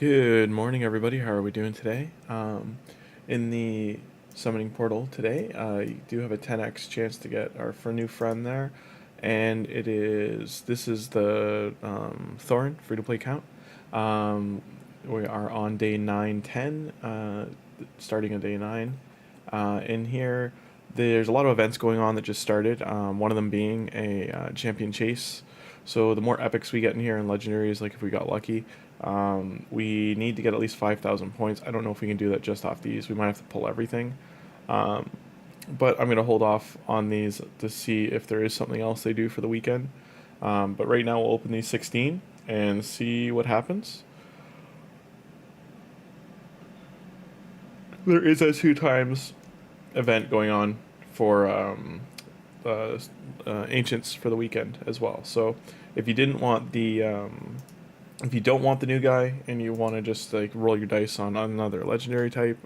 Good morning, everybody. How are we doing today? In the summoning portal today, you do have a 10x chance to get our new friend there, and this is the Thorin free-to-play count. We are on day 910, starting on day 9. In here, there's a lot of events going on that just started, one of them being a champion chase. So the more epics we get in here and legendaries, like if we got lucky, we need to get at least 5,000 points. I don't know if we can do that just off these. We might have to pull everything. But I'm going to hold off on these to see if there is something else they do for the weekend. But right now we'll open these 16 and see what happens. There is a 2 times event going on for Ancients for the weekend as well. So if you didn't want the if you don't want the new guy and you want to just like roll your dice on another legendary type,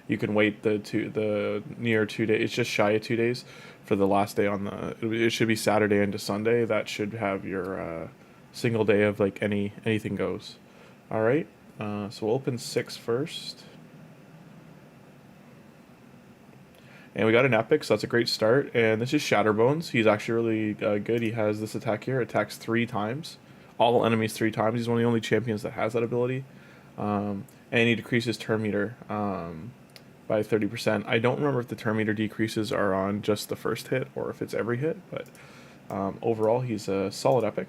you can wait the near 2 days. It's just shy of 2 days for the last day on it should be Saturday into Sunday. That should have your single day of like anything goes. All right, so we'll open 6 first. And we got an epic, so that's a great start. And this is Shatterbones. He's actually really good. He has this attack here. Attacks 3 times. All enemies 3 times. He's one of the only champions that has that ability. And he decreases turn meter by 30%. I don't remember if the turn meter decreases are on just the first hit or if it's every hit. But overall, he's a solid epic.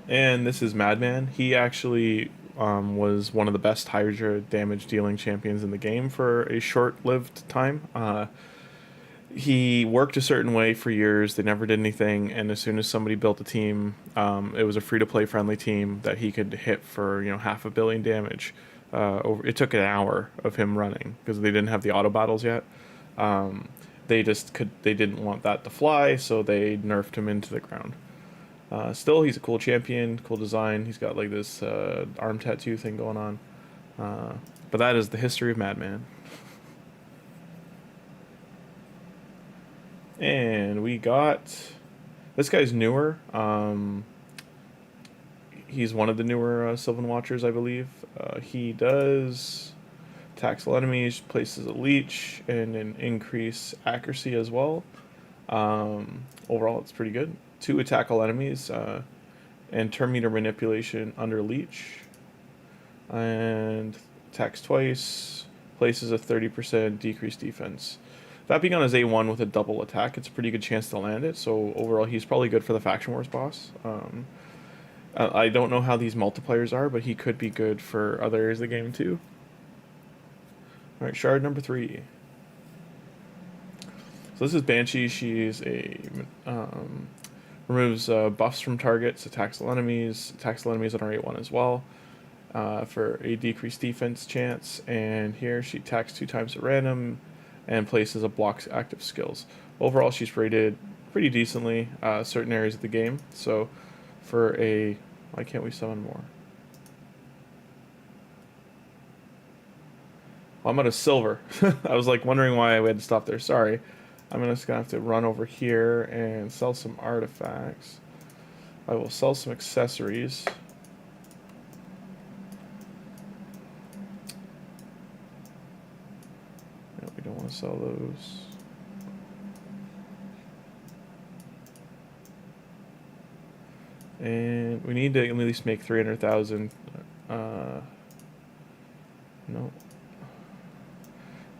And this is Madman. He actually was one of the best Hydra damage dealing champions in the game for a short-lived time. He worked a certain way for years. They never did anything, and as soon as somebody built a team, it was a free-to-play friendly team that he could hit for 500 million damage. It took an hour of him running because they didn't have the auto battles yet. They didn't want that to fly, so they nerfed him into the ground. Still, he's a cool champion, cool design. He's got like this arm tattoo thing going on. But that is the history of Madman. And we got... This guy's newer. He's one of the newer Sylvan Watchers, I believe. He does attacks all enemies, places a leech, and an increase accuracy as well. Overall, it's pretty good. 2 attack all enemies, and turn meter manipulation under leech, and attacks twice, places a 30% decreased defense. That being on his A1 with a double attack, it's a pretty good chance to land it. So overall, he's probably good for the Faction Wars boss. I don't know how these multipliers are, but he could be good for other areas of the game too. All right, shard number 3. So this is Banshee. She's a removes buffs from targets, attacks all enemies on our A1 as well, for a decreased defense chance. And here she attacks 2 times at random and places a block's active skills. Overall, she's rated pretty decently certain areas of the game. So for a... Why can't we summon more? Well, I'm out of silver. I was like wondering why we had to stop there. Sorry. I'm just going to have to run over here and sell some artifacts. I will sell some accessories. No, we don't want to sell those. And we need to at least make 300,000. No.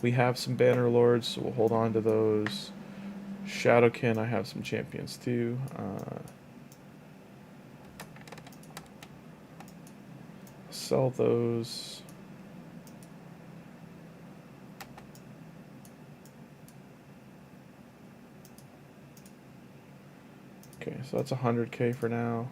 We have some Banner Lords, so we'll hold on to those. Shadowkin, I have some champions too. Sell those. Okay, so that's 100K for now.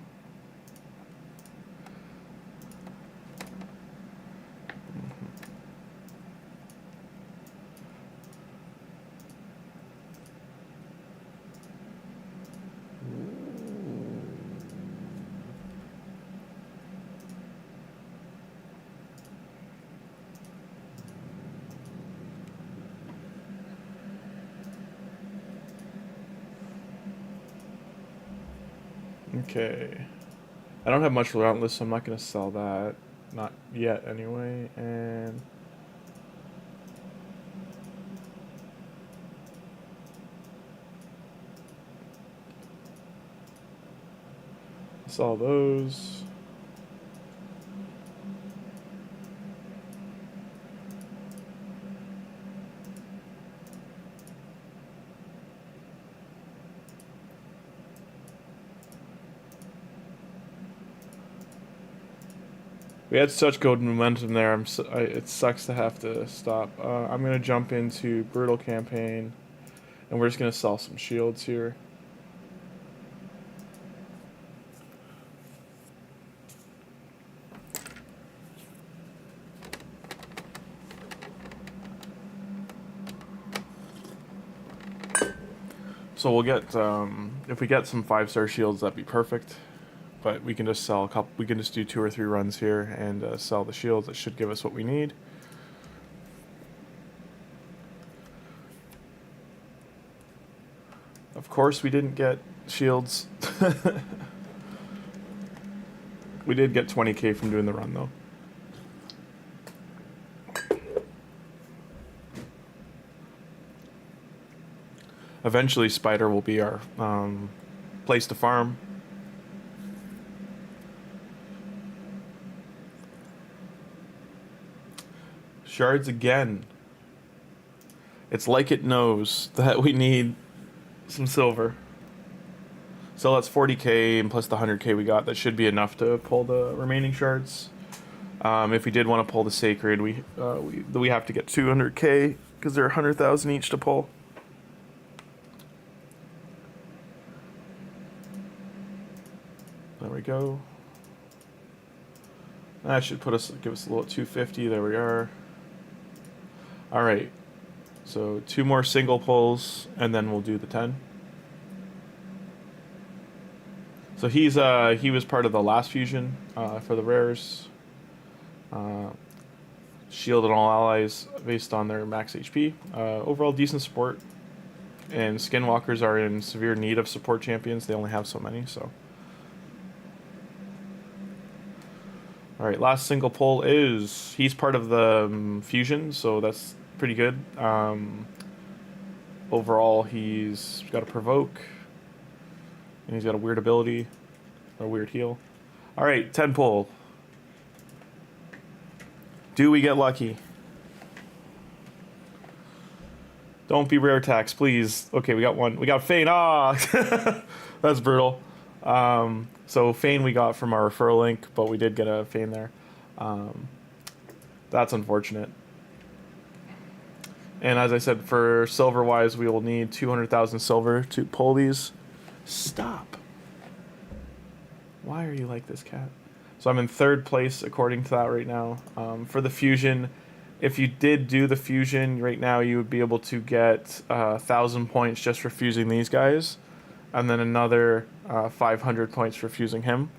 Okay. I don't have much Relentless, so I'm not going to sell that. Not yet, anyway. And sell those. We had such good momentum there. It sucks to have to stop. I'm going to jump into Brutal Campaign, and we're just going to sell some shields here. So we'll get, if we get some 5-star shields, that'd be perfect. But we can just sell a couple, we can just do 2 or 3 runs here and sell the shields. That should give us what we need. Of course we didn't get shields. We did get 20k from doing the run though. Eventually Spider will be our place to farm. Shards again. It's like it knows that we need some silver. So that's 40k and plus the 100k we got. That should be enough to pull the remaining shards. If we did want to pull the sacred, we have to get 200k because they're 100,000 each to pull. There we go. That should give us a little 250. There we are. All right. So 2 more single pulls, and then we'll do the 10. So he was part of the last fusion for the rares. Shield and all allies based on their max HP. Overall decent support. And skinwalkers are in severe need of support champions. They only have so many, so. Alright, last single pull is... He's part of the fusion, so that's pretty good. Overall, he's got a provoke. And he's got a weird ability. A weird heal. Alright, 10 pull. Do we get lucky? Don't be rare tax, please. Okay, we got one. We got Fane. Ah! That's brutal. So Fane we got from our referral link, but we did get a Fane there. That's unfortunate. And as I said, for silver-wise, we will need 200,000 silver to pull these. Stop. Why are you like this, cat? So I'm in 3rd place according to that right now. For the fusion, if you did do the fusion right now, you would be able to get 1,000 points just for fusing these guys. And then another 500 points for fusing him.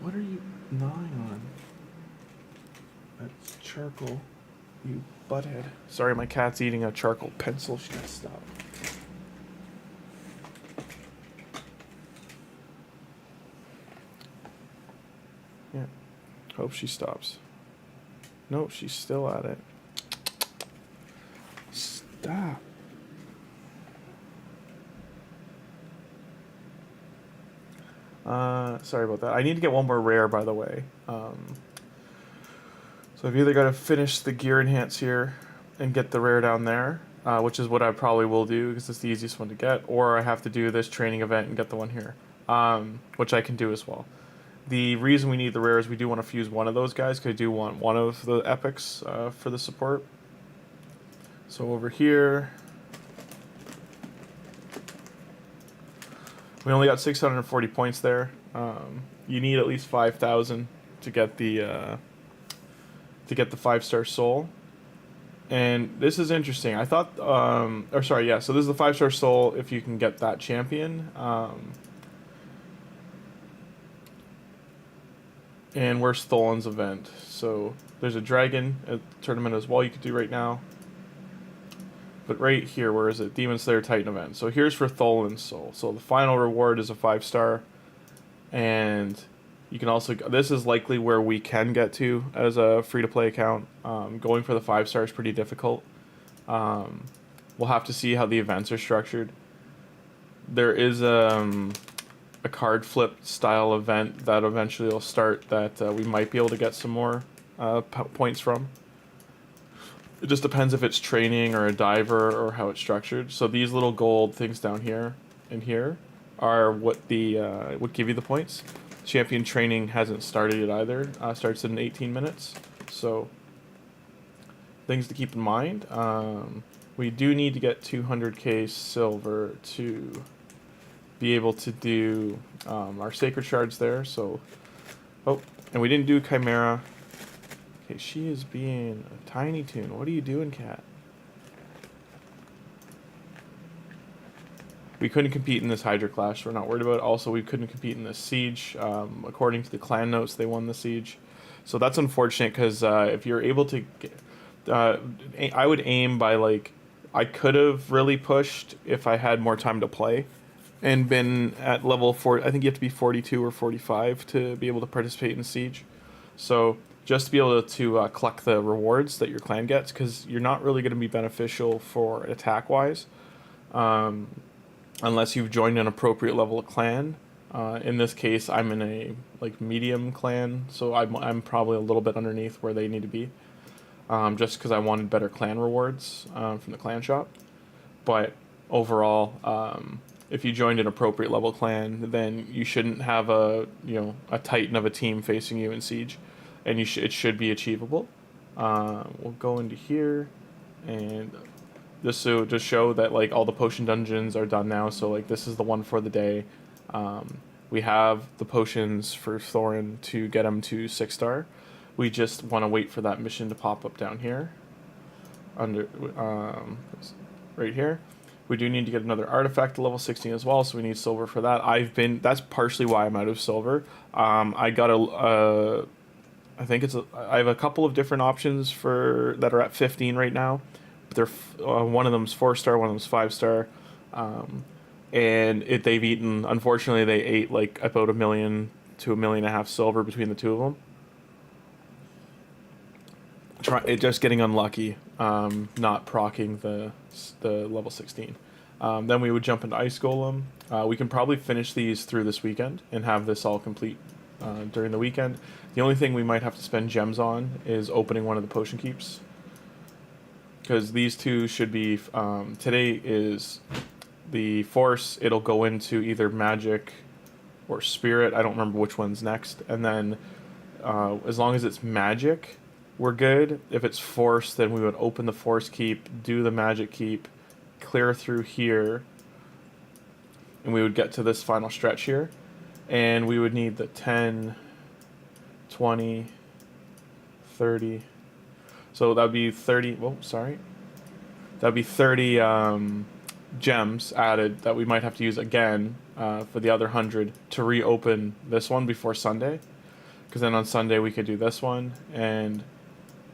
What are you gnawing on? That's charcoal, you butthead. Sorry, my cat's eating a charcoal pencil. She gotta stop. Yeah. Hope she stops. No, she's still at it. Stop. Sorry about that. I need to get one more rare, by the way. So I've either got to finish the gear enhance here and get the rare down there, which is what I probably will do because it's the easiest one to get, or I have to do this training event and get the one here, which I can do as well. The reason we need the rare is we do want to fuse one of those guys because I do want one of the epics for the support. So over here, we only got 640 points there. You need at least 5,000 to get the 5-star soul. And this is interesting. I thought, so this is the 5-star soul if you can get that champion. And where's Tholin's event? So there's a dragon tournament as well you could do right now. But right here, where is it? Demon Slayer Titan event. So here's for THOLIN Soul. So the final reward is a 5-star. And you can also, this is likely where we can get to as a free-to-play account. Going for the 5-star is pretty difficult. We'll have to see how the events are structured. There is a card flip style event that eventually will start that we might be able to get some more points from. It just depends if it's training or a diver or how it's structured. So these little gold things down here and here are what the would give you the points. Champion training hasn't started yet either. Starts in 18 minutes. So things to keep in mind. We do need to get 200k silver to be able to do our sacred shards there. So, oh, and we didn't do Chimera. Okay, she is being a Tiny Toon. What are you doing, cat? We couldn't compete in this Hydra Clash. We're not worried about it. Also, we couldn't compete in this Siege. According to the clan notes, they won the Siege. So that's unfortunate because if you're able to get... I would aim by, like... I could have really pushed if I had more time to play and been at level 4. I think you have to be 42 or 45 to be able to participate in Siege. So just to be able to collect the rewards that your clan gets, because you're not really going to be beneficial for attack-wise unless you've joined an appropriate level of clan. In this case, I'm in a medium clan, so I'm probably a little bit underneath where they need to be. Just because I wanted better clan rewards from the clan shop. But overall, if you joined an appropriate level clan, then you shouldn't have a titan of a team facing you in Siege, and it should be achievable. We'll go into here, and this will just show that all the potion dungeons are done now. So this is the one for the day. We have the potions for Thorin to get him to 6-star. We just want to wait for that mission to pop up down here, under right here. We do need to get another artifact to level 16 as well, so we need silver for that. That's partially why I'm out of silver. I got I have a couple of different options that are at 15 right now. But they're one of them's 4-star, one of them's 5-star, and they've eaten. Unfortunately, they ate about 1 million to 1.5 million silver between the two of them. Just getting unlucky, not proccing the level 16. Then we would jump into Ice Golem. We can probably finish these through this weekend and have this all complete during the weekend. The only thing we might have to spend gems on is opening one of the potion keeps, because these two should be... today is the Force. It'll go into either Magic or Spirit. I don't remember which one's next. And then as long as it's Magic, we're good. If it's Force, then we would open the Force keep, do the Magic keep, clear through here, and we would get to this final stretch here. And we would need the 10, 20, 30. So that would be 30. Whoa, sorry. That would be 30 gems added that we might have to use again for the other 100 to reopen this one before Sunday. Because then on Sunday we could do this one and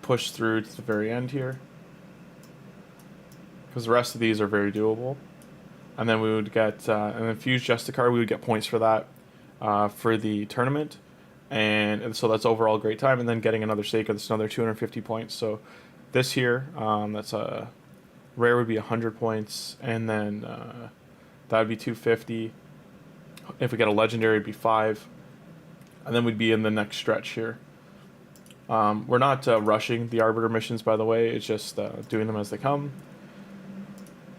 push through to the very end here, because the rest of these are very doable. And then we would get and then Fuse Justicar, we would get points for that for the tournament, and so that's overall great time. And then getting another Sacred, that's another 250 points. So this here, that's a rare would be 100 points, and then that would be 250. If we get a legendary, it'd be 5, and then we'd be in the next stretch here. We're not rushing the Arbiter missions, by the way. It's just doing them as they come.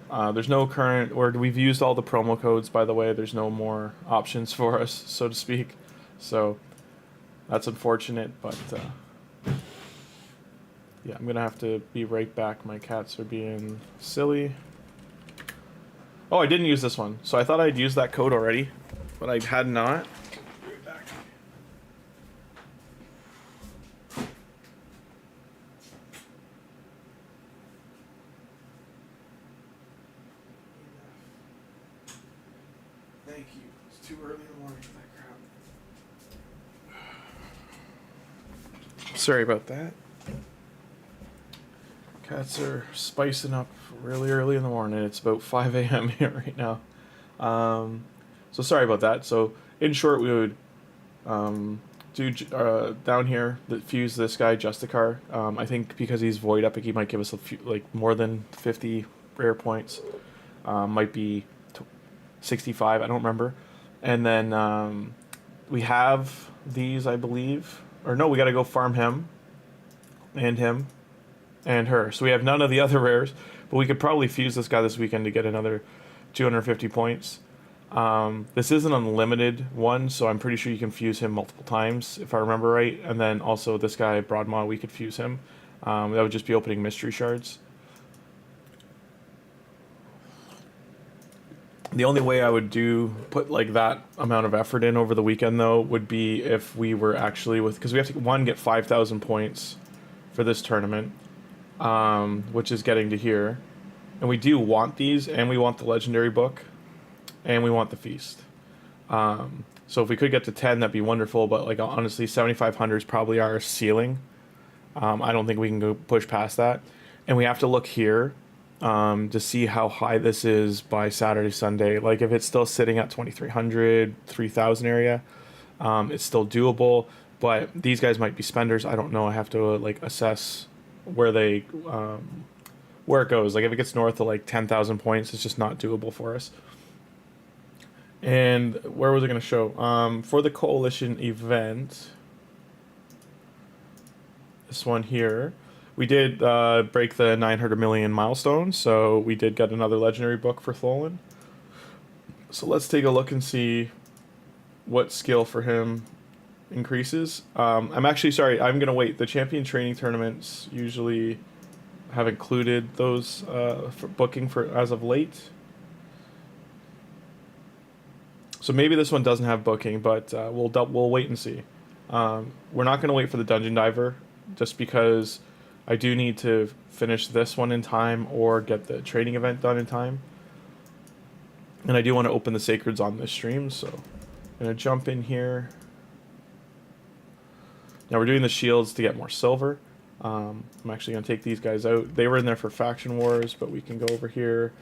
There's no current... We've used all the promo codes, by the way. There's no more options for us, so to speak. So that's unfortunate, but... yeah, I'm going to have to be right back. My cats are being silly. Oh, I didn't use this one. So I thought I'd used that code already, but I had not. Thank you. It's too early in the morning for that crap. Sorry about that. Cats are spicing up really early in the morning. It's about 5 a.m. here right now. So sorry about that. So in short, we would do down here fuse this guy Justicar. I think because he's void epic, he might give us like more than 50 rare points. Might be 65. I don't remember. And then we have these, I believe, or no, we got to go farm him and her. So we have none of the other rares, but we could probably fuse this guy this weekend to get another 250 points. This is an unlimited one, so I'm pretty sure you can fuse him multiple times, if I remember right. And then also this guy, Broadmaw, we could fuse him. That would just be opening mystery shards. The only way I would put like that amount of effort in over the weekend, though, would be if we were actually because we have to, get 5,000 points for this tournament, which is getting to here. And we do want these, and we want the legendary book, and we want the feast. So if we could get to 10, that'd be wonderful, but like honestly, 7,500 is probably our ceiling. I don't think we can go push past that. And we have to look here to see how high this is by Saturday, Sunday. Like if it's still sitting at 2,300, 3,000 area, it's still doable. But these guys might be spenders. I don't know. I have to like assess where they where it goes. Like if it gets north of like 10,000 points, it's just not doable for us. And where was it going to show? For the Coalition event, this one here, we did break the 900 million milestone, so we did get another legendary book for THOLIN. So let's take a look and see what skill for him increases. I'm actually sorry, I'm going to wait. The champion training tournaments usually have included those for booking for as of late. So maybe this one doesn't have booking, but we'll wait and see. We're not going to wait for the Dungeon Diver, just because I do need to finish this one in time or get the training event done in time. And I do want to open the Sacreds on this stream, so I'm going to jump in here. Now we're doing the shields to get more silver. I'm actually going to take these guys out. They were in there for faction wars, but we can go over here.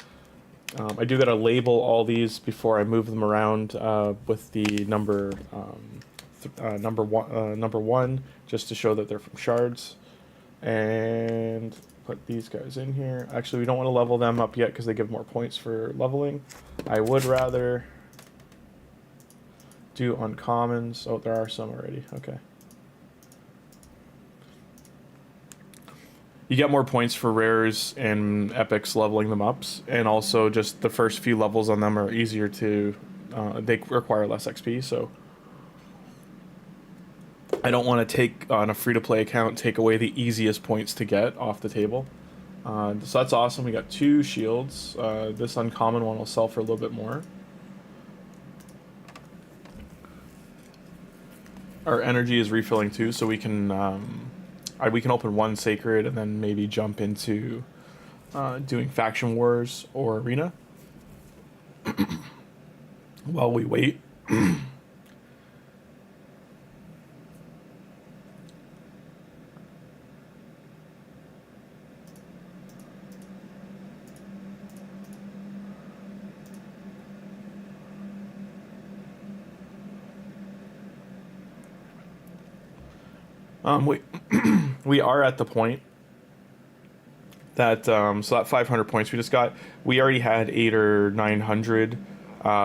I do got to label all these before I move them around with the number one, just to show that they're from shards. And put these guys in here. Actually, we don't want to level them up yet because they give more points for leveling. I would rather do uncommons. Oh, there are some already. Okay. You get more points for rares and epics leveling them up, and also just the first few levels on them are easier to, they require less XP, so I don't want to take, on a free-to-play account, take away the easiest points to get off the table. So that's awesome. We got 2 shields. This uncommon one will sell for a little bit more. Our energy is refilling too, so we can open 1 sacred and then maybe jump into doing faction wars or arena while we wait. We are at the point that so that 500 points we just got, we already had 800 or 900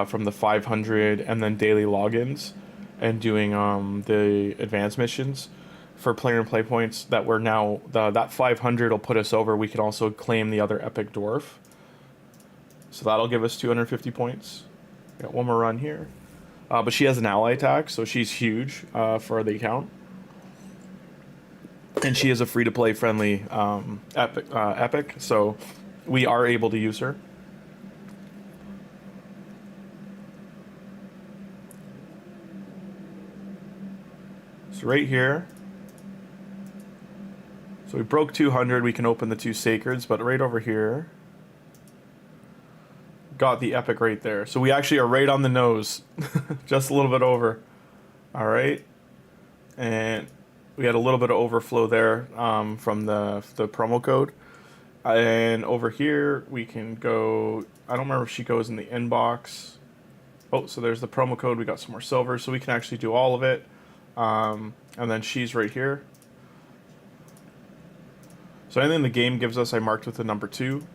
from the 500 and then daily logins and doing the advanced missions for player and play points that we're now that 500 will put us over. We can also claim the other epic dwarf, so that'll give us 250 points. Got one more run here, but she has an ally attack, so she's huge for the account. And she is a free-to-play friendly epic, so we are able to use her. So right here, so we broke 200, we can open the 2 sacreds, but right over here, got the epic right there. So we actually are right on the nose, just a little bit over. All right, and we had a little bit of overflow there from the promo code. And over here, we can go... I don't remember if she goes in the inbox. Oh, so there's the promo code. We got some more silver, so we can actually do all of it. And then she's right here. So anything the game gives us, I marked with the number 2.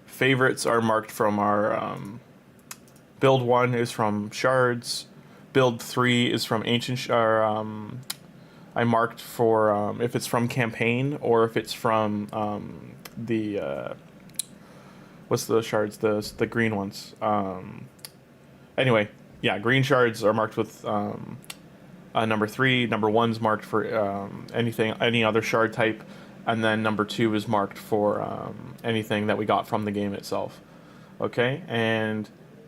Favorites are marked from our... build 1 is from shards. Build 3 is from ancient... I marked for if it's from campaign or if it's from the... what's the shards? The green ones. Anyway, yeah, green shards are marked with number 3. Number 1's marked for any other shard type, and then number 2 is marked for anything that we got from the game itself. Okay,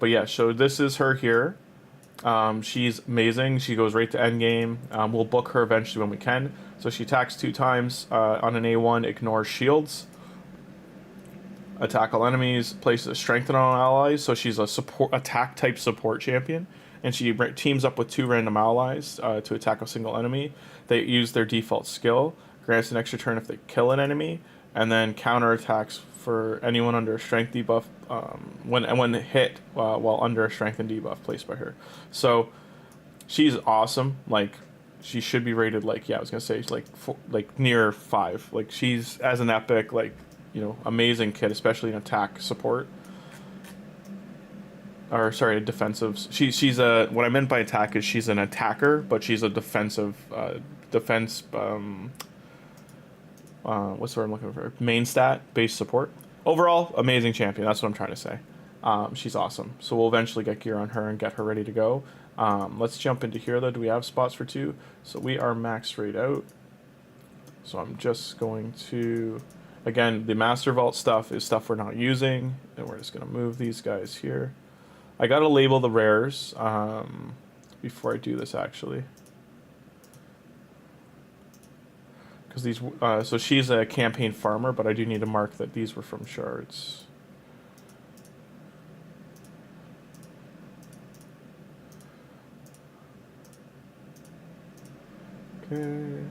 but yeah, so this is her here. She's amazing. She goes right to end game. We'll book her eventually when we can. So she attacks 2 times on an A1, ignores shields. Attack all enemies, places a strength on all allies. So she's a attack type support champion, and she teams up with 2 random allies to attack a single enemy. They use their default skill, grants an extra turn if they kill an enemy, and then counter attacks for anyone under a strength debuff when hit while under a strength and debuff placed by her. So she's awesome. Like, she should be rated like, yeah, I was gonna say like near 5. Like, she's as an epic, like, you know, amazing kit, especially in attack support. Or sorry, defensive. She's a, what I meant by attack is she's an attacker, but she's a defensive defense. What's the word I'm looking for? Main stat based support. Overall, amazing champion. That's what I'm trying to say. She's awesome. So we'll eventually get gear on her and get her ready to go. Let's jump into here though. Do we have spots for 2? So we are maxed right out. So I'm just going to, again, the Master Vault stuff is stuff we're not using, and we're just going to move these guys here. I got to label the rares before I do this, actually. Because these, so she's a campaign farmer, but I do need to mark that these were from shards. Okay.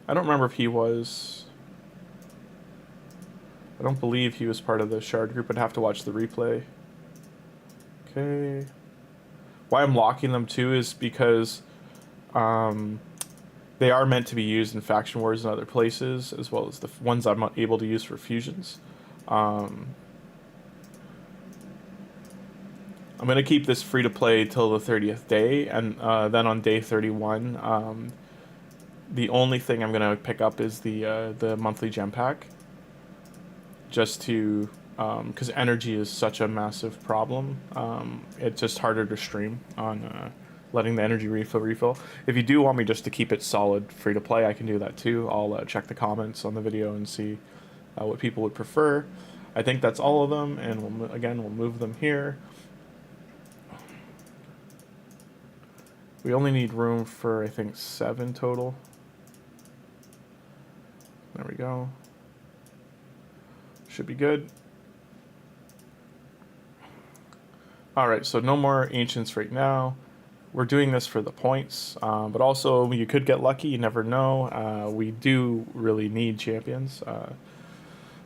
I don't remember if he was... I don't believe he was part of the shard group. I'd have to watch the replay. Okay. Why I'm locking them too is because they are meant to be used in faction wars and other places, as well as the ones I'm not able to use for fusions. I'm going to keep this free to play till the 30th day, and then on day 31, the only thing I'm going to pick up is the monthly gem pack, just to, because energy is such a massive problem. It's just harder to stream on letting the energy refill. If you do want me just to keep it solid free to play, I can do that too. I'll check the comments on the video and see what people would prefer. I think that's all of them, and we'll move them here. We only need room for, I think, 7 total. There we go. Should be good. Alright, so no more ancients right now. We're doing this for the points, but also you could get lucky, you never know. We do really need champions.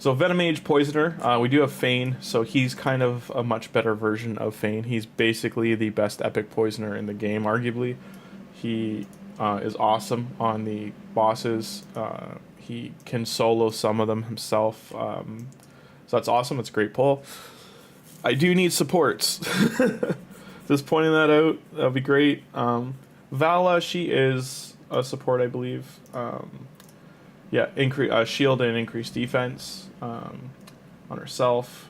So Venomage Poisoner, we do have Fane, so he's kind of a much better version of Fane. He's basically the best epic poisoner in the game, arguably. He is awesome on the bosses. He can solo some of them himself. So that's awesome. It's a great pull. I do need supports. Just pointing that out. That would be great. Vala, she is a support, I believe. Yeah, increase shield and increased defense on herself.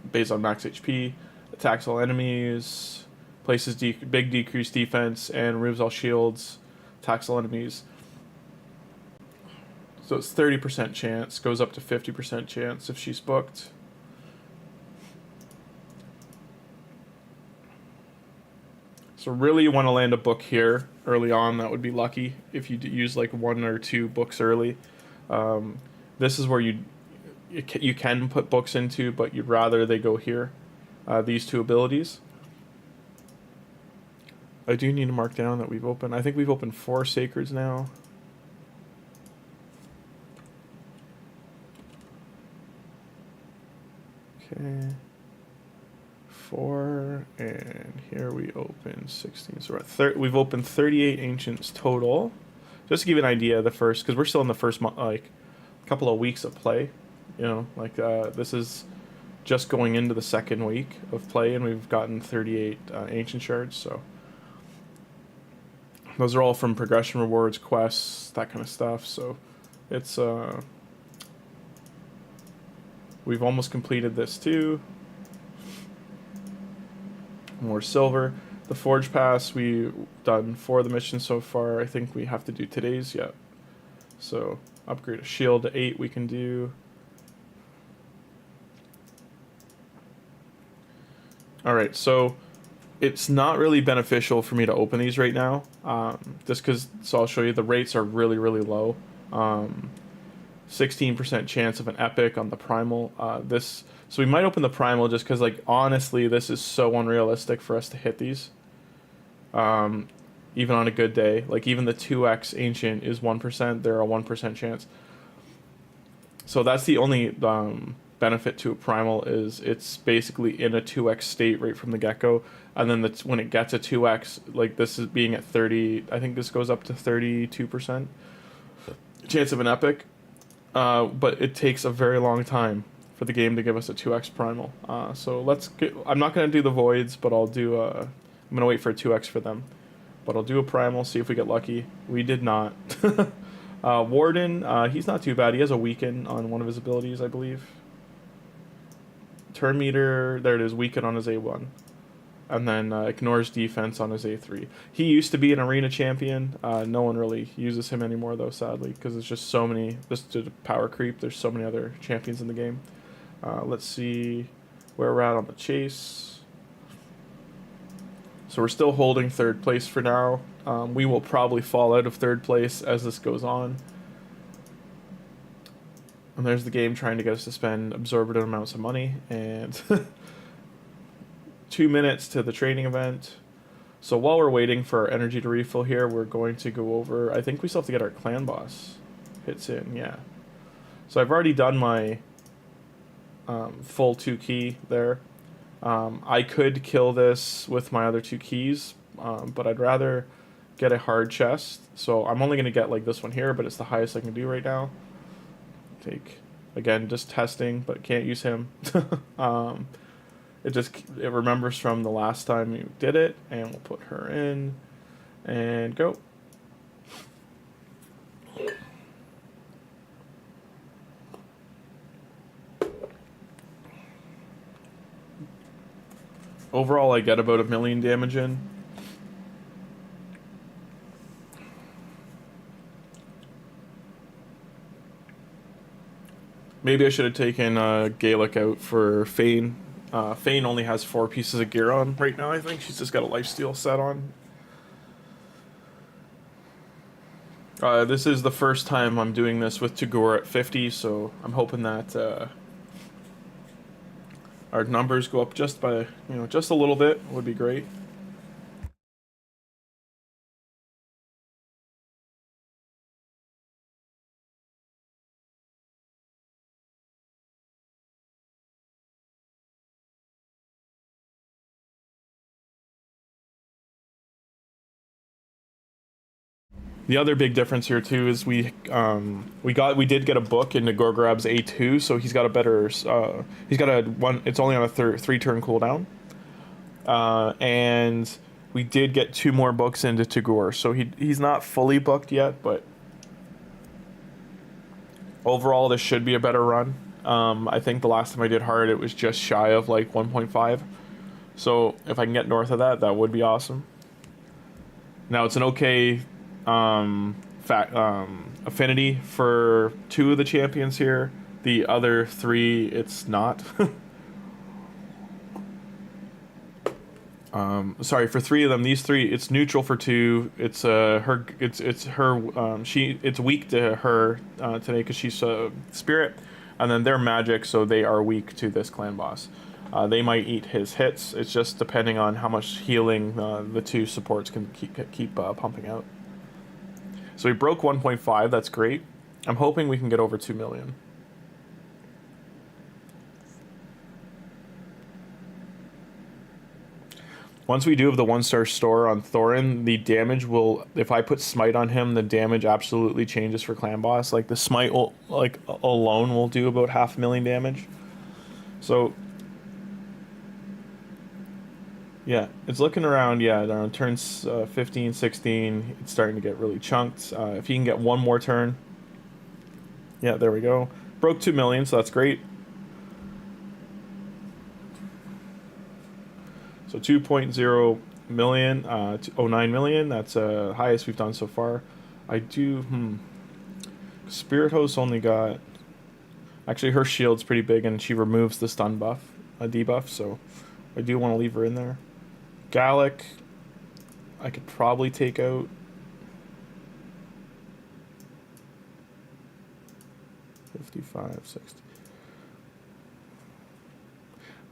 Based on max HP. Attacks all enemies. Places big decreased defense and removes all shields. Attacks all enemies. So it's 30% chance, goes up to 50% chance if she's booked. So really you want to land a book here early on. That would be lucky if you use like 1 or 2 books early. This is where you can put books into, but you'd rather they go here. these two abilities. I do need to mark down that we've opened, I think we've opened 4 Sacreds now. Okay. 4, and here we open 16. So we're at we've opened 38 Ancients total. Just to give you an idea, the first, because we're still in the first month, like, couple of weeks of play. You know, like, this is just going into the second week of play, and we've gotten 38 Ancient Shards, so... Those are all from progression rewards, quests, that kind of stuff, so it's, we've almost completed this too. More silver. The Forge Pass, we've done 4 of the missions so far. I think we have to do today's yet. So, upgrade a shield to 8 we can do. Alright, so... It's not really beneficial for me to open these right now, just because, so I'll show you, the rates are really, really low. 16% chance of an epic on the primal. So we might open the primal just because, like, honestly, this is so unrealistic for us to hit these. Even on a good day. Like, even the 2x Ancient is 1%, they're a 1% chance. So that's the only benefit to a primal, is it's basically in a 2x state right from the get-go. And then when it gets a 2x, like this is being at 30, I think this goes up to 32% chance of an epic. But it takes a very long time for the game to give us a 2x primal. So let's get, I'm not going to do the voids, but I'll do, I'm going to wait for a 2x for them. But I'll do a primal, see if we get lucky. We did not. Warden, he's not too bad. He has a weaken on one of his abilities, I believe. Turn meter, there it is, weaken on his A1. And then ignores defense on his A3. He used to be an arena champion. No one really uses him anymore, though, sadly, because there's just so many. Just to power creep, there's so many other champions in the game. Let's see where we're at on the chase. So we're still holding 3rd place for now. We will probably fall out of 3rd place as this goes on. And there's the game trying to get us to spend absorbent amounts of money. And 2 minutes to the training event. So while we're waiting for our energy to refill here, we're going to go over... I think we still have to get our clan boss hits in, yeah. So I've already done my full 2 key there. I could kill this with my other 2 keys, but I'd rather get a hard chest. So I'm only going to get like this one here, but it's the highest I can do right now. Take, again, just testing, but can't use him. It remembers from the last time you did it, and we'll put her in and go. Overall, I get about 1 million damage in. Maybe I should have taken GALEK out for Fane. Fane only has 4 pieces of gear on right now, I think. She's just got a lifesteal set on. This is the first time I'm doing this with Tagoar at 50, so I'm hoping that our numbers go up just by, just a little bit would be great. The other big difference here too is we did get a book into Gorgrab's A2, so he's got a better he's got a one. It's only on a 3-turn cooldown, and we did get 2 more books into Tagoar, so he's not fully booked yet, but overall this should be a better run. I think the last time I did hard, it was just shy of like 1.5, so if I can get north of that, that would be awesome. Now it's an okay affinity for 2 of the champions here. The other 3, it's not. Sorry, for 3 of them, these 3, it's neutral for 2. It's it's weak to her today because she's spirit, and then they're magic, so they are weak to this clan boss. They might eat his hits. It's just depending on how much healing the two supports can keep pumping out. So we broke 1.5. That's great. I'm hoping we can get over 2 million. Once we do have the 1-star store on Thorin, the damage will, if I put smite on him, the damage absolutely changes for clan boss. Like the smite will, like alone will do about 500,000 damage. So yeah, it's looking around, yeah, around turns 15, 16, it's starting to get really chunked. If he can get one more turn, yeah, there we go. Broke 2 million, so that's great. So 2.0 million, 09 million, that's the highest we've done so far. I do, Spirit Host only got, actually her shield's pretty big and she removes the stun buff, a debuff, so I do want to leave her in there. GALEK, I could probably take out. $55, $60.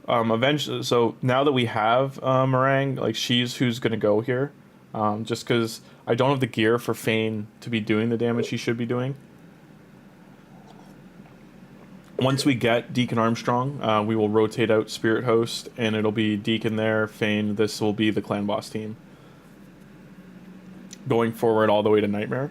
Eventually, so now that we have Meringue, like she's who's gonna go here, just because I don't have the gear for Fane to be doing the damage he should be doing. Once we get Deacon Armstrong, we will rotate out Spirit Host, and it'll be Deacon there, Fane. This will be the clan boss team going forward all the way to Nightmare.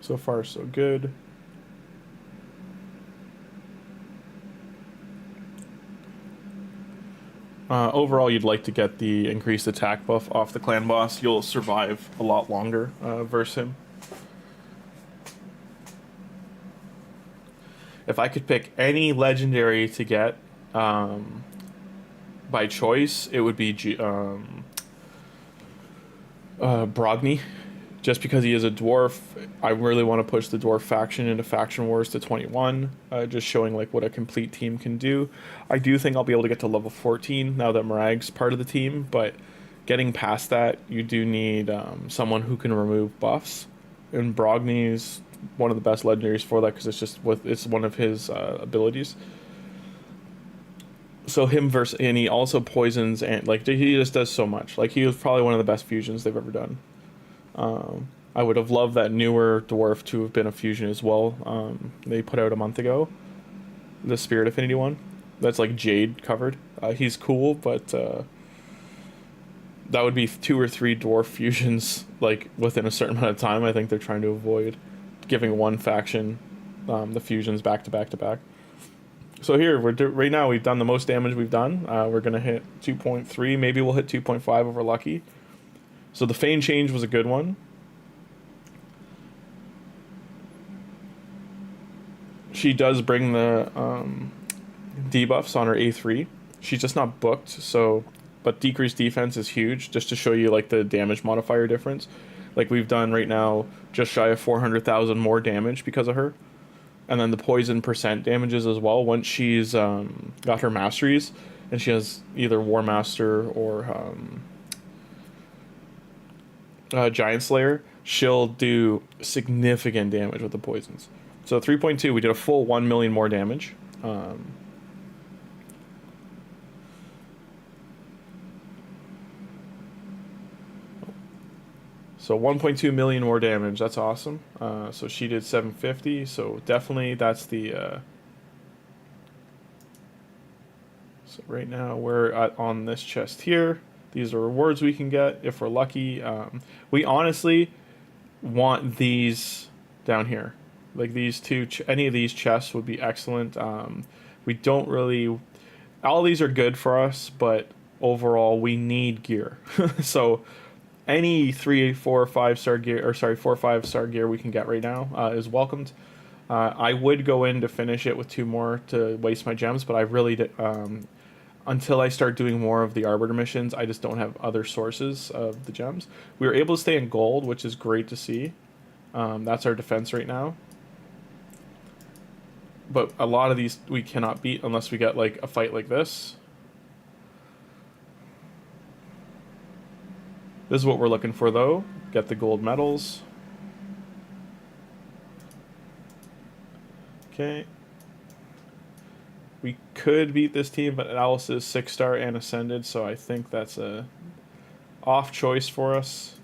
So far, so good. Overall, you'd like to get the increased attack buff off the clan boss. You'll survive a lot longer versus him. If I could pick any legendary to get by choice, it would be Brogni. Just because he is a dwarf, I really want to push the dwarf faction into faction wars to 21, just showing like what a complete team can do. I do think I'll be able to get to level 14 now that Marag's part of the team, but getting past that, you do need someone who can remove buffs, and Brogni's one of the best legendaries for that because it's one of his abilities. So him versus, and he also poisons, and like he just does so much. Like he was probably one of the best fusions they've ever done. I would have loved that newer dwarf to have been a fusion as well. They put out a month ago, the Spirit Affinity one. That's like Jade covered. He's cool, but that would be 2 or 3 dwarf fusions like within a certain amount of time. I think they're trying to avoid giving one faction the fusions back to back to back. So here right now we've done the most damage we've done. We're gonna hit 2.3. Maybe we'll hit 2.5 if we're lucky. So the Fane change was a good one. She does bring the debuffs on her A3. She's just not booked, so but decreased defense is huge, just to show you like the damage modifier difference. Like we've done right now just shy of 400,000 more damage because of her. And then the poison percent damages as well once she's got her masteries, and she has either War Master or Giant Slayer, she'll do significant damage with the poisons. So 3.2, we did a full 1 million more damage. So 1.2 million more damage. That's awesome. So she did 750. So definitely that's the. So right now we're on this chest here. These are rewards we can get if we're lucky. We honestly want these down here. Like these two, any of these chests would be excellent. We don't really, all these are good for us, but overall we need gear. So any 3, 4, 5 star gear, or sorry, 4, 5 star gear we can get right now is welcomed. I would go in to finish it with 2 more to waste my gems, but I really did, until I start doing more of the Arbiter missions, I just don't have other sources of the gems. We were able to stay in gold, which is great to see. That's our defense right now. But a lot of these we cannot beat unless we get like a fight like this. This is what we're looking for though. Get the gold medals. Okay. We could beat this team, but Alice is 6-star and ascended, so I think that's a off choice for us.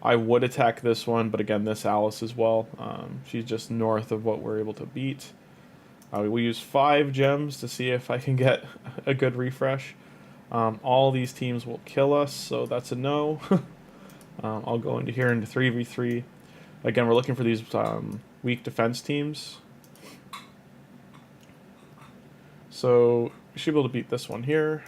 I would attack this one, but again, this Alice as well. She's just north of what we're able to beat. We use 5 gems to see if I can get a good refresh. All these teams will kill us, so that's a no. I'll go into here into 3v3. Again, we're looking for these weak defense teams. So we should be able to beat this one here.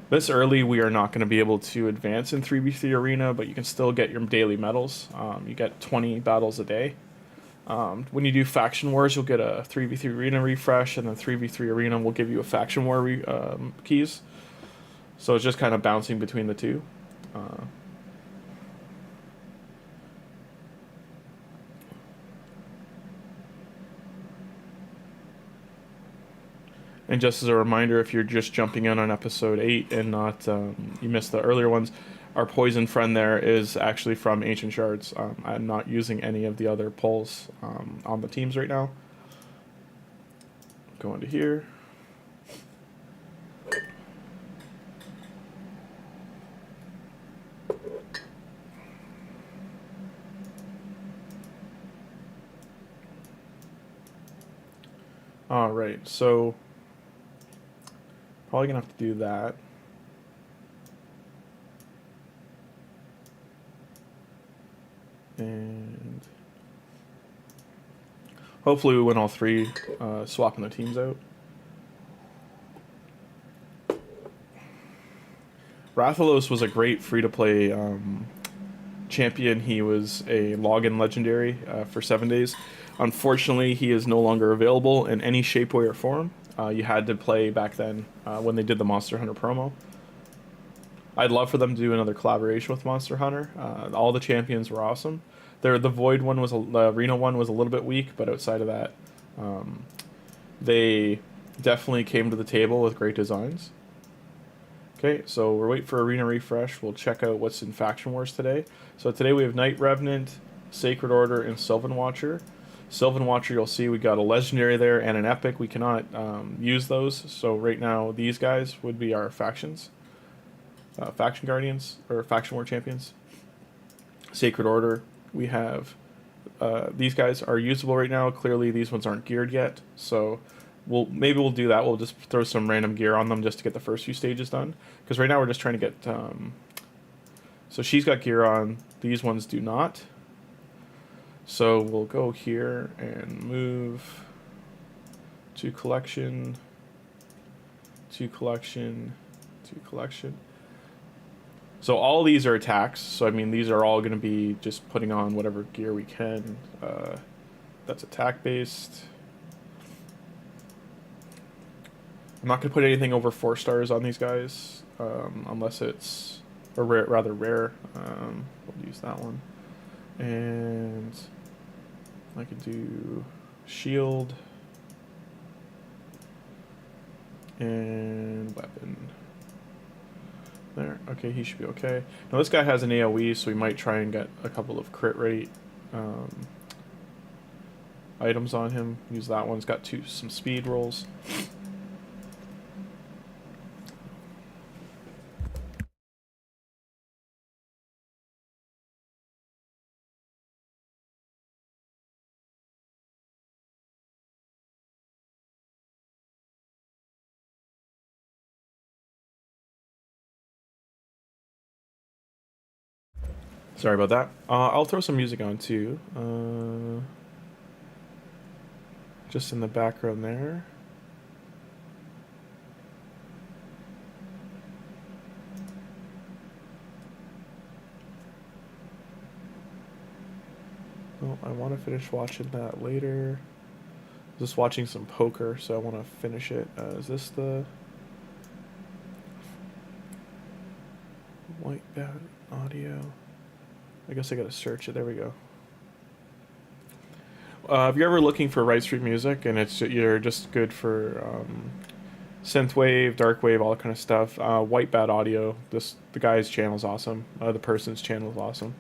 This early, we are not going to be able to advance in 3v3 arena, but you can still get your daily medals. You get 20 battles a day. When you do faction wars, you'll get a 3v3 arena refresh, and then 3v3 arena will give you a faction war keys. So it's just kind of bouncing between the two. And just as a reminder, if you're just jumping in on episode 8 and not you missed the earlier ones, our poison friend there is actually from Ancient Shards. I'm not using any of the other pulls on the teams right now. Go into here. All right, so probably gonna have to do that. And hopefully we win all 3, swapping the teams out. Rathalos was a great free-to-play champion. He was a login legendary for 7 days. Unfortunately, he is no longer available in any shape, way, or form. You had to play back then when they did the Monster Hunter promo. I'd love for them to do another collaboration with Monster Hunter. All the champions were awesome. The Void one was the Arena one was a little bit weak, but outside of that, they definitely came to the table with great designs. Okay, so we're waiting for Arena refresh. We'll check out what's in Faction Wars today. So today we have Night Revenant, Sacred Order, and Sylvan Watcher. Sylvan Watcher, you'll see we got a legendary there and an epic. We cannot use those, so right now these guys would be our factions. Faction Guardians, or Faction War Champions. Sacred Order, we have these guys are usable right now. Clearly these ones aren't geared yet, so maybe we'll do that. We'll just throw some random gear on them just to get the first few stages done, because right now we're just trying to get so she's got gear on, these ones do not. So we'll go here and move to collection, to collection, to collection. So all these are attacks. So I mean, these are all going to be just putting on whatever gear we can. That's attack based. I'm not going to put anything over 4 stars on these guys, unless it's a rather rare. We'll use that one. And I could do shield and weapon. There. Okay, he should be okay. Now this guy has an AoE, so we might try and get a couple of crit rate items on him. Use that one. It's got some speed rolls. Sorry about that. I'll throw some music on too. Just in the background there. No, I want to finish watching that later. Just watching some poker, so I want to finish it. Is this the white bad audio? I guess I gotta search it. There we go. If you're ever looking for right street music and you're just good for synthwave, darkwave, all that kind of stuff, white bad audio. The guy's channel is awesome. The person's channel is awesome,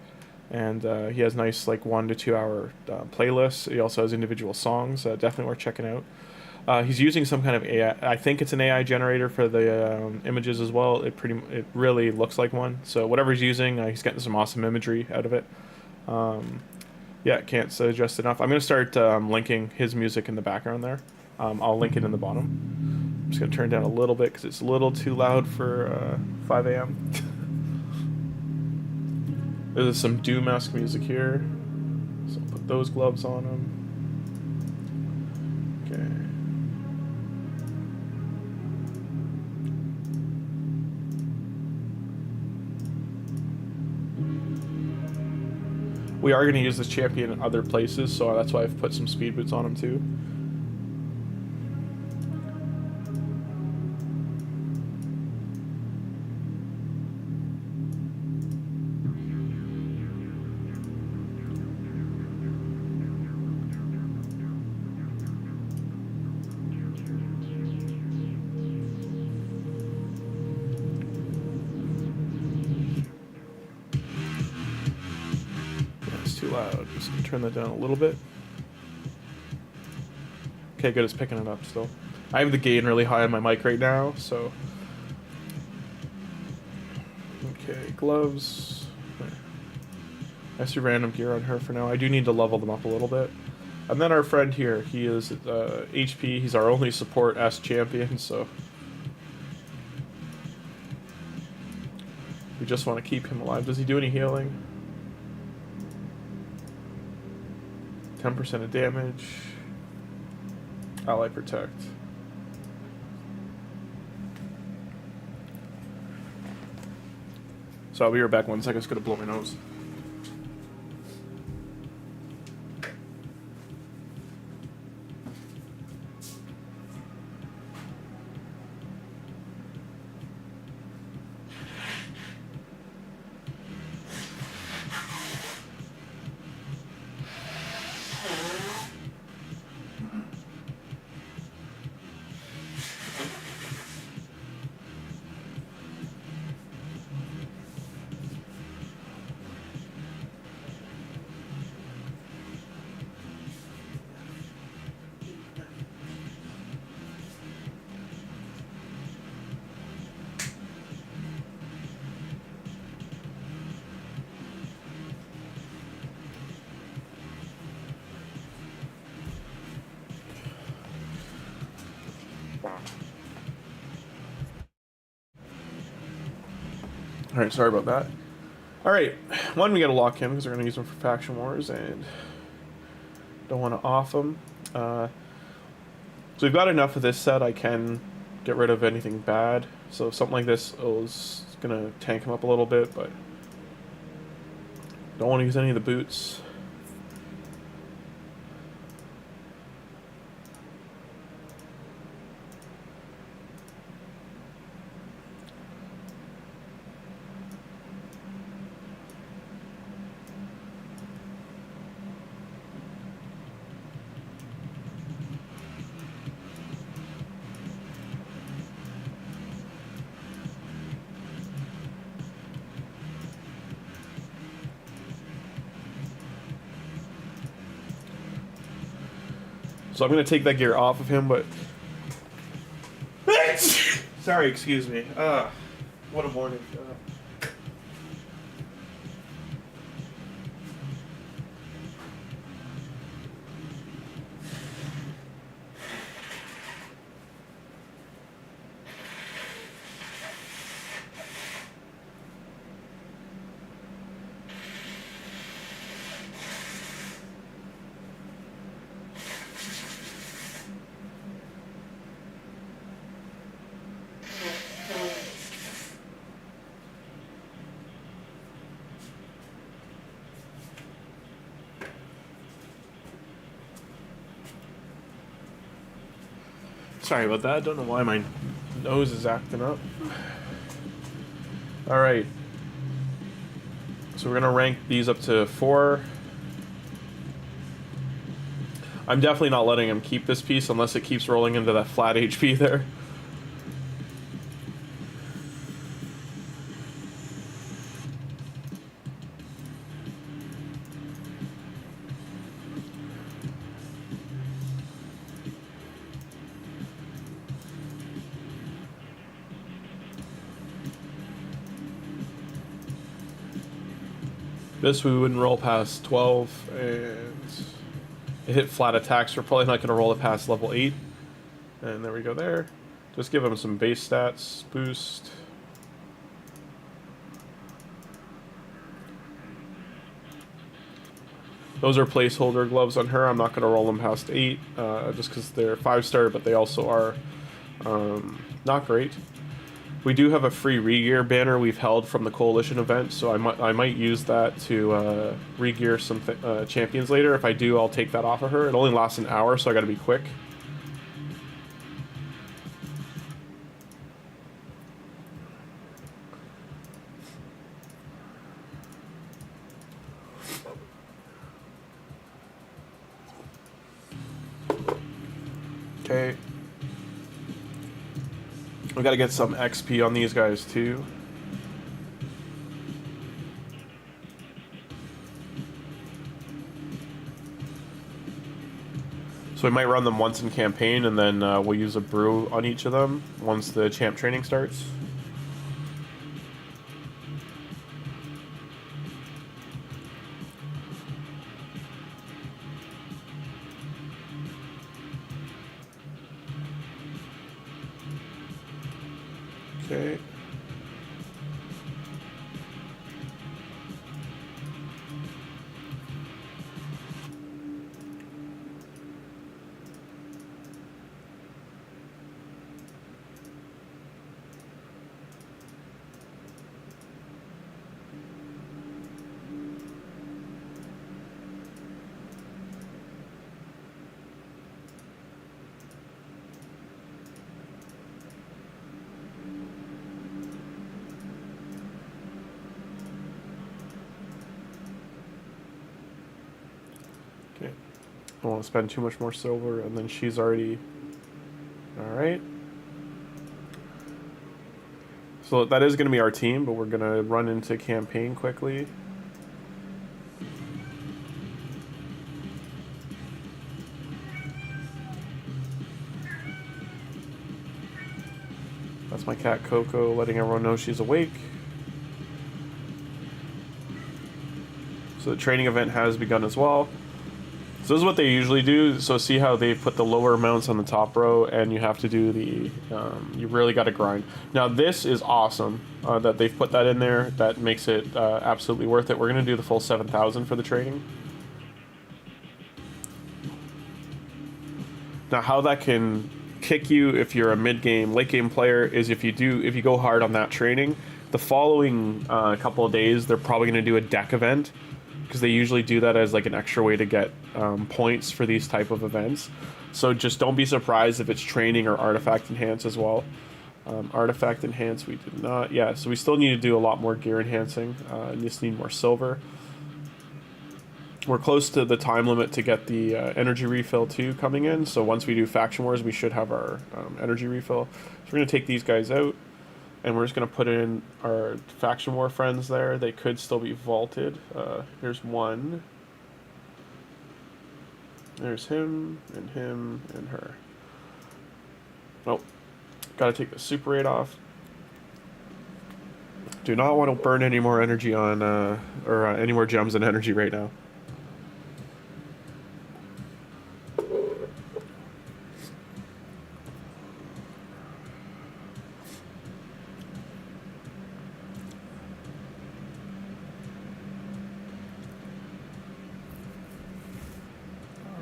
and he has nice like 1 to 2 hour playlists. He also has individual songs. Definitely worth checking out. He's using some kind of AI. I think it's an AI generator for the images as well. It really looks like one. So whatever he's using, he's getting some awesome imagery out of it. Yeah, can't suggest enough. I'm gonna start linking his music in the background there. I'll link it in the bottom. I'm just gonna turn down a little bit because it's a little too loud for 5 a.m. There's some Doom-esque music here, so I'll put those gloves on him. Okay. We are going to use this champion in other places, so that's why I've put some speed boots on him too. Too loud. Just gonna turn that down a little bit. Okay, good. It's picking it up still. I have the gain really high on my mic right now, so. Okay, gloves. I see random gear on her for now. I do need to level them up a little bit. And then our friend here, he is HP. He's our only support S champion, so. We just want to keep him alive. Does he do any healing? 10% of damage. Ally protect. So I'll be right back 1 second. It's gonna blow my nose. Alright, sorry about that. Alright, one, we gotta lock him because we're gonna use him for faction wars and don't want to off him. So we've got enough of this set, I can get rid of anything bad. So something like this is gonna tank him up a little bit, but don't want to use any of the boots. So I'm going to take that gear off of him, but... Sorry, excuse me. What a morning. Sorry about that. Don't know why my nose is acting up. Alright. So we're going to rank these up to 4. I'm definitely not letting him keep this piece unless it keeps rolling into that flat HP there. This we wouldn't roll past 12, and it hit flat attacks. We're probably not going to roll it past level 8. And there we go there. Just give him some base stats, boost. Those are placeholder gloves on her. I'm not going to roll them past 8, just because they're 5-star, but they also are not great. We do have a free re-gear banner we've held from the Coalition event, so I might use that to re-gear some champions later. If I do, I'll take that off of her. It only lasts an hour, so I gotta be quick. Okay. We gotta get some XP on these guys too. So we might run them once in campaign, and then we'll use a brew on each of them once the champ training starts. Okay. Okay. I don't want to spend too much more silver, and then she's already... Alright. So that is going to be our team, but we're going to run into campaign quickly. That's my cat Coco, letting everyone know she's awake. So the training event has begun as well. So this is what they usually do. So see how they put the lower amounts on the top row, and you have to do the, you really got to grind. Now this is awesome that they've put that in there. That makes it absolutely worth it. We're going to do the full 7,000 for the training. Now how that can kick you if you're a mid-game, late-game player is if you go hard on that training, the following couple of days they're probably going to do a deck event, because they usually do that as like an extra way to get points for these type of events. So just don't be surprised if it's training or artifact enhance as well. Artifact enhance we did not. Yeah, so we still need to do a lot more gear enhancing. Just need more silver. We're close to the time limit to get the energy refill too coming in. So once we do faction wars, we should have our energy refill. So we're going to take these guys out, and we're just going to put in our faction war friends there. They could still be vaulted. Here's one. There's him, and her. Oh, got to take the super rate off. Do not want to burn any more energy on, any more gems and energy right now.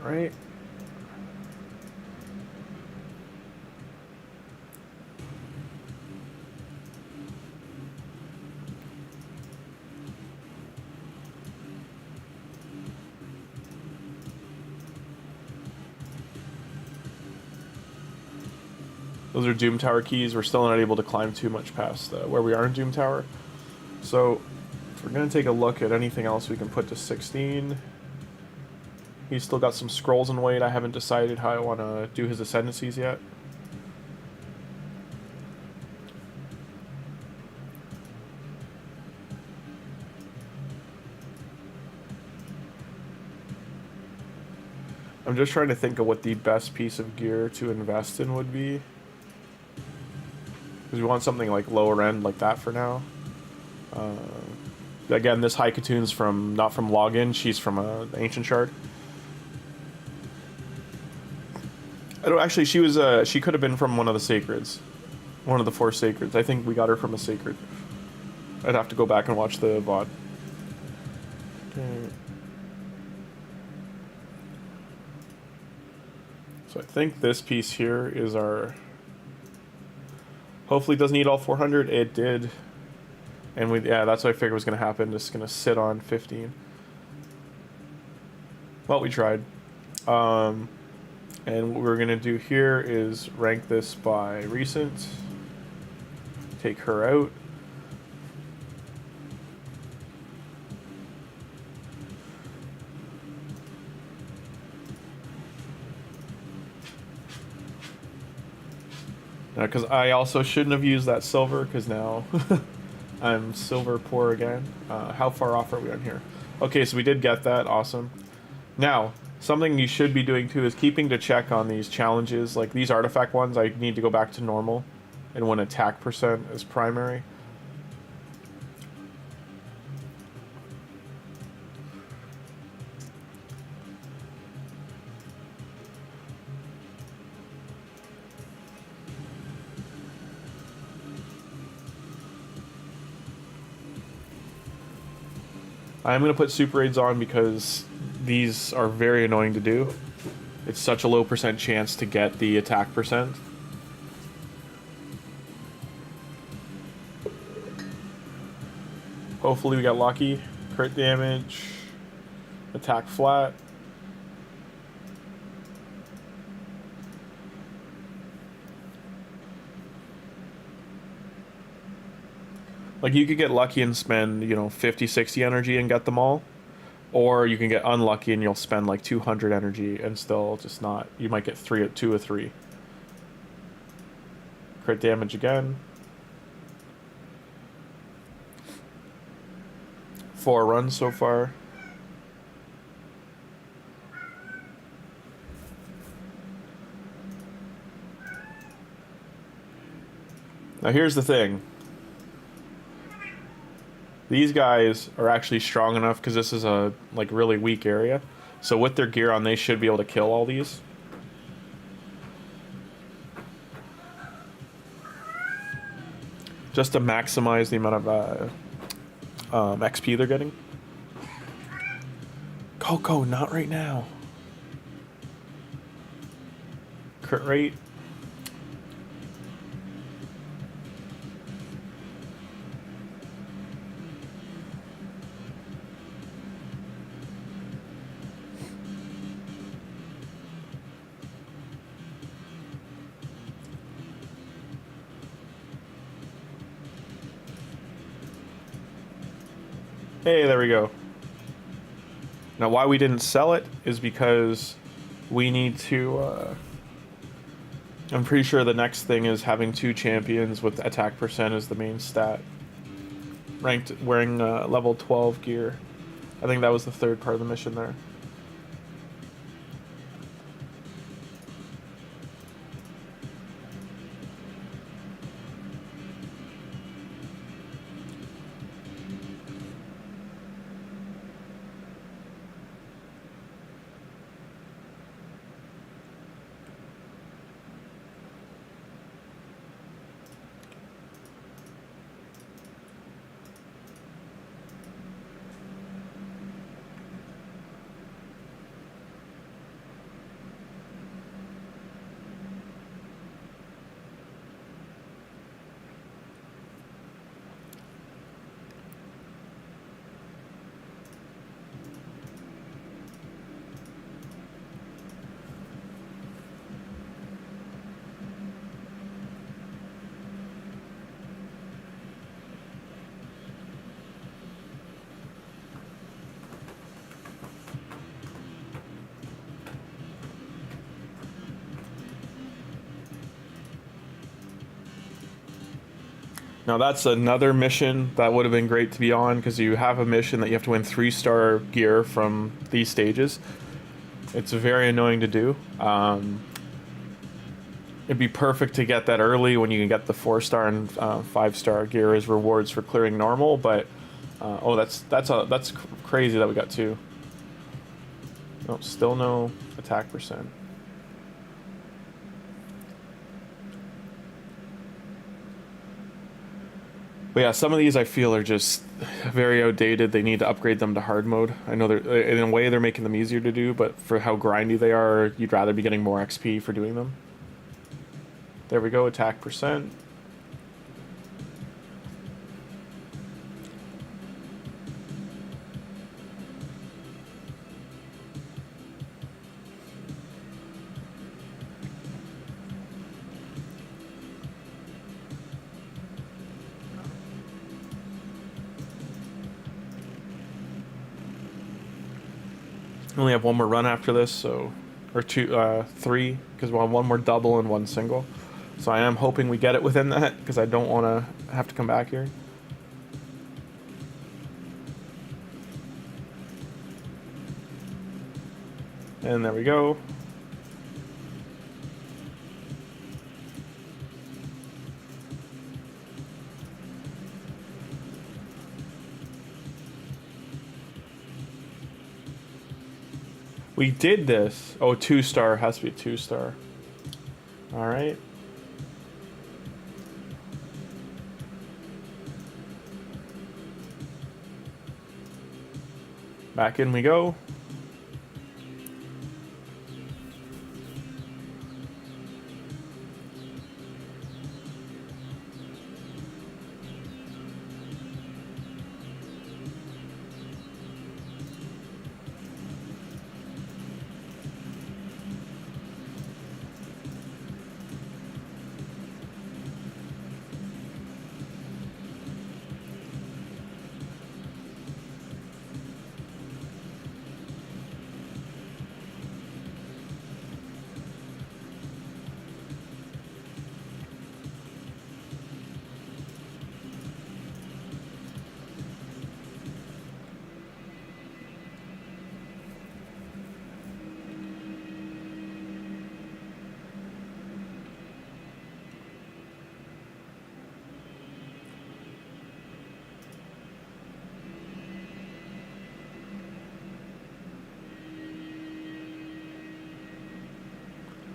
Right. Those are Doom Tower keys. We're still not able to climb too much past where we are in Doom Tower. So we're going to take a look at anything else we can put to 16. He's still got some scrolls in weight. I haven't decided how I want to do his ascendancies yet. I'm just trying to think of what the best piece of gear to invest in would be. Because we want something like lower end like that for now. Again, this Haikatune's from not from Login. She's from Ancient Shard. I don't actually. She was. She could have been from one of the Sacreds, one of the 4 Sacreds. I think we got her from a Sacred. I'd have to go back and watch the VOD. Okay. So I think this piece here is our... Hopefully it doesn't need all 400. It did. And yeah, that's what I figured was going to happen. Just going to sit on 15. Well, we tried. And what we're going to do here is rank this by recent. Take her out. Because I also shouldn't have used that silver, because now I'm silver poor again. How far off are we on here? Okay, so we did get that. Awesome. Now, something you should be doing too is keeping to check on these challenges. Like these artifact ones, I need to go back to normal and when attack percent is primary. I'm going to put super raids on because these are very annoying to do. It's such a low percent chance to get the attack percent. Hopefully we got lucky. Crit damage. Attack flat. Like, you could get lucky and spend, you know, 50, 60 energy and get them all. Or you can get unlucky and you'll spend, like, 200 energy and still just not... You might get 2 or 3. Crit damage again. 4 runs so far. Now, here's the thing. These guys are actually strong enough because this is a like really weak area. So with their gear on, they should be able to kill all these. Just to maximize the amount of XP they're getting. Coco, not right now. Crit rate. Hey, there we go. Now, why we didn't sell it is because we need to... I'm pretty sure the next thing is having 2 champions with attack percent as the main stat. Ranked, wearing level 12 gear. I think that was the 3rd part of the mission there. Now that's another mission that would have been great to be on, because you have a mission that you have to win 3-star gear from these stages. It's very annoying to do. It'd be perfect to get that early when you can get the 4-star and 5-star gear as rewards for clearing normal. But oh, that's crazy that we got 2. No, still no attack percent. But yeah, some of these I feel are just very outdated. They need to upgrade them to hard mode. I know they're, in a way, they're making them easier to do, but for how grindy they are, you'd rather be getting more XP for doing them. There we go, attack percent. We only have one more run after this, so, or 3, because we'll have one more double and 1 single. So I am hoping we get it within that, because I don't want to have to come back here. And there we go. We did this. Oh, 2-star. Has to be a 2-star. Alright. Back in we go.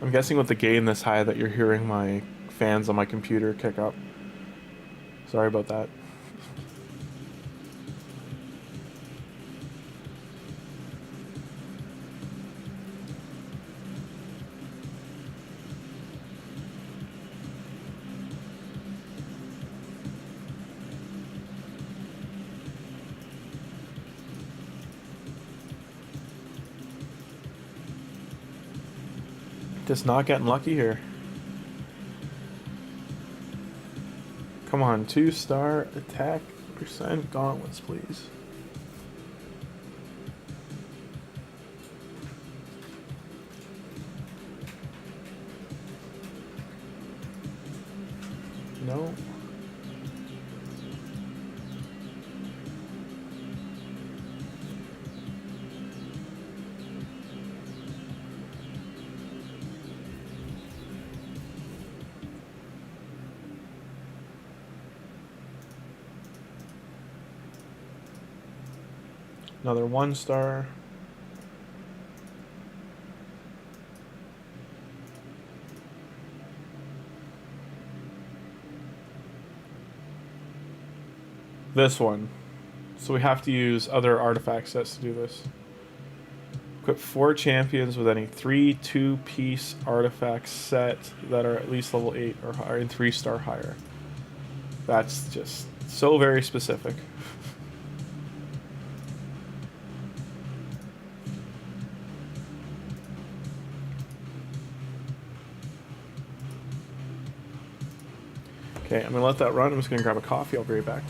I'm guessing with the gain this high that you're hearing my fans on my computer kick up. Sorry about that. Just not getting lucky here. Come on, 2-star attack percent gauntlets, please. No. Another 1-star. This one. So we have to use other artifact sets to do this. Equip 4 champions with any 3 2-piece artifact set that are at least level 8 or higher and 3-star higher. That's just so very specific. Okay, I'm gonna let that run. I'm just gonna grab a coffee. I'll be right back.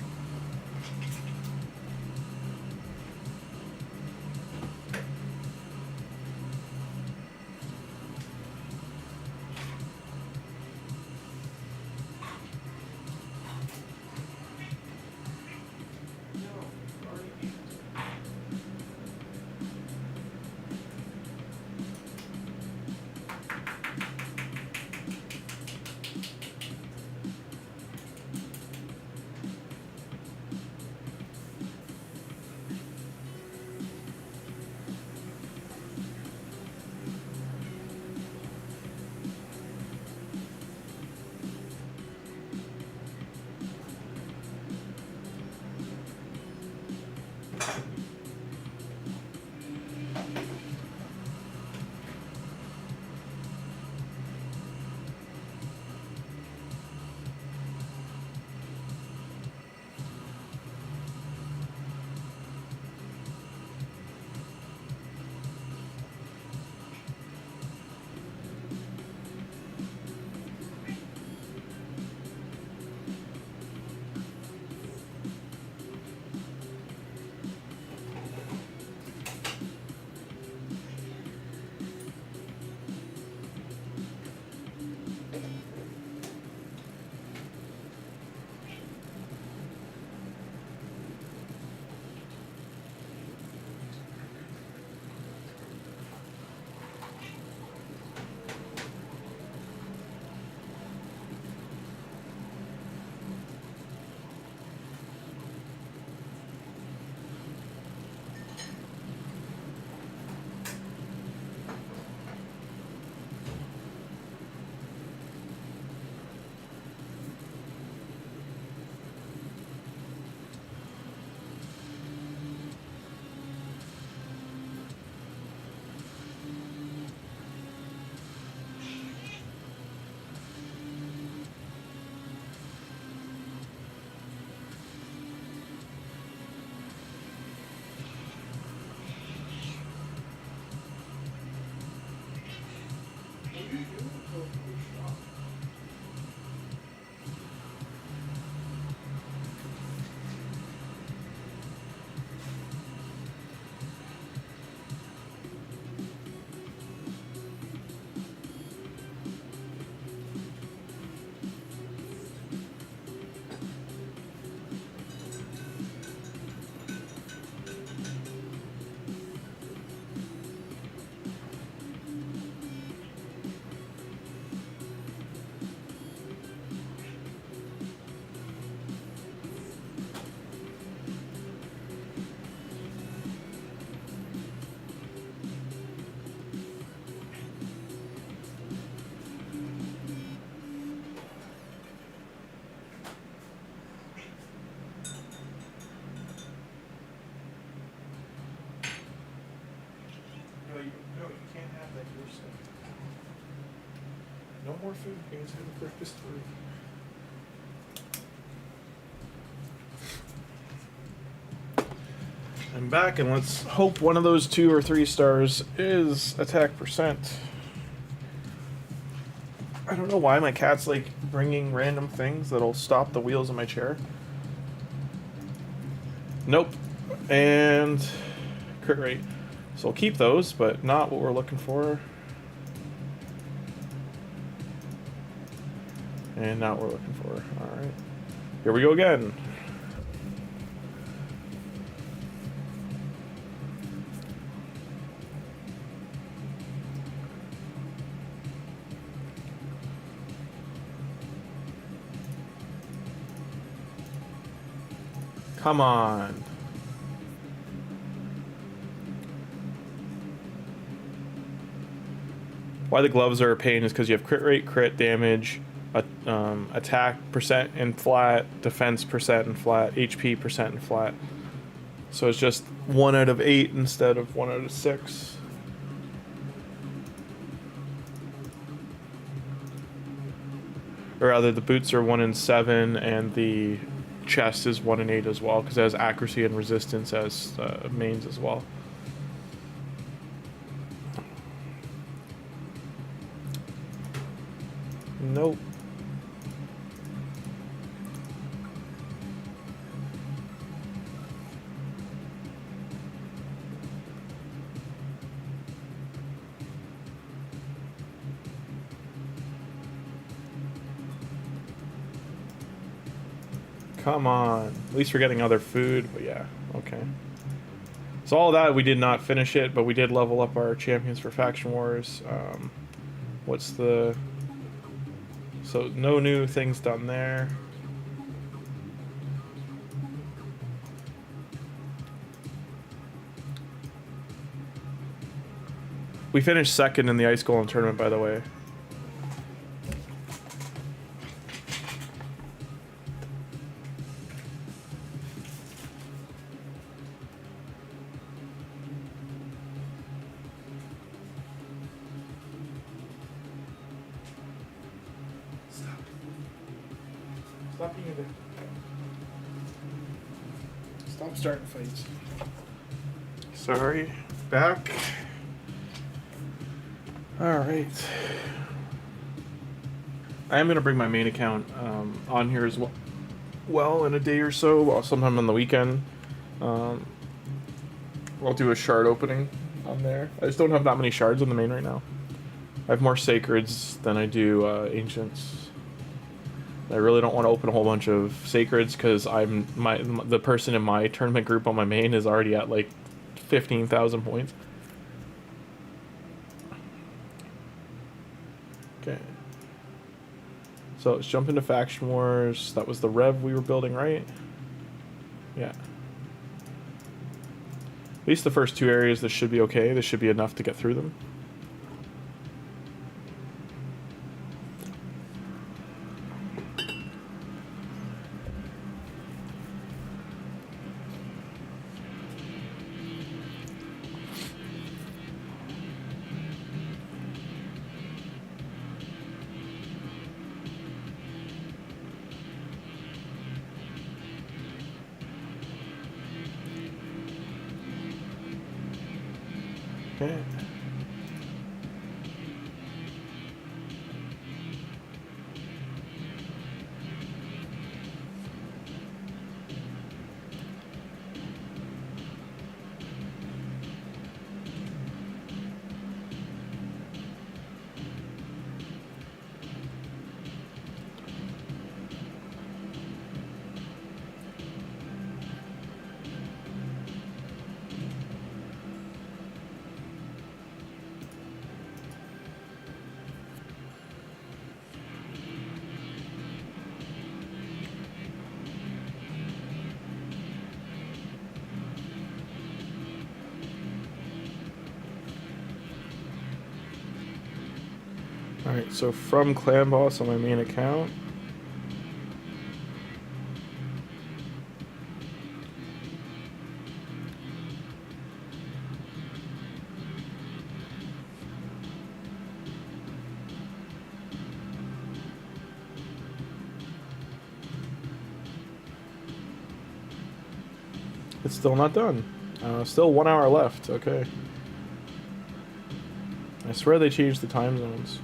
No, you can't have that your stuff. No more food. Games have breakfast food. I'm back, and let's hope one of those 2 or 3 stars is attack percent. I don't know why my cat's like bringing random things that'll stop the wheels of my chair. Nope. And crit rate. So I'll keep those, but not what we're looking for. And not what we're looking for. Alright. Here we go again. Come on. Why the gloves are a pain is because you have crit rate, crit damage, attack percent and flat, defense percent and flat, HP percent and flat. So it's just 1 out of 8 instead of 1 out of 6. Or rather, the boots are 1 in 7 and the chest is 1 in 8 as well, because it has accuracy and resistance as mains as well. Nope. Come on. At least we're getting other food, but yeah, okay. So all that, we did not finish it, but we did level up our champions for Faction Wars. What's the... So no new things done there. We finished 2nd in the Ice Golem tournament, by the way. Stop being a dick. Stop starting fights. Sorry. Back. Alright. I am going to bring my main account on here as well in a day or so, well, sometime on the weekend. I'll do a shard opening on there. I just don't have that many shards on the main right now. I have more sacreds than I do ancients. I really don't want to open a whole bunch of sacreds because the person in my tournament group on my main is already at like 15,000 points. Okay. So let's jump into Faction Wars. That was the Rev we were building, right? Yeah. At least the first 2 areas, this should be okay. This should be enough to get through them. Okay. Alright, so from Clan Boss on my main account. It's still not done. Still 1 hour left. Okay. I swear they changed the time zones.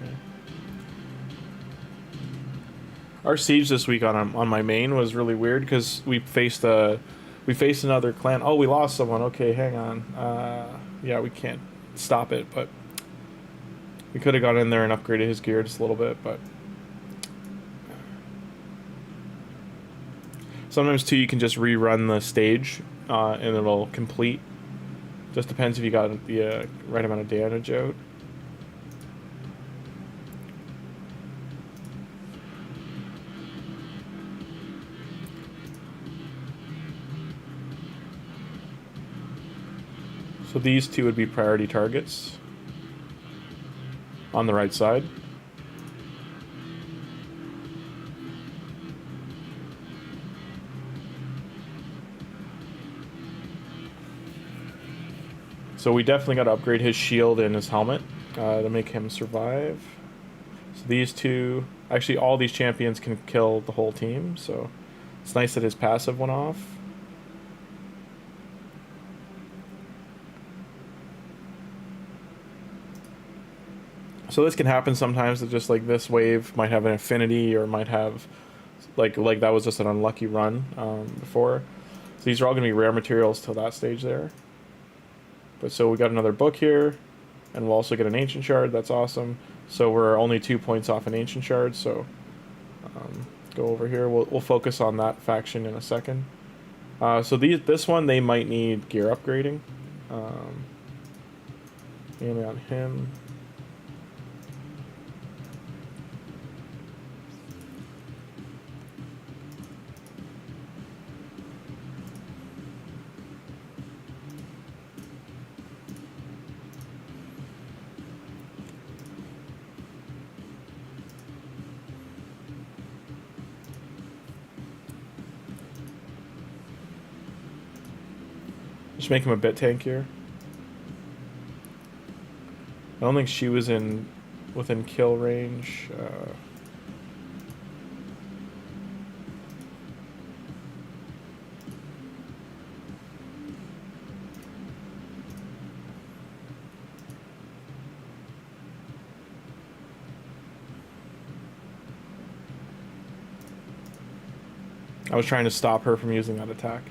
Okay. Our siege this week on my main was really weird because we faced another clan. Oh, we lost someone. Okay, hang on. Yeah, we can't stop it, but we could have got in there and upgraded his gear just a little bit, but sometimes too you can just rerun the stage and it'll complete. Just depends if you got the right amount of damage out. So these two would be priority targets on the right side. So we definitely got to upgrade his shield and his helmet to make him survive. So these two, actually all these champions can kill the whole team, so it's nice that his passive went off. So this can happen sometimes, that just like this wave might have an affinity or might have like that was just an unlucky run before. So these are all going to be rare materials till that stage there. But so we got another book here, and we'll also get an ancient shard. That's awesome. So we're only 2 points off an ancient shard. So go over here. We'll focus on that faction in a second. So this one they might need gear upgrading, mainly on him. Just make him a bit tankier. I don't think she was within kill range. I was trying to stop her from using that attack.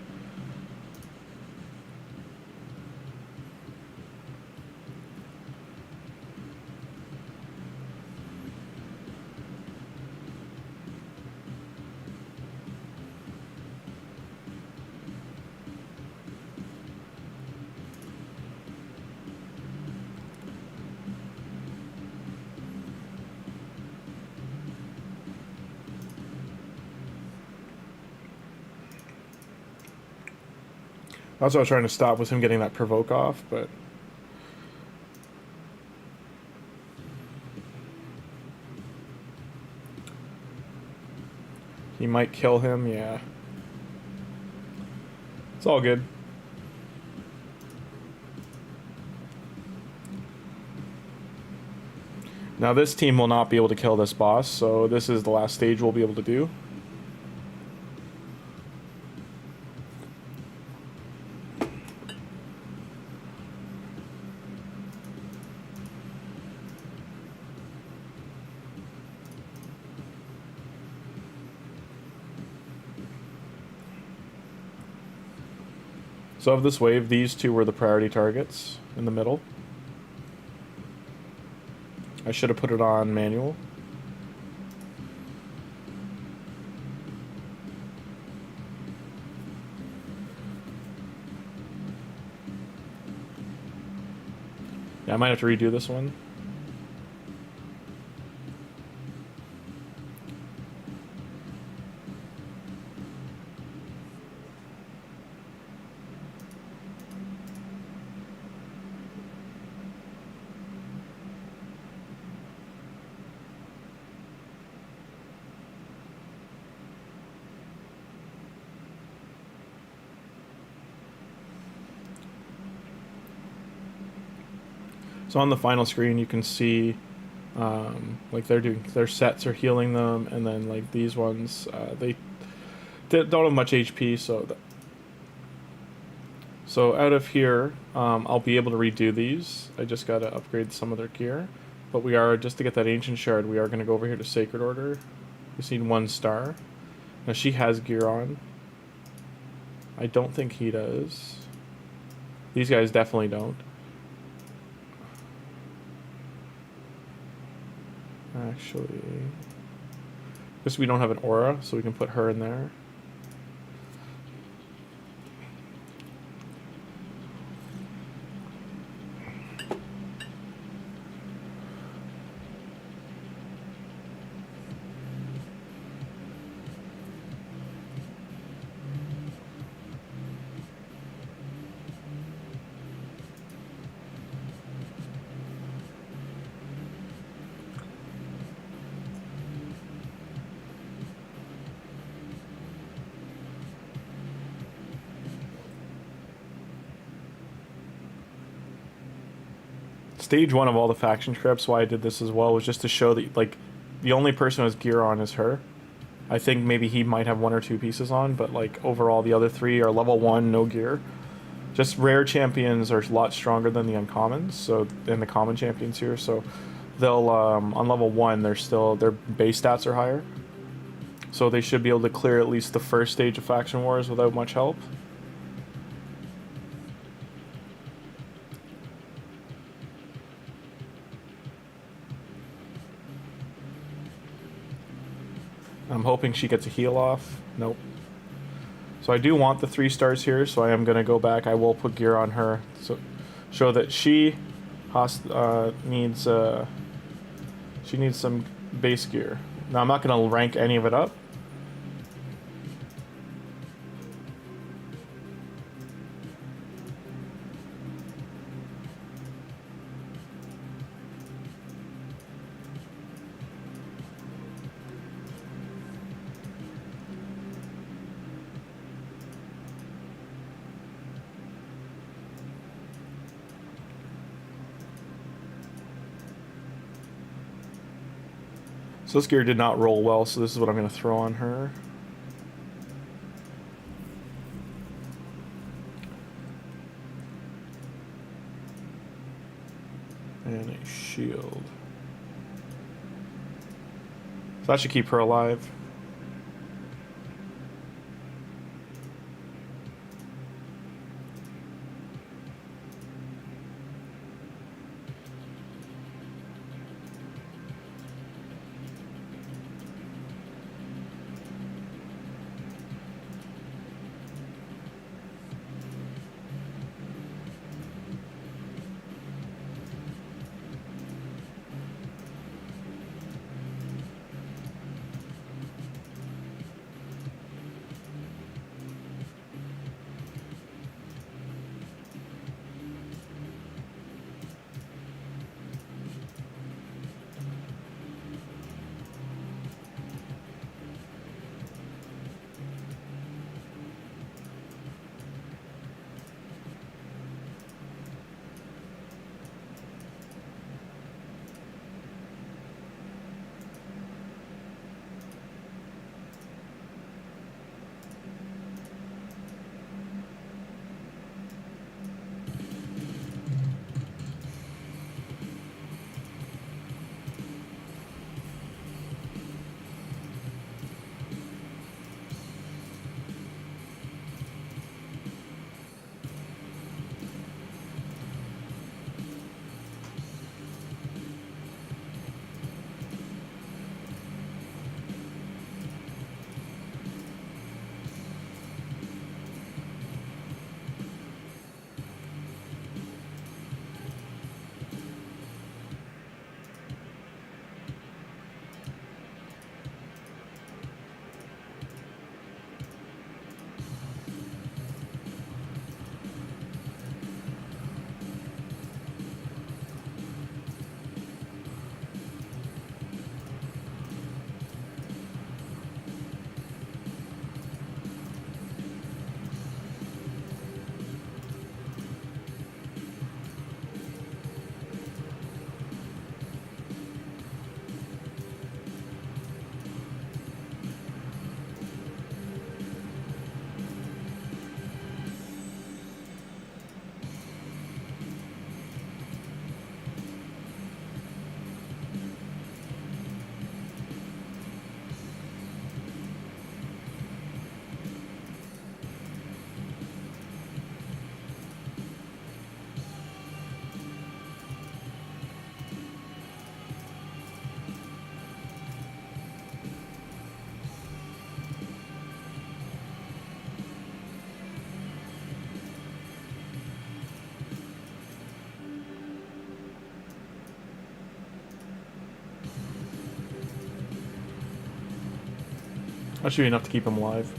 That's what I was trying to stop, was him getting that provoke off, but he might kill him, yeah. It's all good. Now this team will not be able to kill this boss, so this is the last stage we'll be able to do. So of this wave, these two were the priority targets in the middle. I should have put it on manual. Yeah, I might have to redo this one. So on the final screen, you can see like they're doing their sets are healing them, and then like these ones they don't have much HP, so out of here, I'll be able to redo these. I just gotta upgrade some of their gear, but we are, just to get that ancient shard, we are gonna go over here to Sacred Order. We just need 1 star. Now she has gear on. I don't think he does. These guys definitely don't. Actually, because we don't have an aura, so we can put her in there. Stage 1 of all the faction trips, why I did this as well, was just to show that, like, the only person who has gear on is her. I think maybe he might have 1 or 2 pieces on, but, like, overall the other 3 are level 1, no gear. Just rare champions are a lot stronger than the uncommons, so, and the common champions here, so they'll, on level 1, their base stats are higher. So they should be able to clear at least the first stage of Faction Wars without much help. I'm hoping she gets a heal off. Nope. So I do want the 3 stars here, so I am going to go back. I will put gear on her, so show that she needs some base gear. Now I'm not going to rank any of it up. So this gear did not roll well, so this is what I'm going to throw on her. And a shield. So that should keep her alive. That should be enough to keep him alive.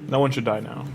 No one should die now.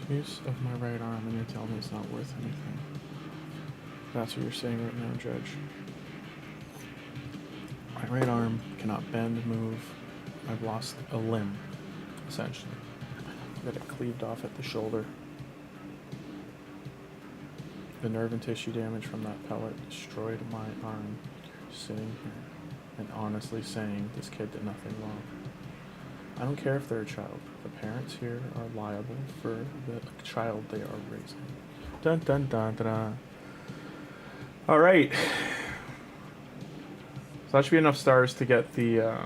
Use of my right arm, and you're telling me it's not worth anything. That's what you're saying right now, Judge. My right arm cannot bend, move. I've lost a limb, essentially. I got it cleaved off at the shoulder. The nerve and tissue damage from that pellet destroyed my arm. Sitting here and honestly saying this kid did nothing wrong. I don't care if they're a child. The parents here are liable for the child they are raising. Dun dun dun dun dun. Alright. So that should be enough stars to get the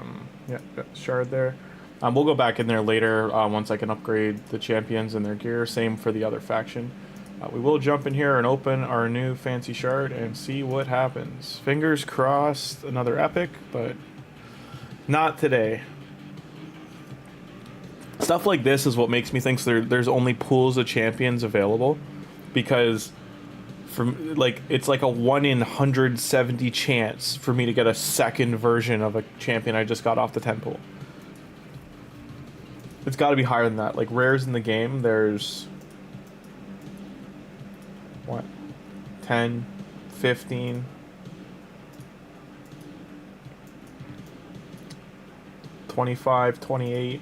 shard there. We'll go back in there later once I can upgrade the champions and their gear. Same for the other faction. We will jump in here and open our new fancy shard and see what happens. Fingers crossed, another epic, but not today. Stuff like this is what makes me think there's only pools of champions available, because it's like a 1 in 170 chance for me to get a second version of a champion I just got off the 10 pool. It's got to be higher than that. Like rares in the game, there's what, 10, 15, 25, 28.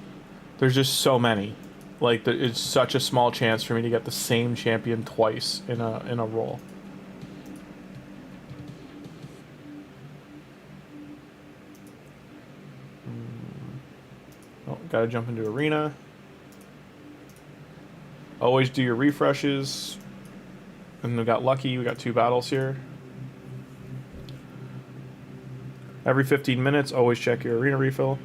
There's just so many. Like, it's such a small chance for me to get the same champion twice in a roll. Oh, gotta jump into arena. Always do your refreshes. And we got lucky, we got 2 battles here. Every 15 minutes, always check your arena refill.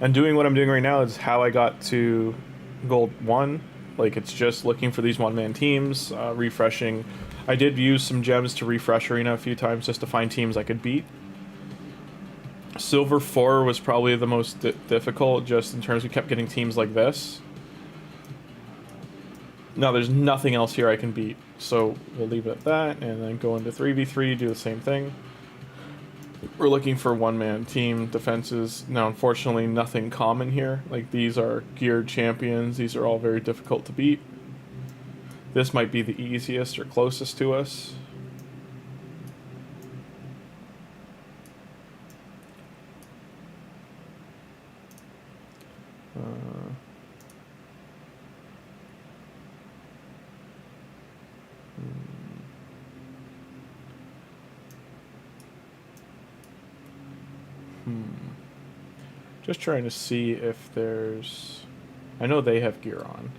And doing what I'm doing right now is how I got to gold 1. Like, it's just looking for these one-man teams, refreshing. I did use some gems to refresh Arena a few times just to find teams I could beat. Silver 4 was probably the most difficult, just in terms we kept getting teams like this. Now there's nothing else here I can beat, so we'll leave it at that, and then go into 3v3, do the same thing. We're looking for one-man team defenses. Now, unfortunately, nothing common here. Like, these are geared champions. These are all very difficult to beat. This might be the easiest or closest to us. Just trying to see if there's... I know they have gear on.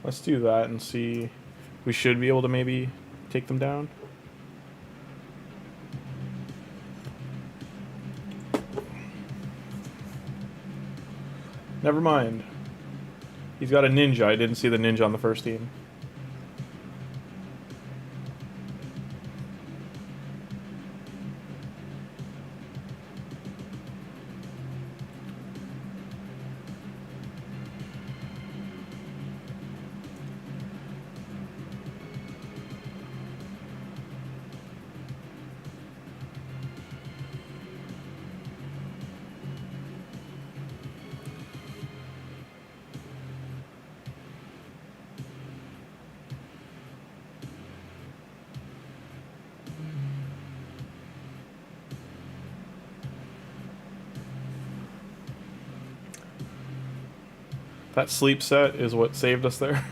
Let's do that and see. We should be able to maybe take them down. Never mind. He's got a ninja. I didn't see the ninja on the first team. That sleep set is what saved us there.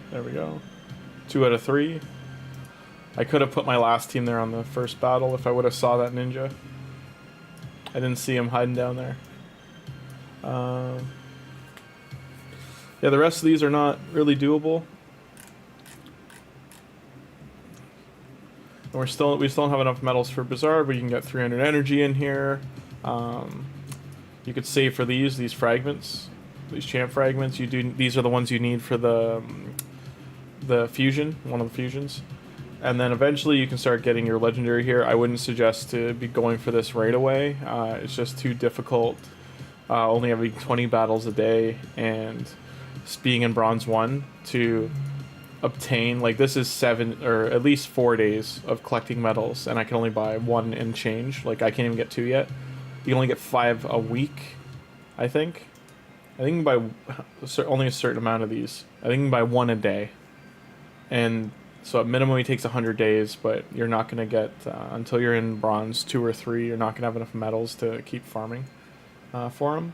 There we go. 2 out of 3. I could have put my last team there on the first battle if I would have saw that ninja. I didn't see him hiding down there. Yeah, the rest of these are not really doable. And we still don't have enough metals for Bazaar, but you can get 300 energy in here. You could save for these fragments, these champ fragments. These are the ones you need for the fusion, one of the fusions. And then eventually you can start getting your legendary here. I wouldn't suggest to be going for this right away. It's just too difficult. Only having 20 battles a day and being in bronze 1 to obtain, like, this is 7 or at least 4 days of collecting medals, and I can only buy 1 and change. Like, I can't even get 2 yet. You can only get 5 a week, I think. I think you can buy only a certain amount of these. I think you can buy 1 a day. And so at minimum it takes 100 days, but you're not going to get, until you're in bronze 2 or 3, you're not going to have enough medals to keep farming for them.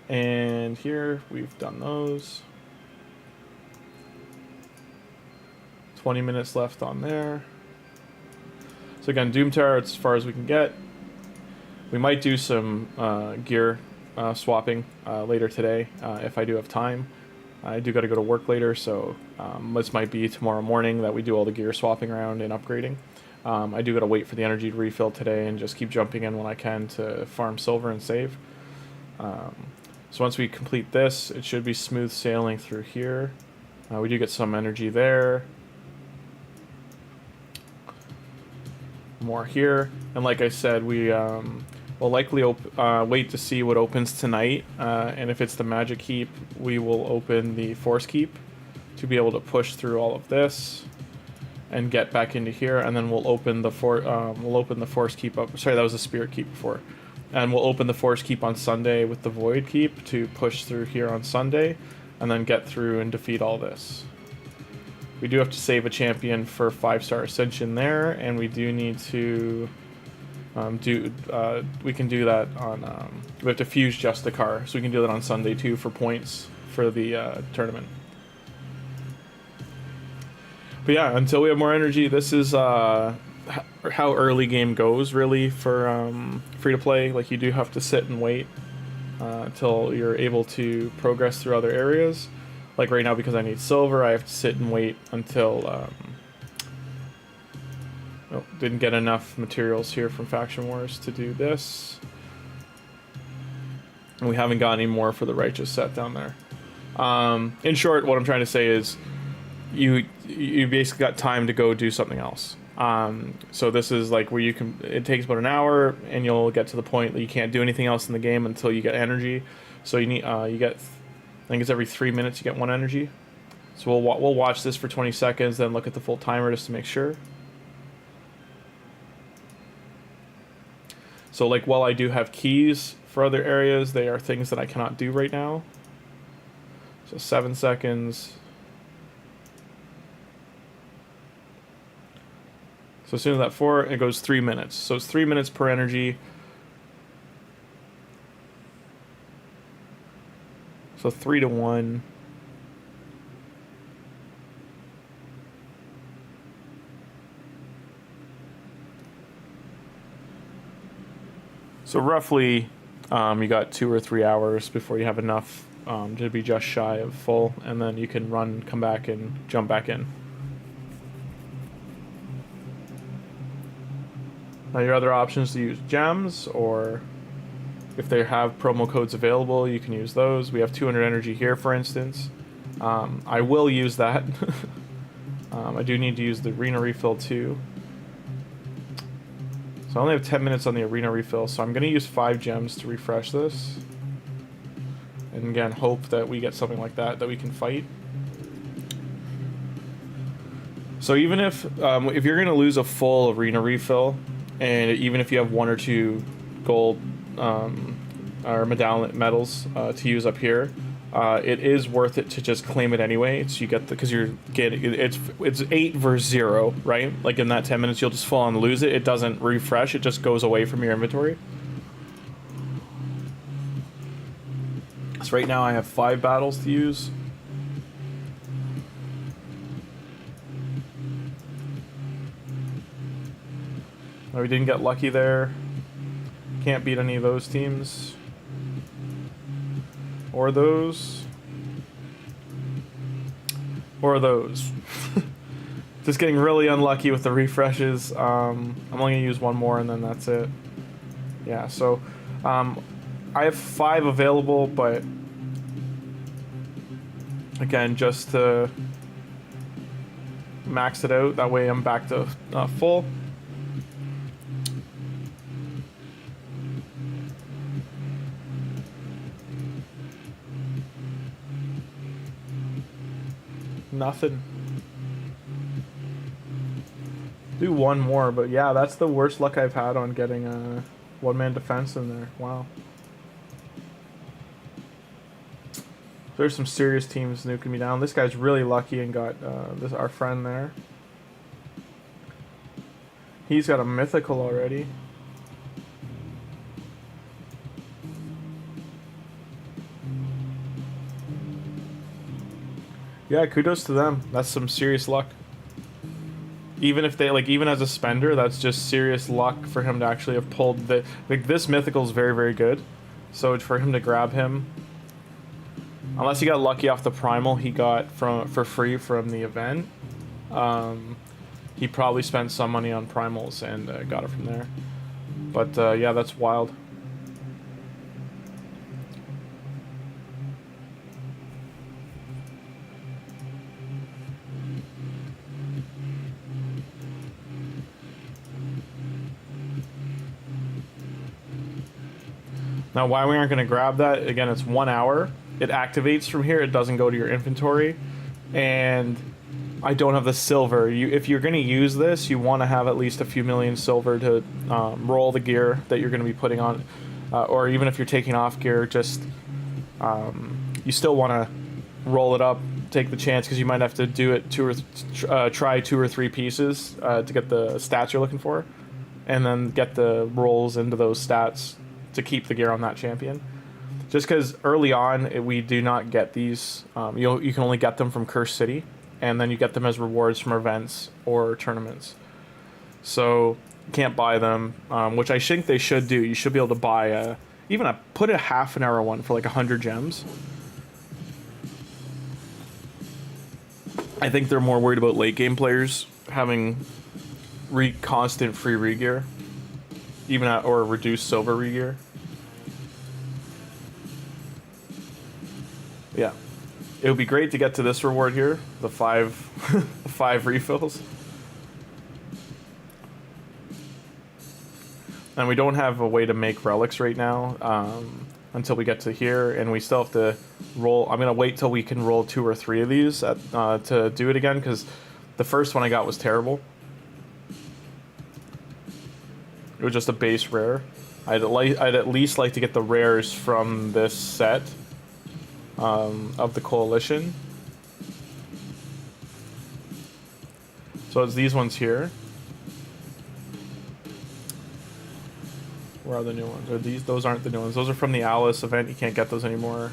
And here, we've done those. 20 minutes left on there. So again, Doom Tower, it's as far as we can get. We might do some gear swapping later today if I do have time. I do got to go to work later, so this might be tomorrow morning that we do all the gear swapping around and upgrading. I do got to wait for the energy to refill today and just keep jumping in when I can to farm silver and save. So once we complete this, it should be smooth sailing through here. We do get some energy there. More here. And like I said, we will likely wait to see what opens tonight. And if it's the magic heap, we will open the force keep to be able to push through all of this and get back into here. And then we'll open the force keep up. Sorry, that was a spirit keep before. And we'll open the force keep on Sunday with the void keep to push through here on Sunday, and then get through and defeat all this. We do have to save a champion for 5-star ascension there, and we do need to we can do that on we have to fuse Justicar, so we can do that on Sunday too for points for the tournament. But yeah, until we have more energy, this is how early game goes really for free to play. Like, you do have to sit and wait until you're able to progress through other areas. Like right now, because I need silver, I have to sit and wait until... oh, didn't get enough materials here from Faction Wars to do this. And we haven't got any more for the Righteous set down there. In short, what I'm trying to say is you basically got time to go do something else. So this is like where you can, it takes about an hour and you'll get to the point that you can't do anything else in the game until you get energy. So you need, you get, I think it's every 3 minutes you get 1 energy. So we'll watch this for 20 seconds, then look at the full timer just to make sure. So like while I do have keys for other areas, they are things that I cannot do right now. So 7 seconds. So as soon as that 4, it goes 3 minutes. So it's 3 minutes per energy. So 3 to 1. So roughly, you got 2 or 3 hours before you have enough to be just shy of full, and then you can run, come back, and jump back in. Now your other options to use gems, or if they have promo codes available, you can use those. We have 200 energy here, for instance. I will use that. I do need to use the arena refill too. So I only have 10 minutes on the arena refill, so I'm going to use 5 gems to refresh this. And again, hope that we get something like that we can fight. So even if you're going to lose a full arena refill, and even if you have 1 or 2 gold or medals to use up here, it is worth it to just claim it anyway. So you get because you're getting it's 8 versus 0, right? Like in that 10 minutes, you'll just full on lose it. It doesn't refresh. It just goes away from your inventory. So right now I have 5 battles to use. Oh, we didn't get lucky there. Can't beat any of those teams. Or those. Or those. Just getting really unlucky with the refreshes. I'm only going to use 1 more and then that's it. Yeah, so I have 5 available, but again, just to max it out. That way I'm back to full. Nothing. Do 1 more, but yeah, that's the worst luck I've had on getting a 1-man defense in there. Wow. There's some serious teams nuking me down. This guy's really lucky and got our friend there. He's got a mythical already. Yeah, kudos to them. That's some serious luck. Even if they, like, even as a spender, that's just serious luck for him to actually have pulled the... Like, this mythical is very, very good. So for him to grab him... Unless he got lucky off the primal he got for free from the event. He probably spent some money on primals and got it from there. But, yeah, that's wild. Now, why we aren't going to grab that, again, it's 1 hour. It activates from here. It doesn't go to your inventory. And I don't have the silver. If you're going to use this, you want to have at least a few million silver to roll the gear that you're going to be putting on. Or even if you're taking off gear, just you still want to roll it up, take the chance, because you might have to do it try 2 or 3 pieces to get the stats you're looking for. And then get the rolls into those stats to keep the gear on that champion. Just because early on we do not get these, you can only get them from Curse City, and then you get them as rewards from events or tournaments. So you can't buy them, which I think they should do. You should be able to buy put a half an hour one for like 100 gems. I think they're more worried about late game players having constant free regear, even at, or reduced silver regear. Yeah, it would be great to get to this reward here, the 5 the 5 refills. And we don't have a way to make relics right now until we get to here, and we still have to roll. I'm gonna wait till we can roll 2 or 3 of these to do it again, because the first one I got was terrible. It was just a base rare. I'd at least like to get the rares from this set of the Coalition. So it's these ones here. Where are the new ones? Are these? Those aren't the new ones. Those are from the Alice event. You can't get those anymore.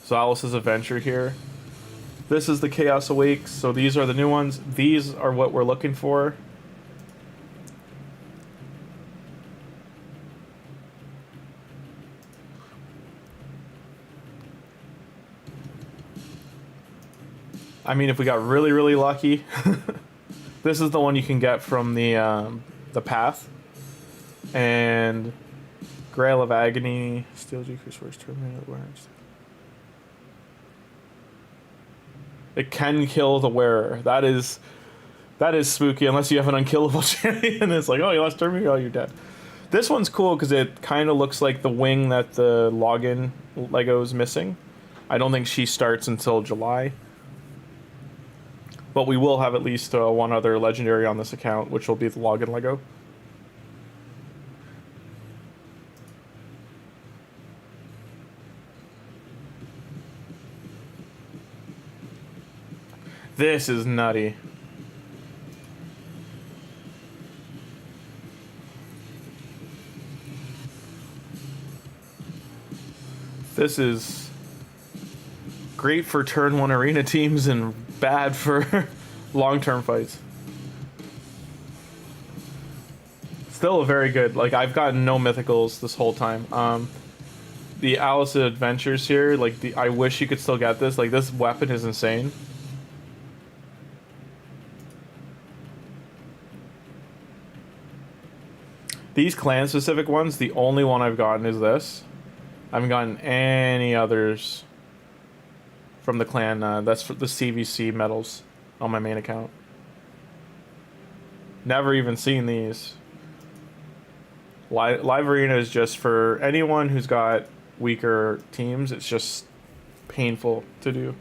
So Alice's Adventure here. This is the Chaos Awakes. So these are the new ones. These are what we're looking for. I mean, if we got really, really lucky, this is the one you can get from the path. And Grail of Agony, Steel Jeekers first terminated wearers. It can kill the wearer. That is spooky, unless you have an unkillable champion. It's like, oh, you lost terminated, oh, you're dead. This one's cool because it kind of looks like the wing that the login Lego is missing. I don't think she starts until July. But we will have at least one other legendary on this account, which will be the login Lego. This is nutty. This is great for turn 1 arena teams and bad for long-term fights. Still a very good, like, I've gotten no mythicals this whole time. The Alice Adventures here, like, I wish you could still get this. Like, this weapon is insane. These clan-specific ones, the only one I've gotten is this. I haven't gotten any others from the clan. That's for the CVC medals on my main account. Never even seen these. Live Arena is just for anyone who's got weaker teams. It's just painful to do.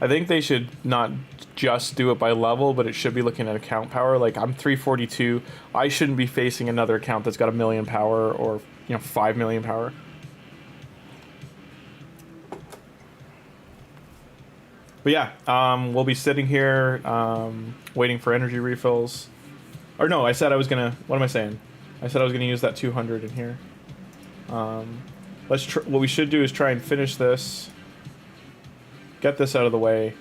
I think they should not just do it by level, but it should be looking at account power. Like, I'm 342. I shouldn't be facing another account that's got 1 million power or, 5 million power. But yeah, we'll be sitting here waiting for energy refills. Or no, I said I was gonna. What am I saying? I said I was gonna use that 200 in here. What we should do is try and finish this. Get this out of the way.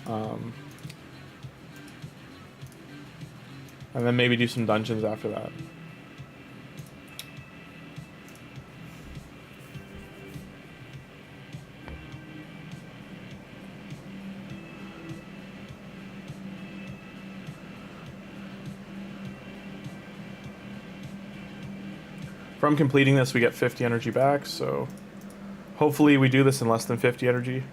And then maybe do some dungeons after that. From completing this, we get 50 energy back, so hopefully we do this in less than 50 energy.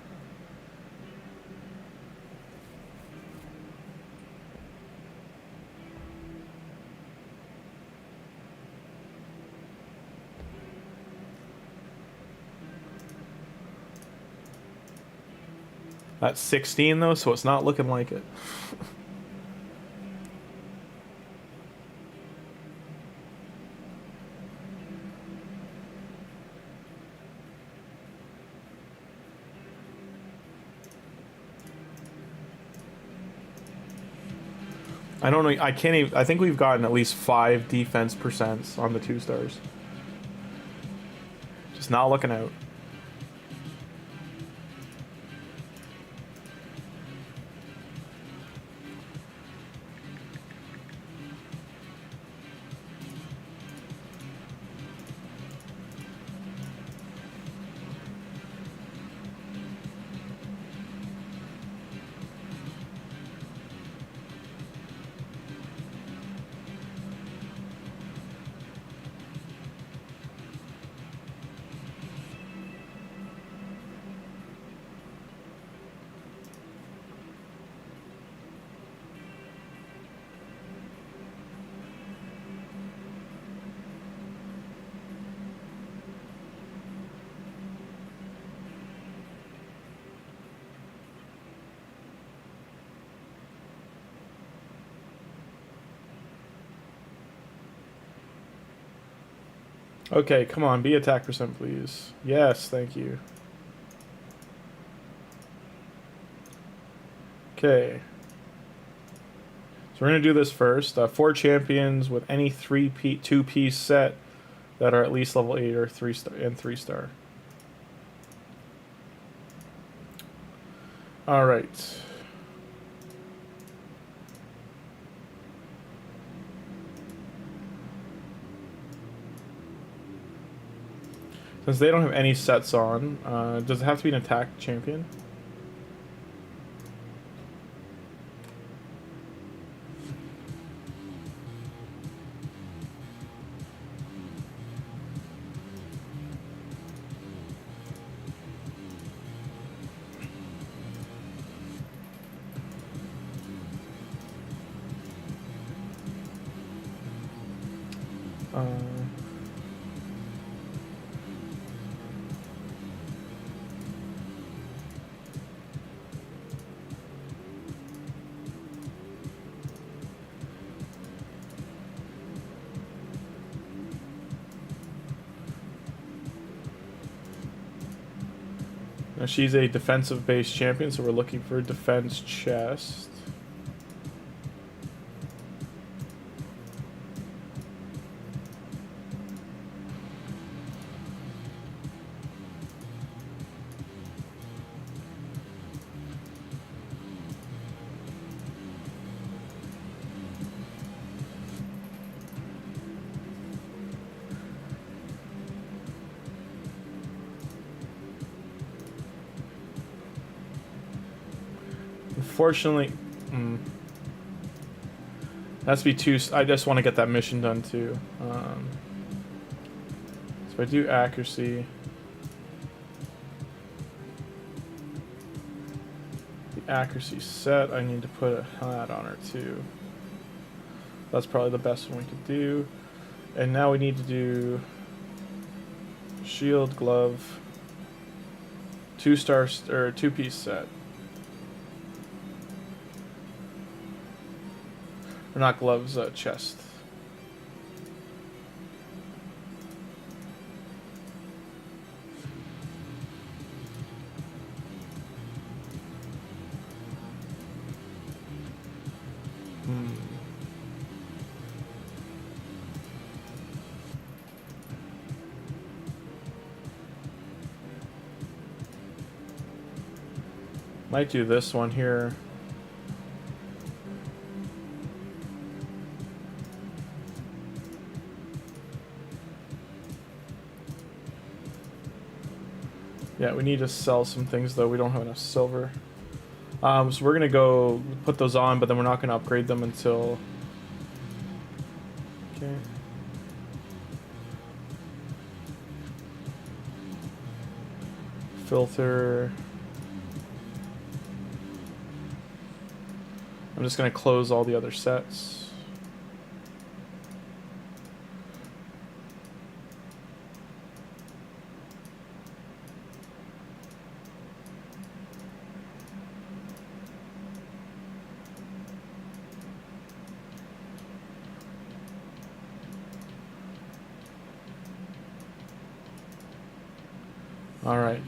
That's 16 though, so it's not looking like it. I don't know. I can't even. I think we've gotten at least 5 defense percents on the 2 stars. Just not looking out. Okay, come on, be attack percent, please. Yes, thank you. Okay. So we're gonna do this first. 4 champions with any 2-piece set that are at least level 8 or 3-star and 3-star. All right. Since they don't have any sets on, does it have to be an attack champion? Now she's a defensive based champion, so we're looking for a defense chest. Unfortunately, has to be 2. I just want to get that mission done too. So if I do accuracy, the accuracy set, I need to put a hat on her too. That's probably the best one we could do. And now we need to do shield, glove, 2-star or 2-piece set. Or not gloves, chest. Might do this one here. Yeah, we need to sell some things though. We don't have enough silver. So we're gonna go put those on, but then we're not gonna upgrade them until. Okay. Filter. I'm just gonna close all the other sets. All right.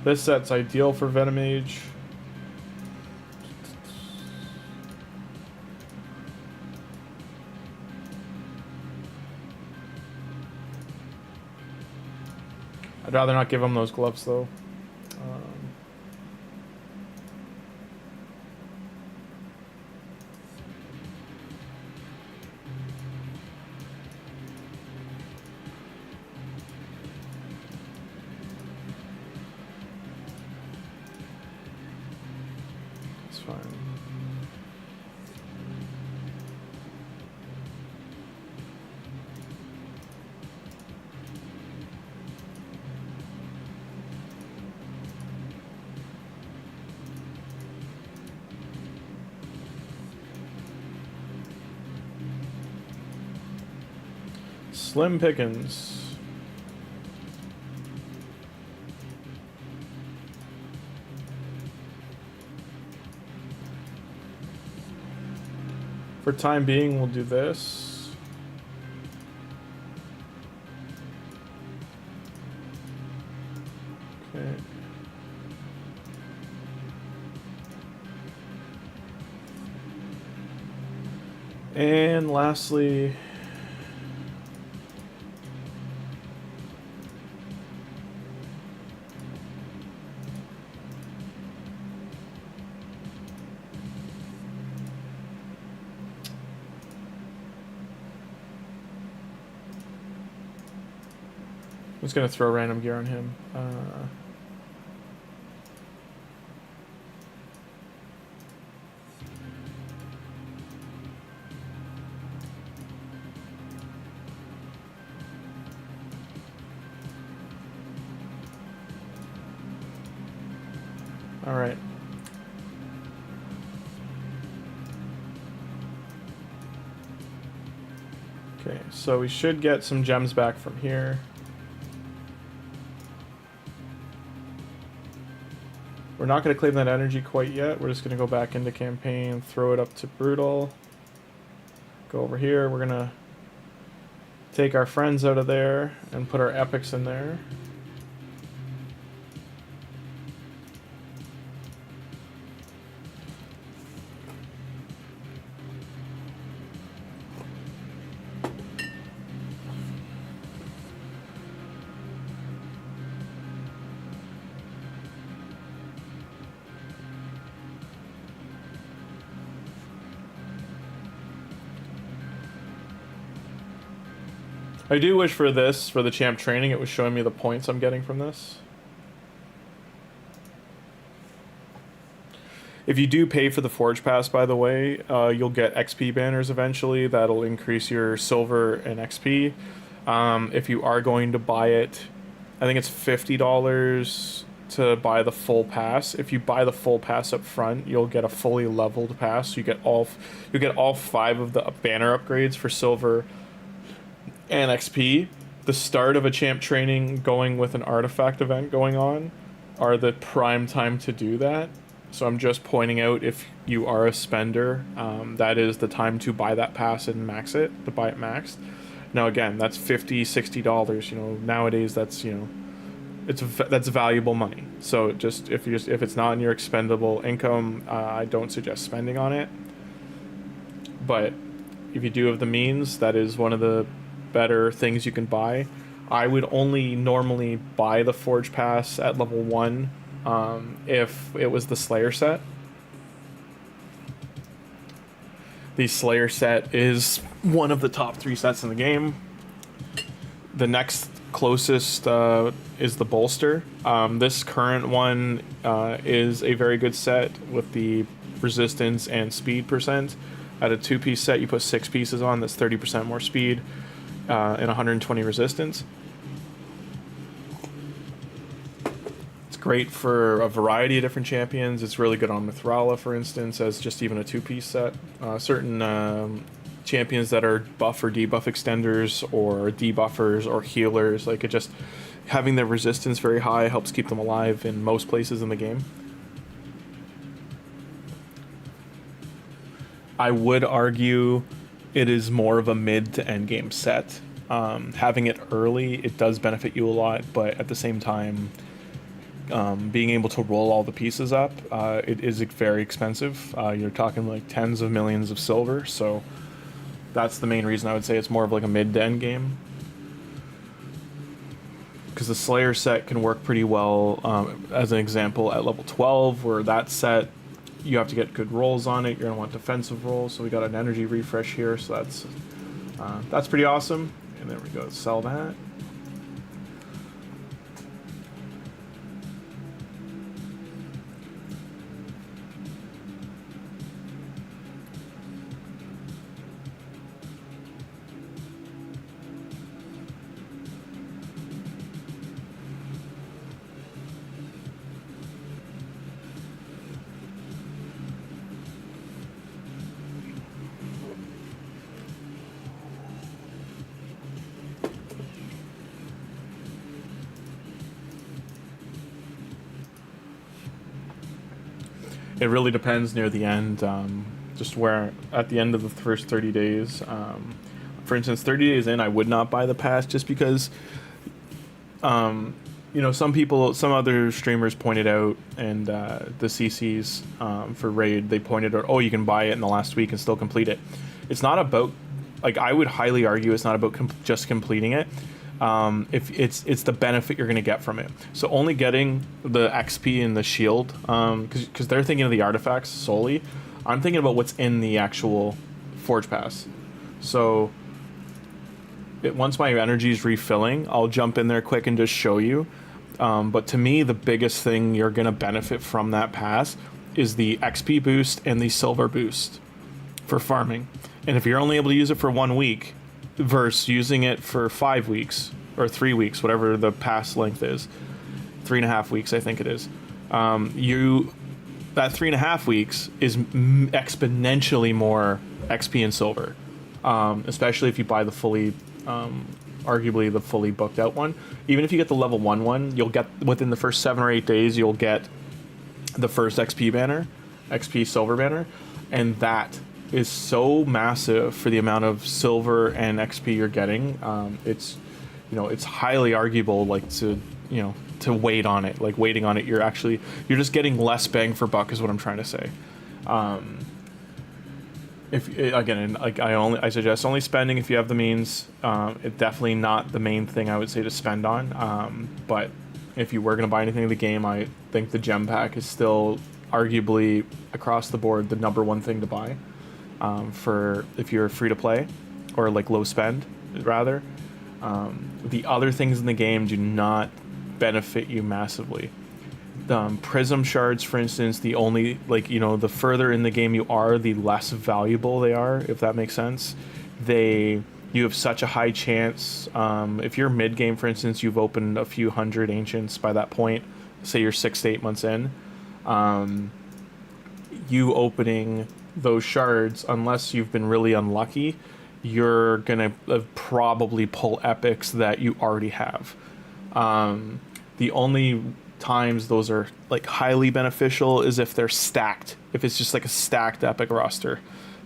This set's ideal for Venom Age. I'd rather not give him those gloves though. It's fine. Slim pickings. For time being, we'll do this. Okay. And lastly, I'm just gonna throw random gear on him. All right. Okay, so we should get some gems back from here. We're not going to claim that energy quite yet. We're just going to go back into campaign, throw it up to brutal. Go over here. We're going to take our friends out of there and put our epics in there. I do wish for this, for the champ training, it was showing me the points I'm getting from this. If you do pay for the Forge Pass, by the way, you'll get XP banners eventually. That'll increase your silver and XP. If you are going to buy it, I think it's $50 to buy the full pass. If you buy the full pass up front, you'll get a fully leveled pass. So you get all 5 of the banner upgrades for silver and XP. The start of a champ training going with an artifact event going on are the prime time to do that. So I'm just pointing out, if you are a spender, that is the time to buy that pass and max it, to buy it maxed. Now again, that's $50, $60. You know, nowadays that's, you know, that's valuable money. So just if it's not in your expendable income, I don't suggest spending on it. But if you do have the means, that is one of the better things you can buy. I would only normally buy the Forge Pass at level 1 if it was the Slayer set. The Slayer set is one of the top 3 sets in the game. The next closest is the Bolster. This current one is a very good set with the resistance and speed percent. At a 2-piece set, you put 6 pieces on, that's 30% more speed and 120 resistance. It's great for a variety of different champions. It's really good on Mithrala, for instance, as just even a 2-piece set. Certain champions that are buff or debuff extenders or debuffers or healers, like, it just having their resistance very high helps keep them alive in most places in the game. I would argue it is more of a mid to end game set. Having it early, it does benefit you a lot, but at the same time, being able to roll all the pieces up, it is very expensive. You're talking like tens of millions of silver, so that's the main reason I would say it's more of like a mid to end game. Because the Slayer set can work pretty well, as an example, at level 12, where that set, you have to get good rolls on it. You're going to want defensive rolls, so we got an energy refresh here, so that's pretty awesome. And there we go, sell that. It really depends near the end, just where at the end of the first 30 days. For instance, 30 days in, I would not buy the pass just because, you know, some other streamers pointed out, and the CCs for Raid, they pointed out, oh, you can buy it in the last week and still complete it. It's not about, like, I would highly argue it's not about just completing it. If it's the benefit you're going to get from it. So only getting the XP and the shield, because they're thinking of the artifacts solely. I'm thinking about what's in the actual Forge Pass. So once my energy is refilling, I'll jump in there quick and just show you. But to me, the biggest thing you're going to benefit from that pass is the XP boost and the silver boost for farming. And if you're only able to use it for 1 week versus using it for 5 weeks or 3 weeks, whatever the pass length is, 3.5 weeks, I think it is, that 3.5 weeks is exponentially more XP and silver, especially if you buy the fully, arguably the fully booked out one. Even if you get the level 1 one, you'll get, within the first 7 or 8 days, you'll get the first XP banner, XP silver banner, and that is so massive for the amount of silver and XP you're getting. It's, you know, it's highly arguable, like, to, you know, to wait on it. Like, waiting on it, you're just getting less bang for buck, is what I'm trying to say. If again, like, I suggest only spending if you have the means. It's definitely not the main thing I would say to spend on. But if you were going to buy anything in the game, I think the gem pack is still arguably across the board the #1 thing to buy. For if you're free to play or like low spend, rather. The other things in the game do not benefit you massively. Prism shards, for instance, the only, like, you know, the further in the game you are, the less valuable they are, if that makes sense. You have such a high chance. If you're mid game, for instance, you've opened a few hundred ancients by that point. Say you're 6 to 8 months in. You opening those shards, unless you've been really unlucky, you're gonna probably pull epics that you already have. The only times those are, like, highly beneficial is if they're stacked. If it's just like a stacked epic roster,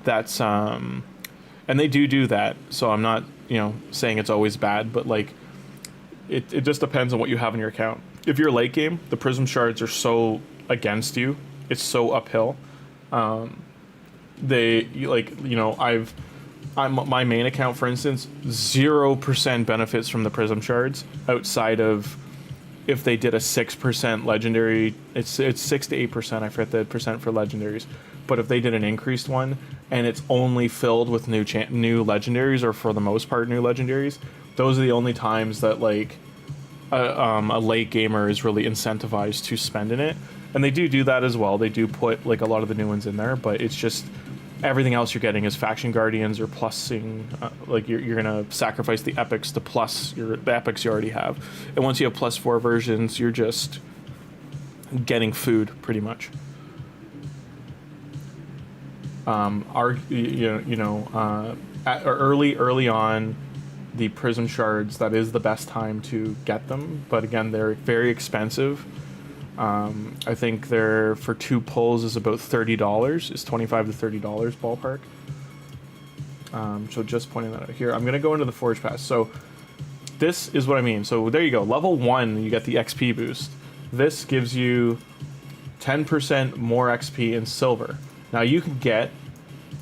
that's and they do that. So I'm not, you know, saying it's always bad, but, like, it just depends on what you have in your account. If you're late game, the prism shards are so against you. It's so uphill. My main account, for instance, 0% benefits from the prism shards outside of if they did a 6% legendary. It's 6 to 8%. I forget the percent for legendaries, but if they did an increased one and it's only filled with new legendaries, or for the most part new legendaries, those are the only times that, like, a late gamer is really incentivized to spend in it. And they do that as well. They do put, like, a lot of the new ones in there, but it's just everything else you're getting is faction guardians or plussing. Like, you're gonna sacrifice the epics to plus the epics you already have. And once you have +4 versions, you're just getting food pretty much. Early on, the prism shards, that is the best time to get them. But again, they're very expensive. I think they're, for 2 pulls, is about $30. It's $25 to $30 ballpark. So just pointing that out here. I'm gonna go into the Forge Pass. So this is what I mean. So there you go. Level 1, you get the XP boost. This gives you 10% more XP in silver. Now you can get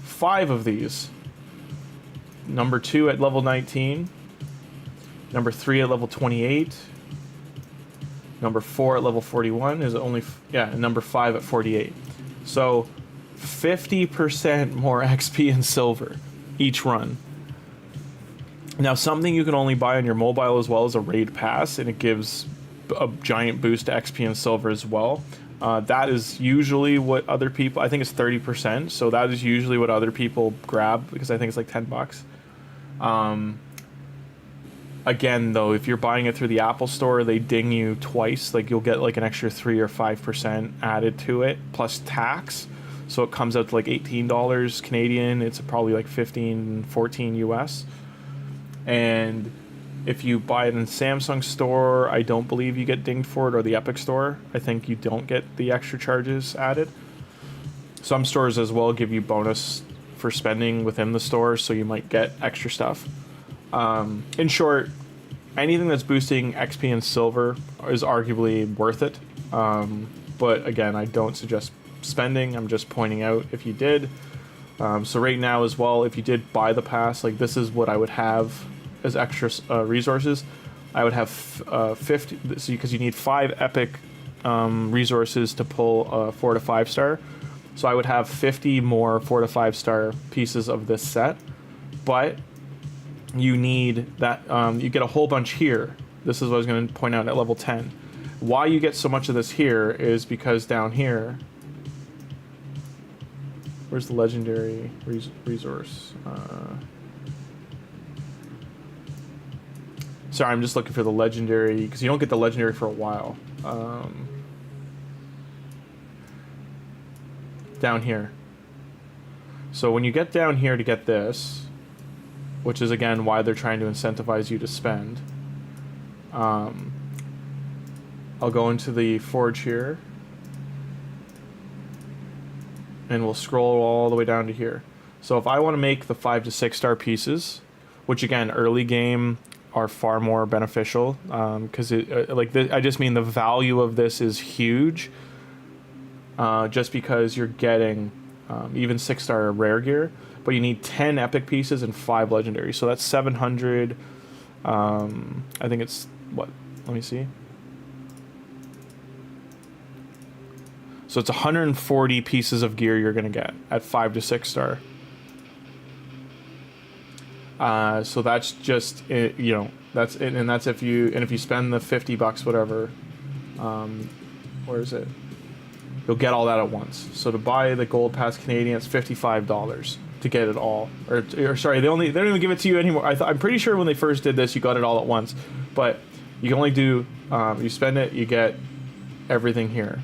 5 of these. Number 2 at level 19. Number 3 at level 28. Number 4 at level 41 is only, and number 5 at 48. So 50% more XP in silver each run. Now, something you can only buy on your mobile as well as a raid pass, and it gives a giant boost to XP and silver as well. That is usually what other people, I think it's 30%, so that is usually what other people grab, because I think it's like $10. Again, though, if you're buying it through the Apple Store, they ding you twice. Like, you'll get like an extra 3 or 5% added to it, plus tax. So it comes out to like $18 Canadian. It's probably like 15, 14 US. And if you buy it in Samsung Store, I don't believe you get dinged for it, or the Epic Store. I think you don't get the extra charges added. Some stores as well give you bonus for spending within the store, so you might get extra stuff. In short, anything that's boosting XP and silver is arguably worth it. But again, I don't suggest spending. I'm just pointing out if you did. So right now as well, if you did buy the pass, like this is what I would have as extra resources. I would have 50, so because you need 5 epic resources to pull a 4 to 5 star. So I would have 50 more 4 to 5 star pieces of this set, but you need that, you get a whole bunch here. This is what I was going to point out at level 10. Why you get so much of this here is because down here, where's the legendary resource? Sorry, I'm just looking for the legendary, because you don't get the legendary for a while. Down here. So when you get down here to get this, which is again why they're trying to incentivize you to spend, I'll go into the forge here, and we'll scroll all the way down to here. So if I want to make the 5 to 6 star pieces, which again early game are far more beneficial, because I just mean the value of this is huge, just because you're getting even 6 star rare gear, but you need 10 epic pieces and 5 legendary, so that's 700. I think it's what, let me see. So it's 140 pieces of gear you're gonna get at 5 to 6 star. So that's just it, you know, that's it, and that's if you spend the $50 whatever, where is it? You'll get all that at once. So to buy the gold pass Canadian, it's $55 to get it all. Or sorry, they don't even give it to you anymore. I'm pretty sure when they first did this, you got it all at once, but you can only do you spend it, you get everything here.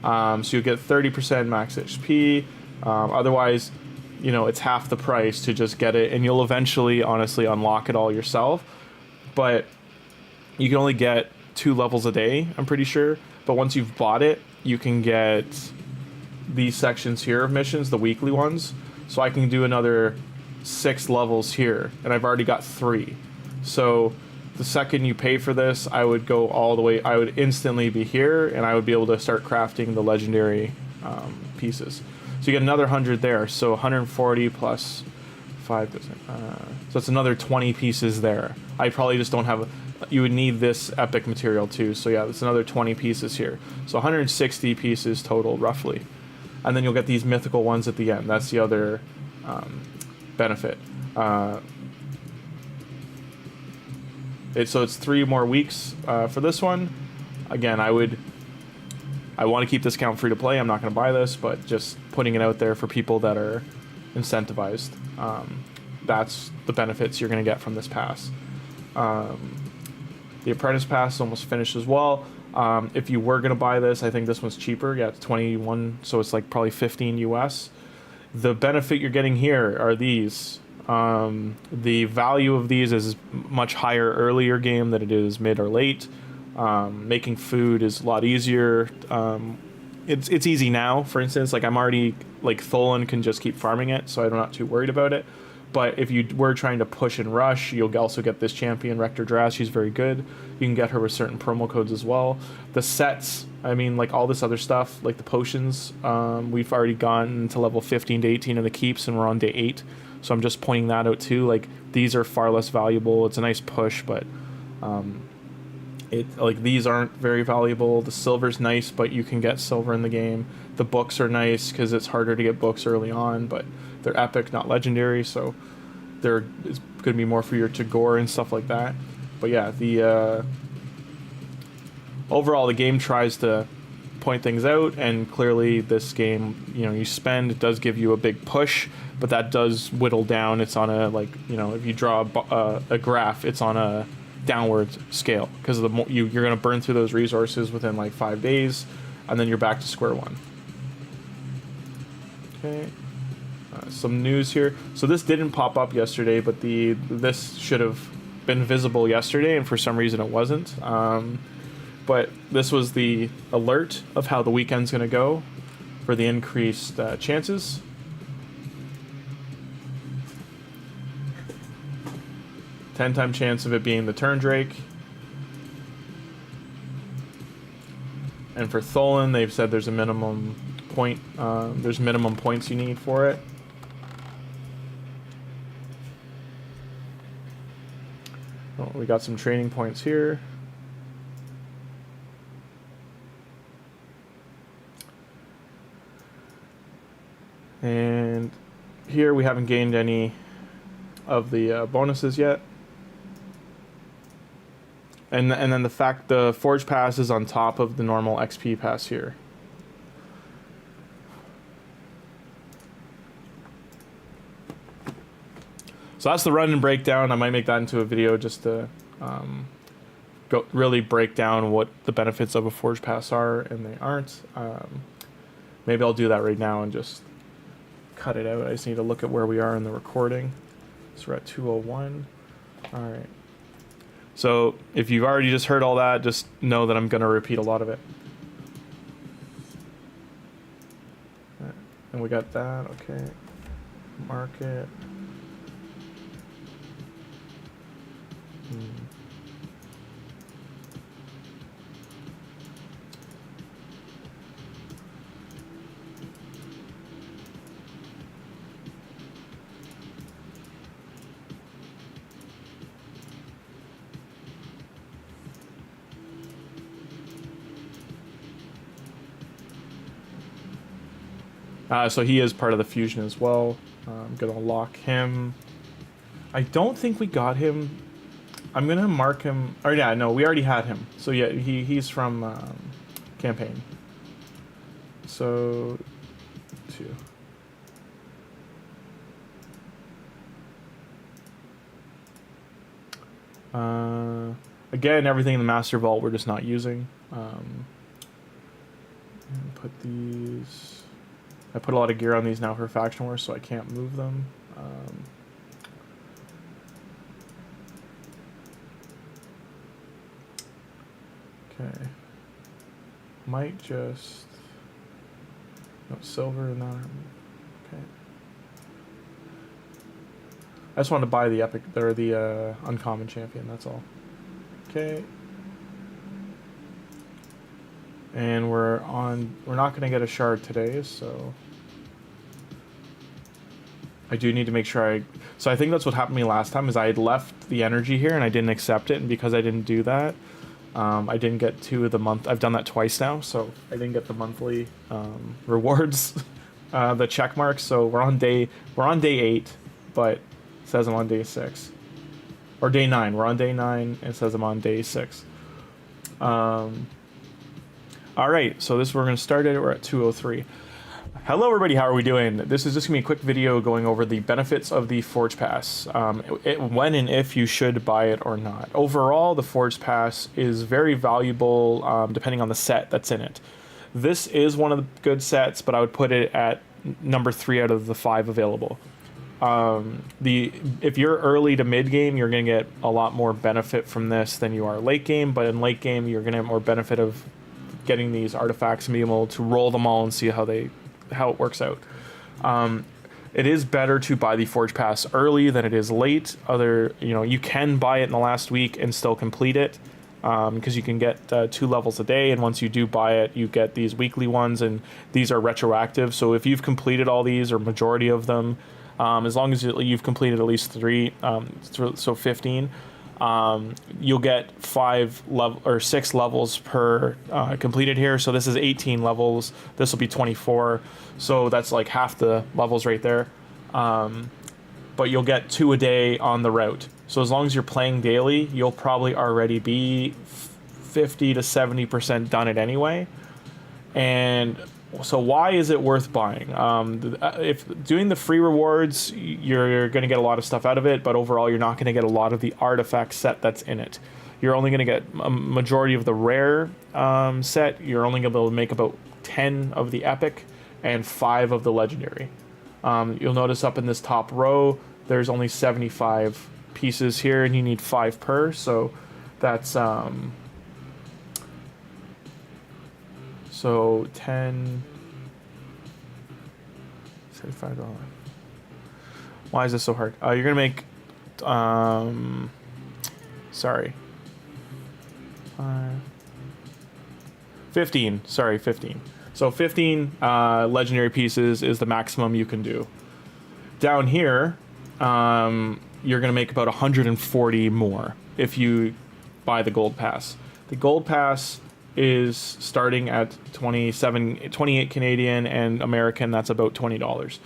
So you get 30% max HP. Otherwise, you know, it's half the price to just get it, and you'll eventually, honestly, unlock it all yourself. But you can only get 2 levels a day, I'm pretty sure. But once you've bought it, you can get these sections here of missions, the weekly ones. So I can do another 6 levels here, and I've already got 3. So the second you pay for this, I would go all the way, I would instantly be here, and I would be able to start crafting the legendary pieces. So you get another 100 there, so 140 plus 5, so it's another 20 pieces there. I probably just don't have, you would need this epic material too, so yeah, it's another 20 pieces here. So 160 pieces total, roughly. And then you'll get these mythical ones at the end. That's the other benefit. So it's 3 more weeks for this one. Again, I want to keep this account free to play. I'm not going to buy this, but just putting it out there for people that are incentivized. That's the benefits you're going to get from this pass. The Apprentice Pass is almost finished as well. If you were going to buy this, I think this one's cheaper. Yeah, it's 21, so it's like probably 15 US. The benefit you're getting here are these. The value of these is much higher earlier game than it is mid or late. Making food is a lot easier. It's easy now. For instance, like I'm already, like THOLIN can just keep farming it, so I'm not too worried about it. But if you were trying to push and rush, you'll also get this champion, Rector Draz. She's very good. You can get her with certain promo codes as well. The sets, I mean, like all this other stuff, like the potions, we've already gotten to level 15 to 18 in the keeps, and we're on day 8. So I'm just pointing that out too. Like these are far less valuable. It's a nice push, but like these aren't very valuable. The silver's nice, but you can get silver in the game. The books are nice because it's harder to get books early on, but they're epic, not legendary, so they're it's going to be more for your Tagoar and stuff like that. But yeah, the overall the game tries to point things out, and clearly this game, you know, you spend, it does give you a big push, but that does whittle down. It's on a, like, you know, if you draw a graph, it's on a downward scale, because the more you're going to burn through those resources within like 5 days, and then you're back to square one. Okay, some news here. So this didn't pop up yesterday, but this should have been visible yesterday, and for some reason it wasn't. But this was the alert of how the weekend's going to go. for the increased chances. Ten-time chance of it being the turn Drake. And for THOLIN, they've said there's a minimum point. There's minimum points you need for it. Oh, we got some training points here. And here we haven't gained any of the bonuses yet. And then the Forge Pass is on top of the normal XP pass here. So that's the run and breakdown. I might make that into a video just to really break down what the benefits of a Forge Pass are and they aren't. Maybe I'll do that right now and just cut it out. I just need to look at where we are in the recording. So we're at 2:01. All right. So if you've already just heard all that, just know that I'm going to repeat a lot of it. And we got that. Okay. Mark it. So he is part of the fusion as well. I'm gonna lock him. I don't think we got him. I'm gonna mark him. Oh yeah, no, we already had him. So yeah, he's from campaign. So 2. Again, everything in the Master Vault we're just not using. Put these. I put a lot of gear on these now for Faction Wars, so I can't move them. Okay. Might just... No, silver and that. Okay. I just wanted to buy the epic, or the uncommon champion, that's all. Okay. And we're not going to get a shard today, so I do need to make sure so I think that's what happened to me last time, is I had left the energy here and I didn't accept it, and because I didn't do that, I didn't get 2 of the month. I've done that twice now, so I didn't get the monthly rewards, the check marks. So we're on day 8, but it says I'm on day 6. Or day 9. We're on day 9 and it says I'm on day 6. Alright, so this we're going to start it. We're at 2:03. Hello everybody, how are we doing? This is just going to be a quick video going over the benefits of the Forge Pass. When and if you should buy it or not. Overall, the Forge Pass is very valuable depending on the set that's in it. This is one of the good sets, but I would put it at number 3 out of the 5 available. If you're early to mid game, you're going to get a lot more benefit from this than you are late game, but in late game, you're going to have more benefit of getting these artifacts and being able to roll them all and see how it works out. It is better to buy the Forge Pass early than it is late. You can buy it in the last week and still complete it, because you can get 2 levels a day, and once you do buy it, you get these weekly ones, and these are retroactive. So if you've completed all these, or majority of them, as long as you've completed at least 3, so 15, you'll get 6 levels per completed here. So this is 18 levels. This will be 24. So that's like half the levels right there. But you'll get 2 a day on the route. So as long as you're playing daily, you'll probably already be 50 to 70% done it anyway. And so why is it worth buying? If doing the free rewards, you're going to get a lot of stuff out of it, but overall you're not going to get a lot of the artifact set that's in it. You're only going to get a majority of the rare set. You're only going to be able to make about 10 of the epic and 5 of the legendary. You'll notice up in this top row, there's only 75 pieces here, and you need 5 per, so that's... So 10, $35. Why is this so hard? You're gonna make, sorry, 15. Sorry, 15. So 15 legendary pieces is the maximum you can do. Down here, you're gonna make about 140 more if you buy the gold pass. The gold pass is starting at 28 Canadian, and American, that's about $20.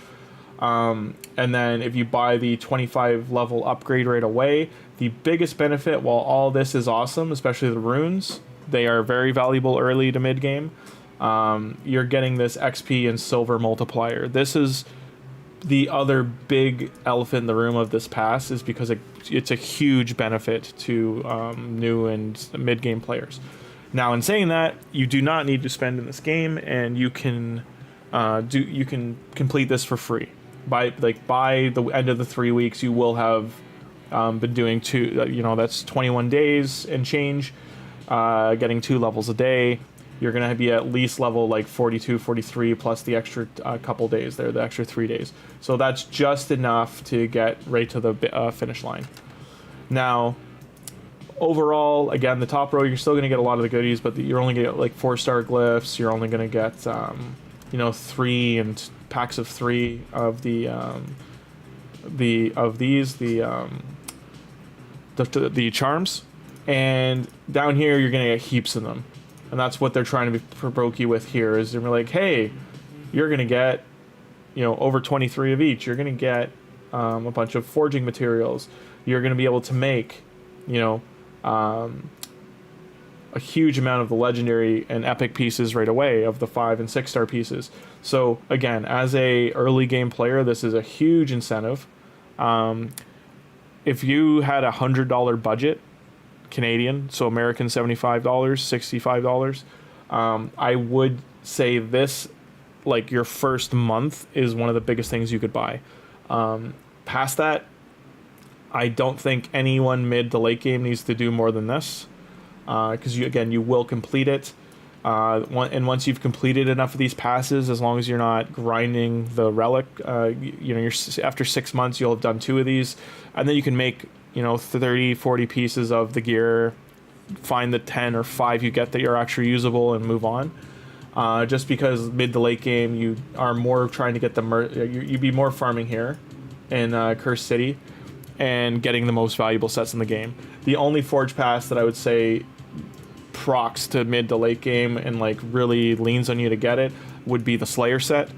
And then if you buy the 25 level upgrade right away, the biggest benefit, while all this is awesome, especially the runes, they are very valuable early to mid game. You're getting this XP and silver multiplier. This is the other big elephant in the room of this pass, is because it's a huge benefit to new and mid game players. Now, in saying that, you do not need to spend in this game, and you can complete this for free. By the end of the 3 weeks, you will have been doing that's 21 days and change, getting 2 levels a day. You're gonna be at least level like 42, 43 plus the extra couple days there, the extra 3 days. So that's just enough to get right to the finish line. Now, overall, again, the top row, you're still gonna get a lot of the goodies, but you're only gonna get like 4-star glyphs. You're only gonna get 3 and packs of 3 of the charms, and down here you're gonna get heaps of them, and that's what they're trying to provoke you with here. Is they're like, hey, you're gonna get over 23 of each. You're gonna get a bunch of forging materials. You're gonna be able to make a huge amount of the legendary and epic pieces right away, of the 5 and 6-star pieces. So again, as a early game player, this is a huge incentive. If you had $100 budget Canadian, so American $75, $65, I would say this, like, your first month is one of the biggest things you could buy. Past that, I don't think anyone mid to late game needs to do more than this, because you will complete it. And once you've completed enough of these passes, as long as you're not grinding the relic, after 6 months you'll have done 2 of these, and then you can make 30, 40 pieces of the gear, find the 10 or 5 you get that are actually usable, and move on. Just because mid to late game you are more trying to get you'd be more farming here in Cursed City and getting the most valuable sets in the game. The only forge pass that I would say procs to mid to late game and like really leans on you to get it would be the Slayer set,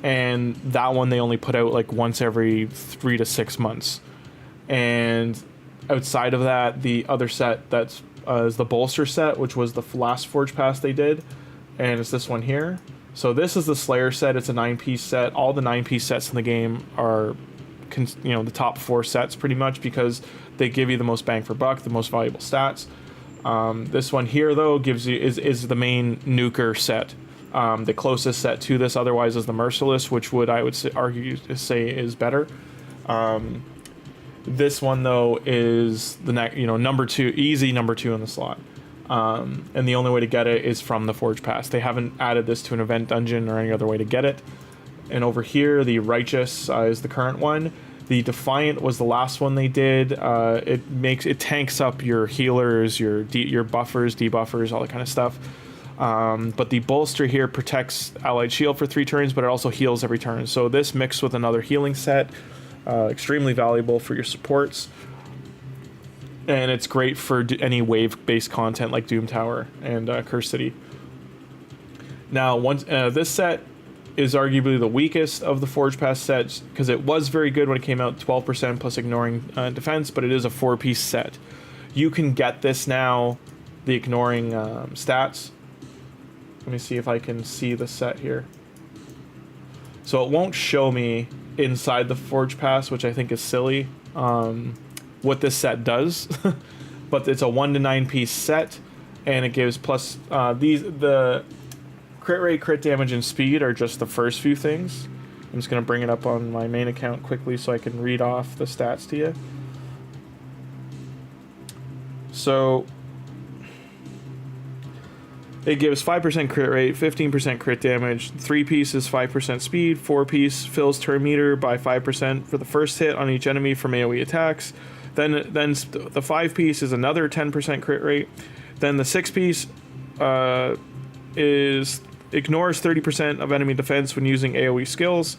and that one they only put out like once every 3 to 6 months. And outside of that, the other set that's is the Bolster set, which was the last forge pass they did, and it's this one here. So this is the Slayer set. It's a 9-piece set. All the 9-piece sets in the game are the top 4 sets pretty much, because they give you the most bang for buck, the most valuable stats. This one here though gives you is the main nuker set. The closest set to this otherwise is the Merciless, which I would say is better. This one though is the number 2, easy number 2 in the slot. And the only way to get it is from the Forge Pass. They haven't added this to an event dungeon or any other way to get it. And over here, the Righteous is the current one. The Defiant was the last one they did. It tanks up your healers, your buffers, debuffers, all that kind of stuff. But the Bolster here protects Allied Shield for 3 turns, but it also heals every turn. So this mixed with another healing set, extremely valuable for your supports. And it's great for any wave-based content like Doom Tower and Cursed City. Now, this set is arguably the weakest of the Forge Pass sets, because it was very good when it came out, 12% plus ignoring defense, but it is a 4-piece set. You can get this now, the ignoring stats. Let me see if I can see the set here. So it won't show me inside the Forge Pass, which I think is silly, what this set does. But it's a 1 to 9 piece set, and it gives plus the crit rate, crit damage, and speed are just the first few things. I'm just going to bring it up on my main account quickly so I can read off the stats to you. So It gives 5% crit rate, 15% crit damage, 3-piece is 5% speed, 4-piece fills turn meter by 5% for the first hit on each enemy from AoE attacks. Then the 5-piece is another 10% crit rate. Then the 6-piece is ignores 30% of enemy defense when using AoE skills.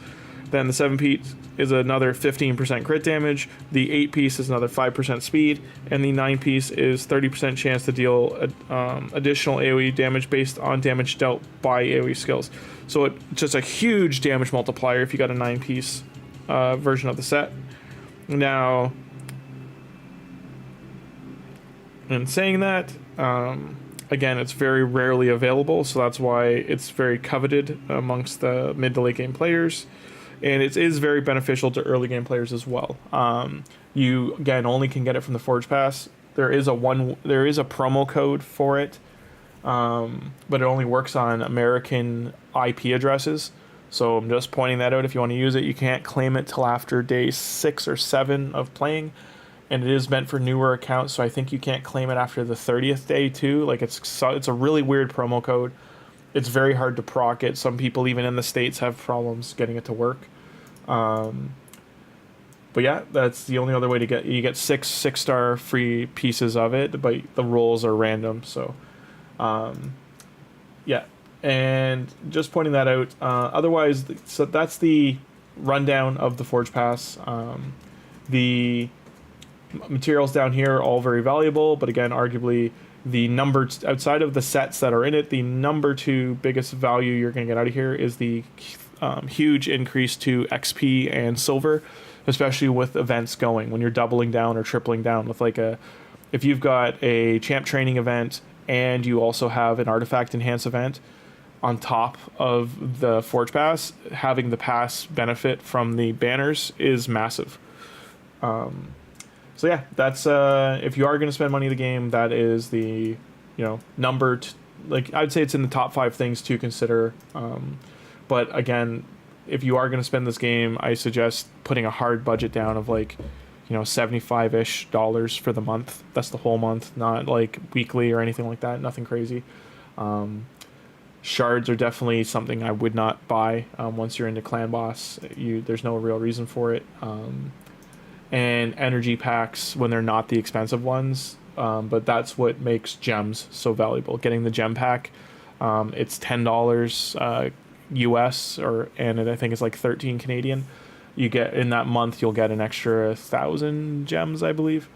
Then the 7-piece is another 15% crit damage. The 8-piece is another 5% speed, and the 9-piece is 30% chance to deal additional AoE damage based on damage dealt by AoE skills. So it's just a huge damage multiplier if you got a 9-piece version of the set. Now, in saying that, again, it's very rarely available, so that's why it's very coveted amongst the mid to late game players. And it is very beneficial to early game players as well. You again only can get it from the Forge Pass. There is a promo code for it, but it only works on American IP addresses. So I'm just pointing that out. If you want to use it, you can't claim it till after day 6 or 7 of playing, and it is meant for newer accounts. So I think you can't claim it after the 30th day too. Like it's a really weird promo code. It's very hard to proc it. Some people, even in the States, have problems getting it to work. But yeah, that's the only other way to get... You get 6-star free pieces of it, but the rolls are random. So, yeah. And just pointing that out. Otherwise, so that's the rundown of the Forge Pass. The materials down here are all very valuable, but again, arguably... The number outside of the sets that are in it, the number 2 biggest value you're going to get out of here is the huge increase to XP and silver, especially with events going when you're doubling down or tripling down with if you've got a champ training event and you also have an artifact enhance event on top of the Forge Pass, having the pass benefit from the banners is massive. So yeah, that's if you are going to spend money in the game, that is the number. I'd say it's in the top 5 things to consider. But again, if you are going to spend this game, I suggest putting a hard budget down of $75-ish for the month. That's the whole month, not like weekly or anything like that. Nothing crazy. Shards are definitely something I would not buy once you're into Clan Boss. There's no real reason for it. And energy packs when they're not the expensive ones, but that's what makes gems so valuable. Getting the gem pack, it's $10 US, and I think it's like 13 Canadian. You get in that month, you'll get an extra 1,000 gems, I believe,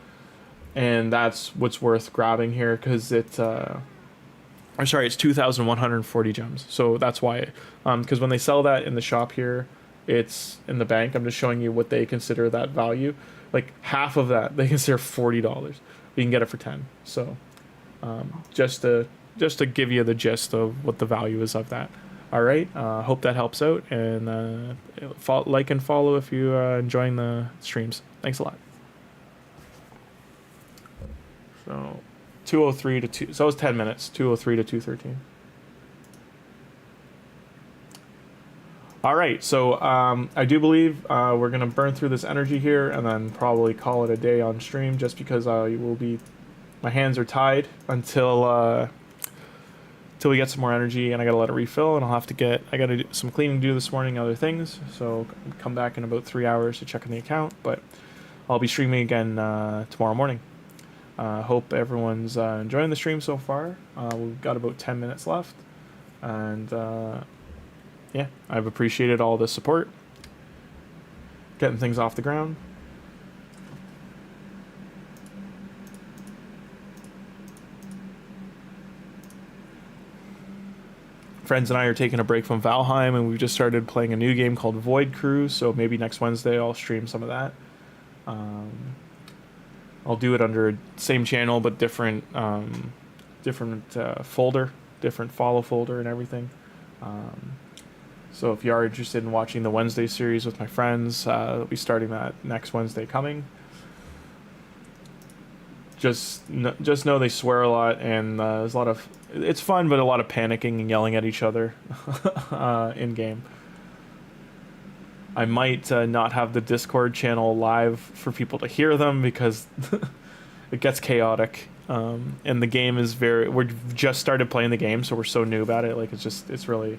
and that's what's worth grabbing here because it's 2,140 gems. So that's why, because when they sell that in the shop here. It's in the bank. I'm just showing you what they consider that value. Like half of that they consider $40. You can get it for 10. So just to give you the gist of what the value is of that. All right. Hope that helps out, and like and follow if you enjoying the streams. Thanks a lot. So 2:03 to 2. So it was 10 minutes. 2:03 to 2:13. All right, so I do believe we're going to burn through this energy here and then probably call it a day on stream just because my hands are tied until we get some more energy, and I got to let it refill, and I got to do some cleaning to do this morning, other things, so come back in about 3 hours to check on the account, but I'll be streaming again tomorrow morning. Hope everyone's enjoying the stream so far. We've got about 10 minutes left, and... yeah, I've appreciated all the support, getting things off the ground. Friends and I are taking a break from Valheim, and we've just started playing a new game called Void Crew, so maybe next Wednesday I'll stream some of that. I'll do it under same channel, but different folder, different follow folder and everything. So if you are interested in watching the Wednesday series with my friends, I'll be starting that next Wednesday coming. Just know they swear a lot, and there's a lot of... It's fun, but a lot of panicking and yelling at each other in-game. I might not have the Discord channel live for people to hear them because it gets chaotic. And the game is we've just started playing the game, so we're so new about it. Like it's really,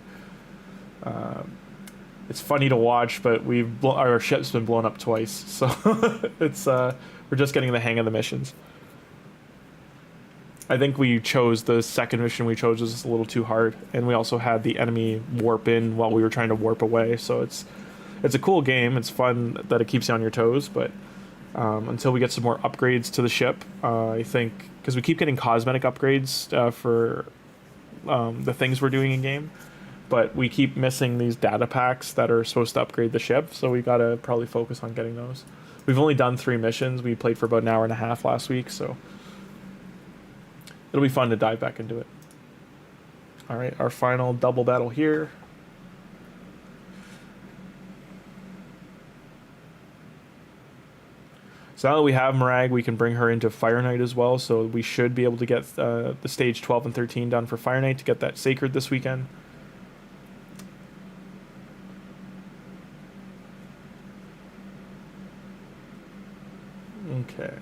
it's funny to watch, but our ship's been blown up twice, so it's we're just getting the hang of the missions. I think we chose the second mission we chose was just a little too hard, and we also had the enemy warp in while we were trying to warp away. So it's a cool game. It's fun that it keeps you on your toes, but until we get some more upgrades to the ship, I think because we keep getting cosmetic upgrades for the things we're doing in game, but we keep missing these data packs that are supposed to upgrade the ship. So we gotta probably focus on getting those. We've only done 3 missions. We played for about an hour and a half last week, so it'll be fun to dive back into it. All right, our final double battle here. So now that we have Marag, we can bring her into Fire Knight as well. So we should be able to get the stage 12 and 13 done for Fire Knight to get that Sacred this weekend. Okay.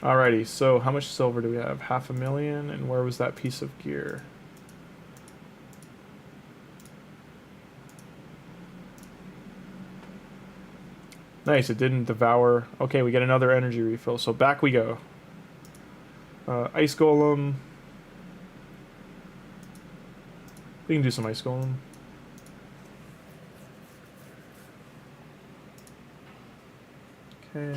Alrighty, so how much silver do we have? 500,000, and where was that piece of gear? Nice, it didn't devour. Okay, we get another energy refill, so back we go. Ice Golem. We can do some Ice Golem. Okay.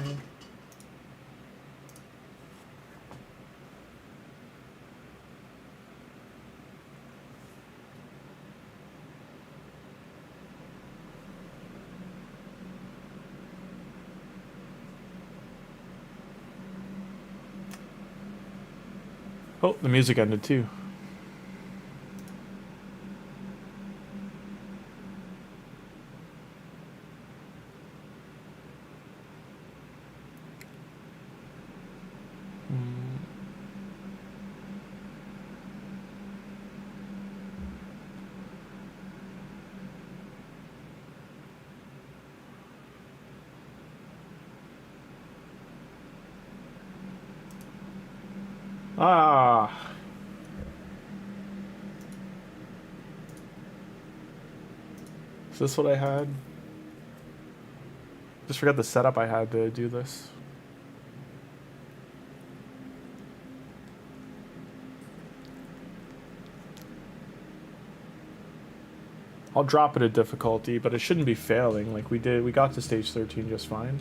Oh, the music ended too. Ah. Is this what I had? Just forgot the setup I had to do this. I'll drop it a difficulty, but it shouldn't be failing. Like we got to stage 13 just fine.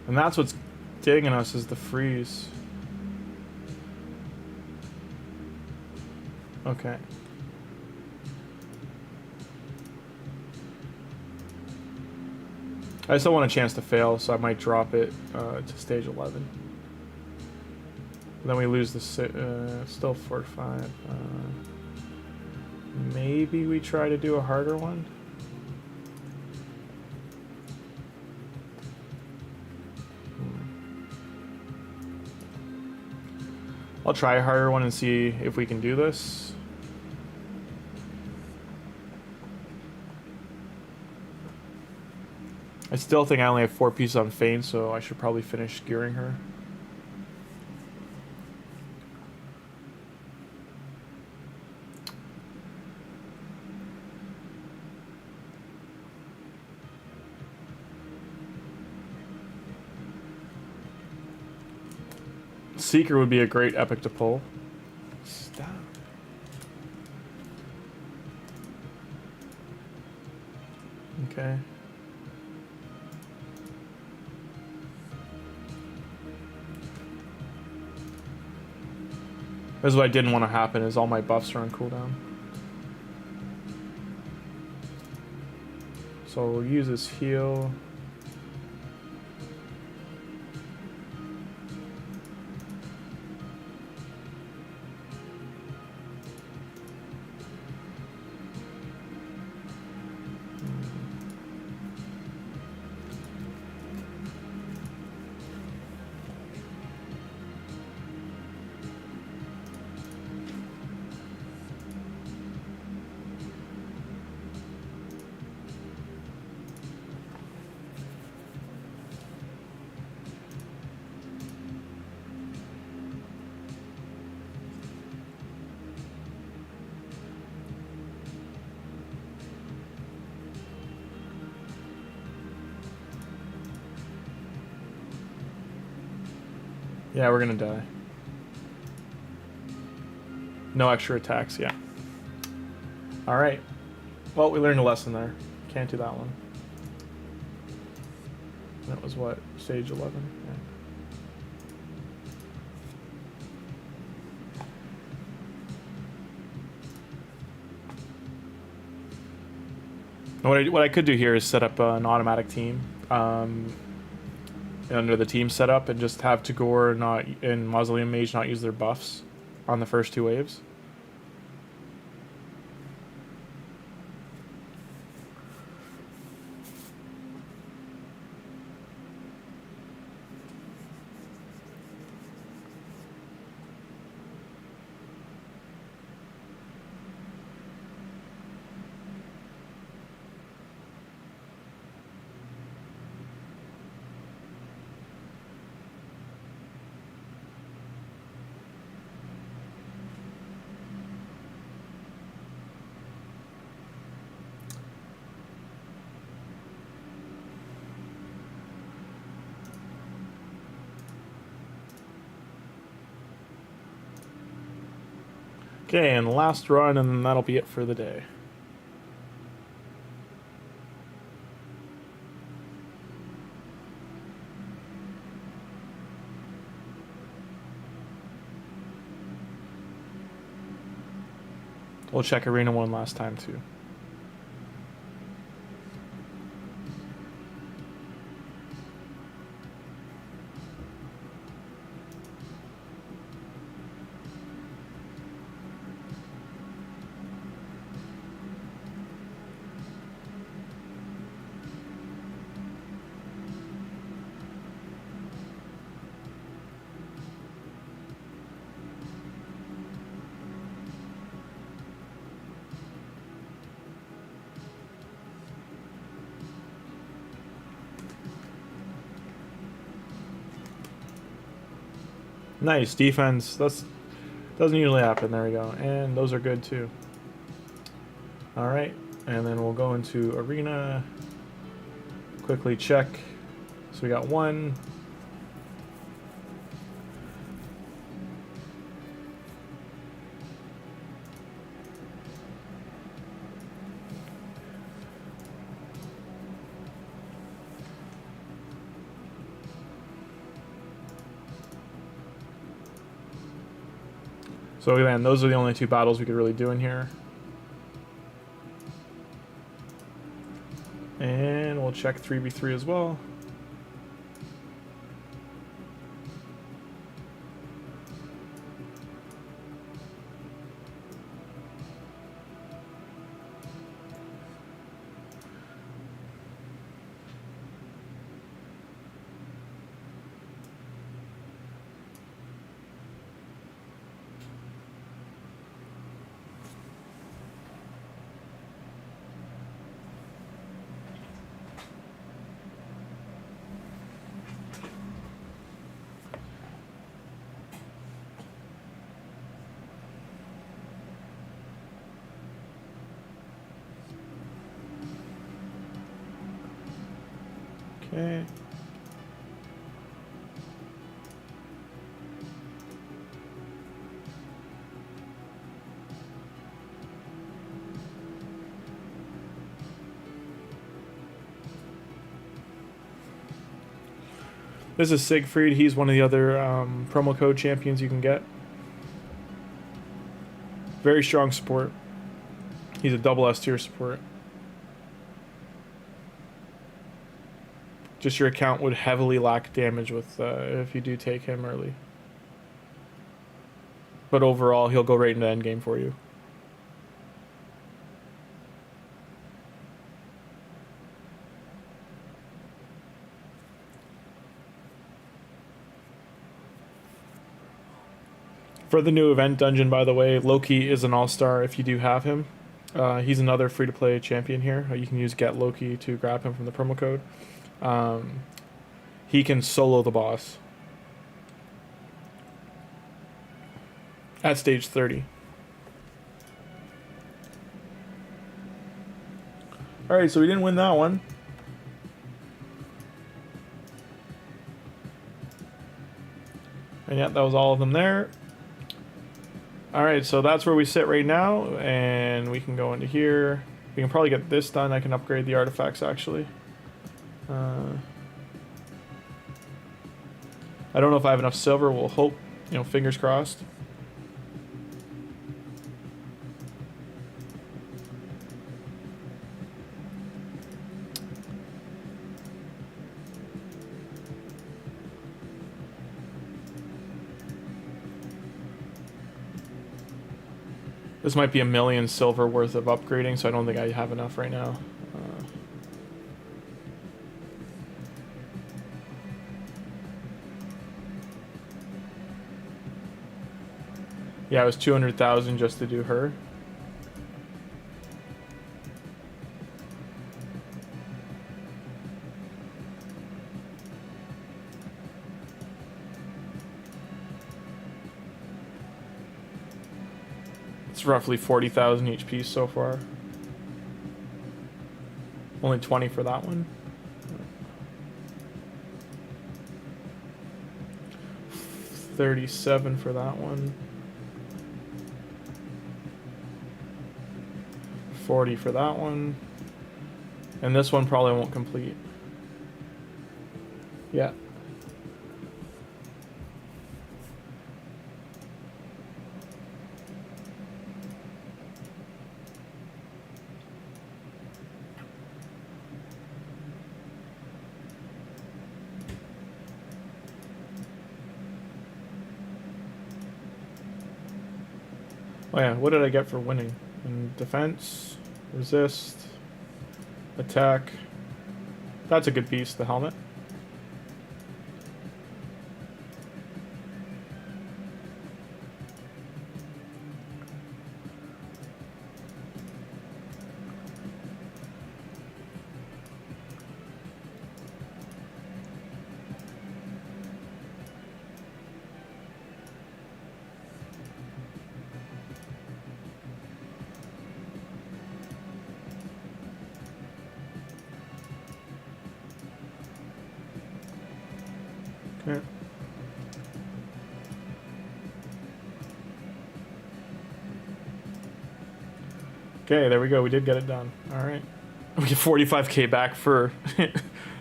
And that's what's digging us is the freeze. Okay. I still want a chance to fail, so I might drop it to stage 11. Then we lose the still 4-5. Maybe we try to do a harder one. I'll try a harder one and see if we can do this. I still think I only have 4 pieces on Feign, so I should probably finish gearing her. Seeker would be a great epic to pull. Stop. Okay. This is what I didn't want to happen, is all my buffs are on cooldown. So So we'll use his heal. Yeah, we're gonna die. No extra attacks, yeah. Alright. Well, we learned a lesson there. Can't do that one. That was what? Stage 11? Yeah. What I could do here is set up an automatic team under the team setup and just have Tagoar and Mausoleum Mage not use their buffs on the first 2 waves. Okay, and last run, and then that'll be it for the day. We'll check Arena 1 last time, too. Nice defense. That's doesn't usually happen. There we go. And those are good too. All right, and then we'll go into arena. Quickly check. So we got 1. So again, those are the only 2 battles we could really do in here. And we'll check 3v3 as well. Okay. This is Siegfried. He's one of the other promo code champions you can get. Very strong support. He's a double S tier support. Just your account would heavily lack damage with if you do take him early. But overall, he'll go right into endgame for you. For the new event dungeon, by the way, Loki is an all-star if you do have him. He's another free-to-play champion here. You can use Get Loki to grab him from the promo code. He can solo the boss at stage 30. Alright, so we didn't win that one. And yeah, that was all of them there. Alright, so that's where we sit right now, and we can go into here. We can probably get this done. I can upgrade the artifacts, actually. I don't know if I have enough silver. We'll hope, you know, fingers crossed. This might be 1,000,000 silver worth of upgrading, so I don't think I have enough right now. Yeah, it was 200,000 just to do her. It's roughly 40,000 each piece so far. Only 20 for that one. 37 for that one. 40 for that one. And this one probably won't complete. Yeah. Oh yeah, what did I get for winning? In defense, resist, attack. That's a good piece, the helmet. Okay. Okay, there we go. We did get it done. All right. We get 45k back for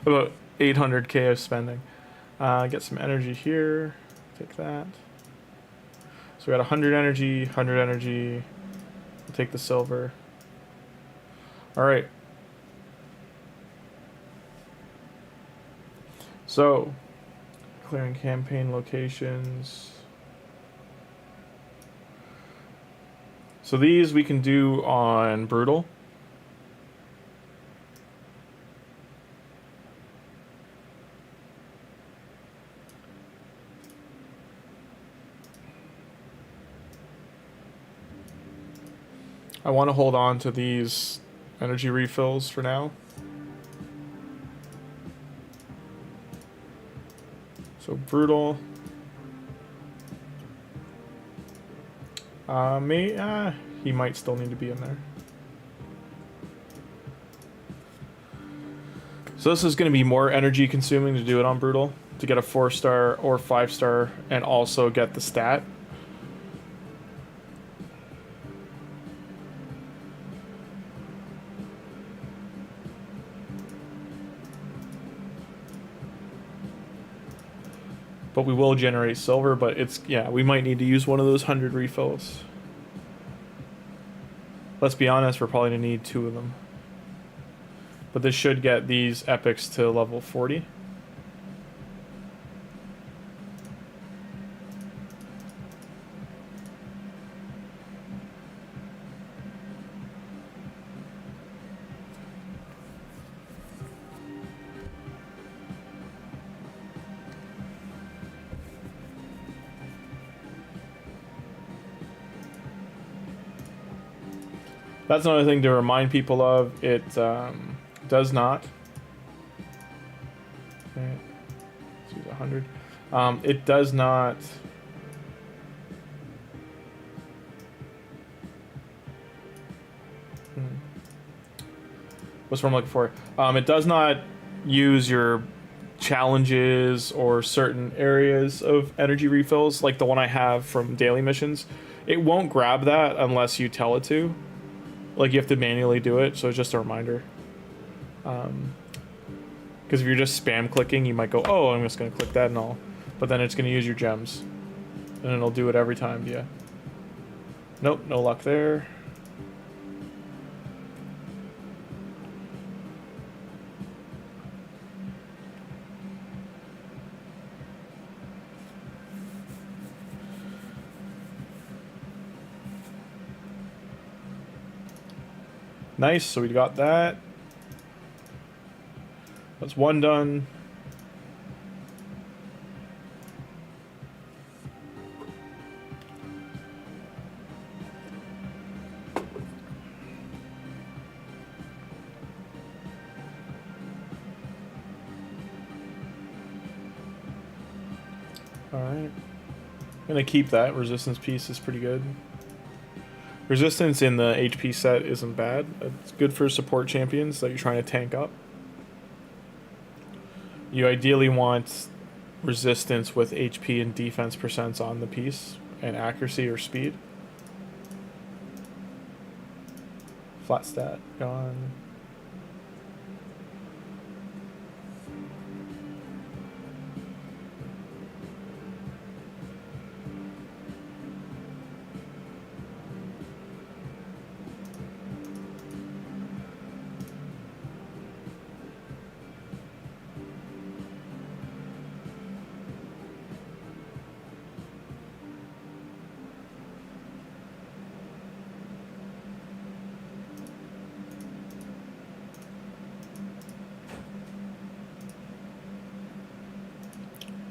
about 800k of spending. Get some energy here. Take that. So we got 100 energy, 100 energy. We'll take the silver. All right. So, clearing campaign locations. So these we can do on Brutal. I want to hold on to these energy refills for now. So Brutal. He might still need to be in there. So this is going to be more energy consuming to do it on Brutal, to get a 4-star or 5-star and also get the stat. But we will generate silver, but it's, yeah, we might need to use one of those 100 refills. Let's be honest, we're probably going to need 2 of them. But this should get these epics to level 40. That's another thing to remind people of. It does not. Okay. Let's use 100. It does not. What's what I'm looking for? It does not use your challenges or certain areas of energy refills, like the one I have from daily missions. It won't grab that unless you tell it to. Like, you have to manually do it, so it's just a reminder. Because if you're just spam clicking, you might go, oh, I'm just going to click that and all. But then it's going to use your gems. And it'll do it every time, yeah. Nope, no luck there. Nice, so we got that. That's one done. Alright. I'm gonna keep that. Resistance piece is pretty good. Resistance in the HP set isn't bad. It's good for support champions that you're trying to tank up. You ideally want resistance with HP and defense percents on the piece, and accuracy or speed. Flat stat gone.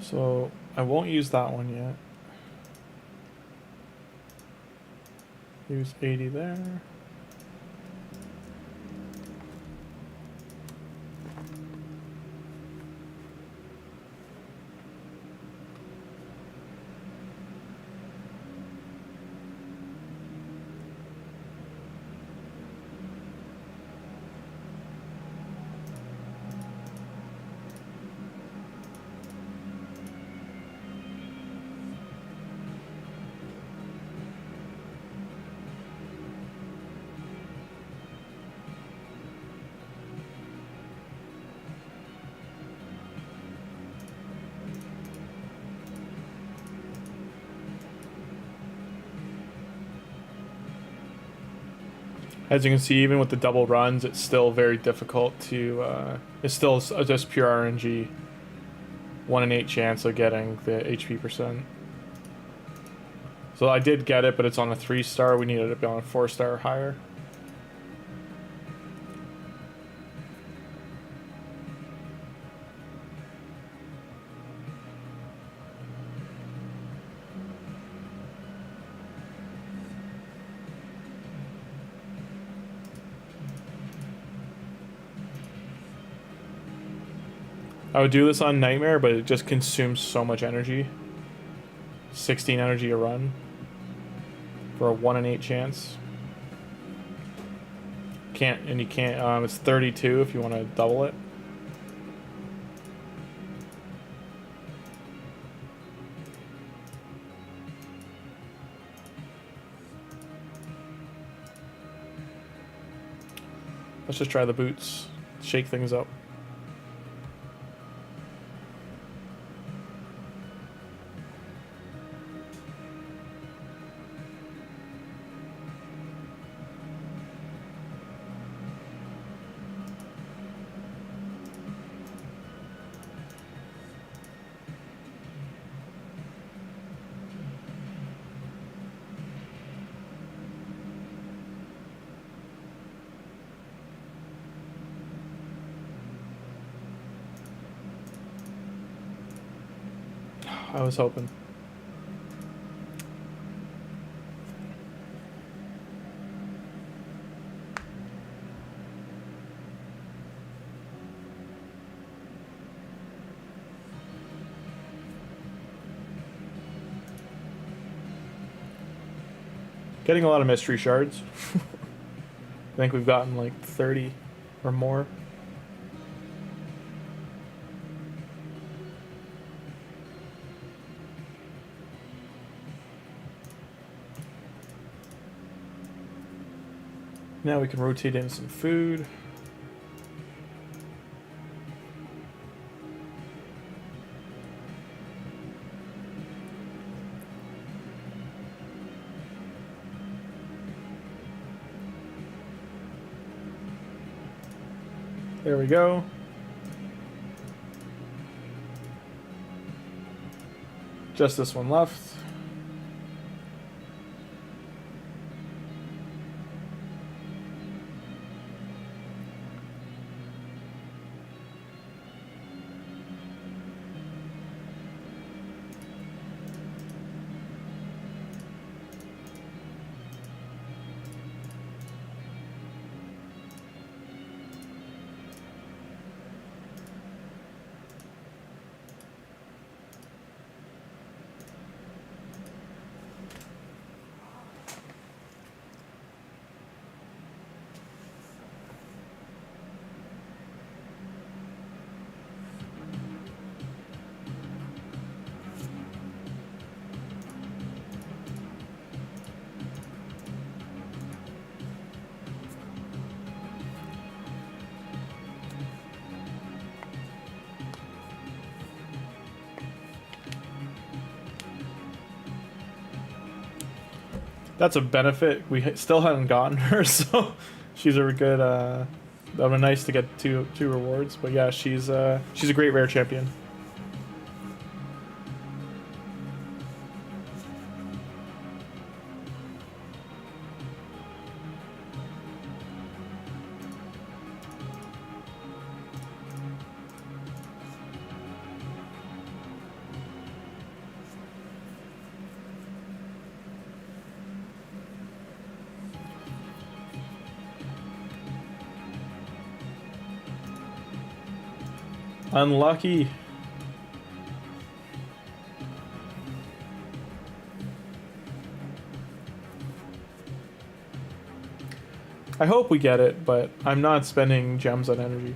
So I won't use that one yet. Use 80 there. As you can see, even with the double runs, it's still very difficult to, it's still just pure RNG. 1 in 8 chance of getting the HP percent. So I did get it, but it's on a 3-star. We needed it to be on a 4-star or higher. I would do this on Nightmare, but it just consumes so much energy. 16 energy a run for a 1 in 8 chance. You can't, it's 32 if you want to double it. Let's just try the boots, shake things up. I was hoping. Getting a lot of mystery shards. I think we've gotten like 30 or more. Now we can rotate in some food. There we go. Just this one left. That's a benefit. We still haven't gotten her, so she's a good. That would be nice to get two rewards. But yeah, she's a great rare champion. Unlucky. I hope we get it, but I'm not spending gems on energy.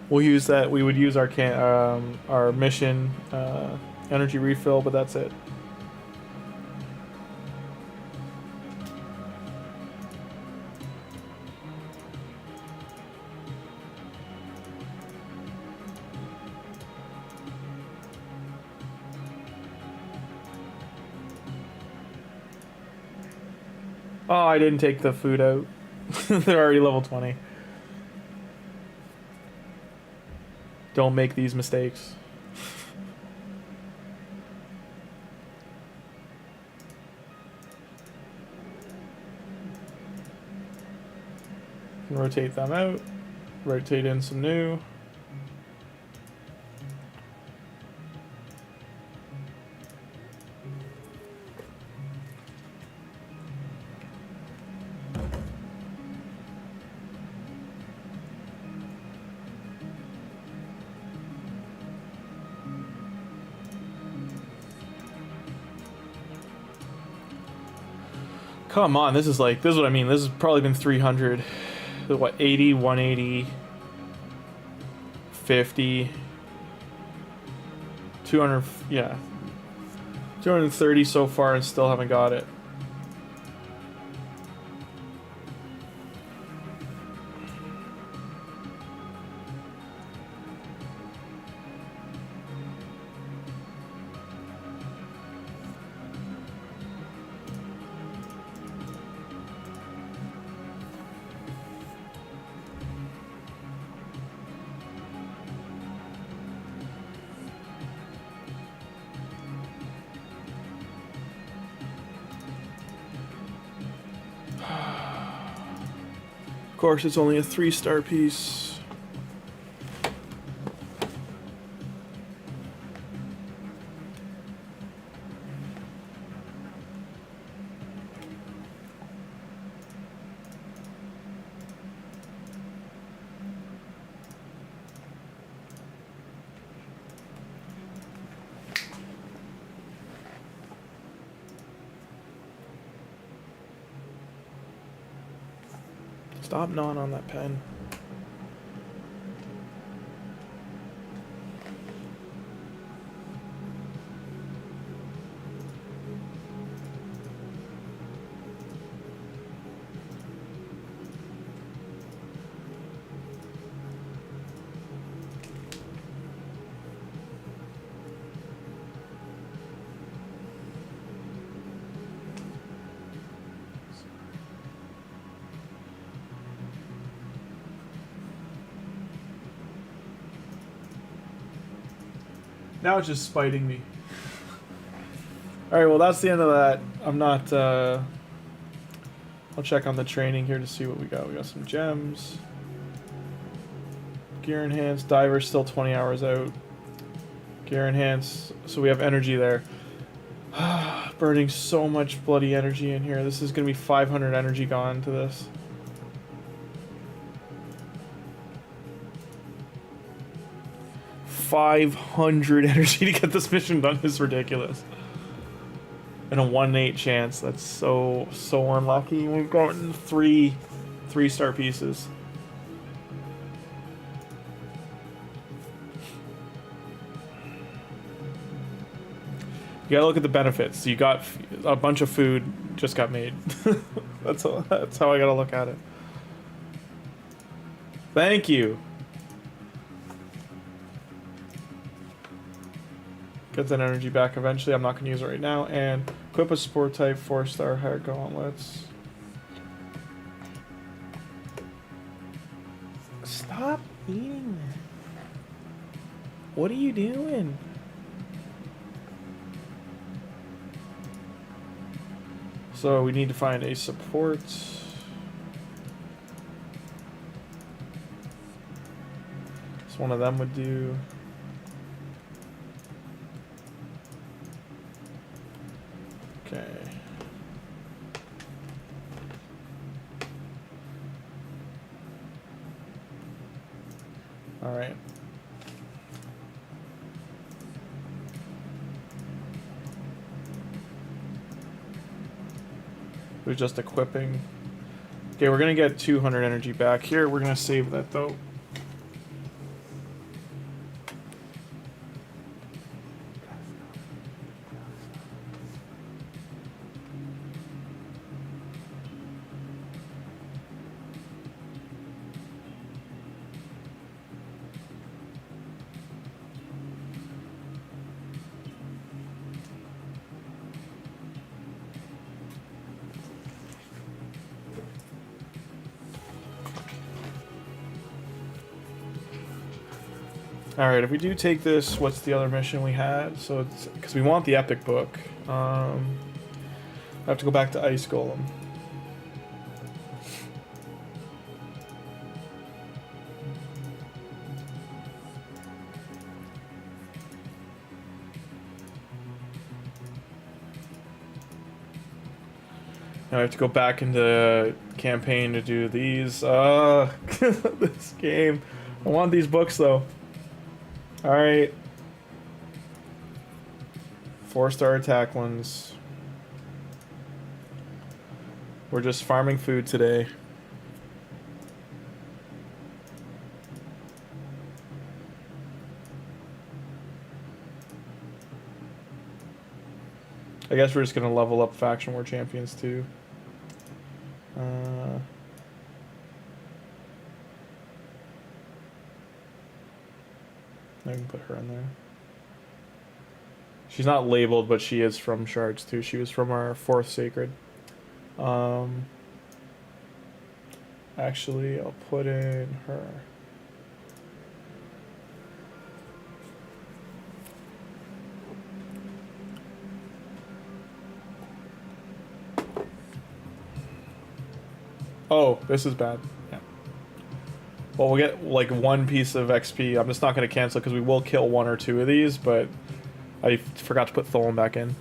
We'll use that. We would use our mission energy refill, but that's it. Oh, I didn't take the food out. They're already level 20. Don't make these mistakes. Rotate them out. Rotate in some new. Come on, this is what I mean. This has probably been 300. What, 80, 180, 50, 200, yeah. 230 so far and still haven't got it. Of course, it's only a 3-star piece. Stop gnawing on that pen. Now it's just spiting me. Alright, well that's the end of that. I'm not, I'll check on the training here to see what we got. We got some gems. Gear enhanced. Diver's still 20 hours out. Gear enhanced. So we have energy there. Burning so much bloody energy in here. This is going to be 500 energy gone to this. $500 energy to get this mission done is ridiculous. And a 1 in 8 chance. That's so unlucky. We've gotten 3 3-star pieces. You gotta look at the benefits. You got a bunch of food just got made. That's how I gotta look at it. Thank you. Get that energy back eventually. I'm not going to use it right now. And equip a sport type 4-star hair gauntlets. Stop eating that. What are you doing? So we need to find a support. So one of them would do. Okay. All right. We're just equipping. Okay, we're gonna get 200 energy back here. We're gonna save that though. Alright, if we do take this, what's the other mission we had? So it's because we want the epic book. I have to go back to Ice Golem. Now I have to go back into campaign to do these. This game. I want these books though. Alright. 4-star attack ones. We're just farming food today. I guess we're just gonna level up Faction War Champions too. I can put her in there. She's not labeled, but she is from Shards too. She was from our 4th Sacred. Actually, I'll put in her. Oh, this is bad. Yeah. Well, we'll get like 1 piece of XP. I'm just not going to cancel because we will kill 1 or 2 of these, but I forgot to put THOLIN back in.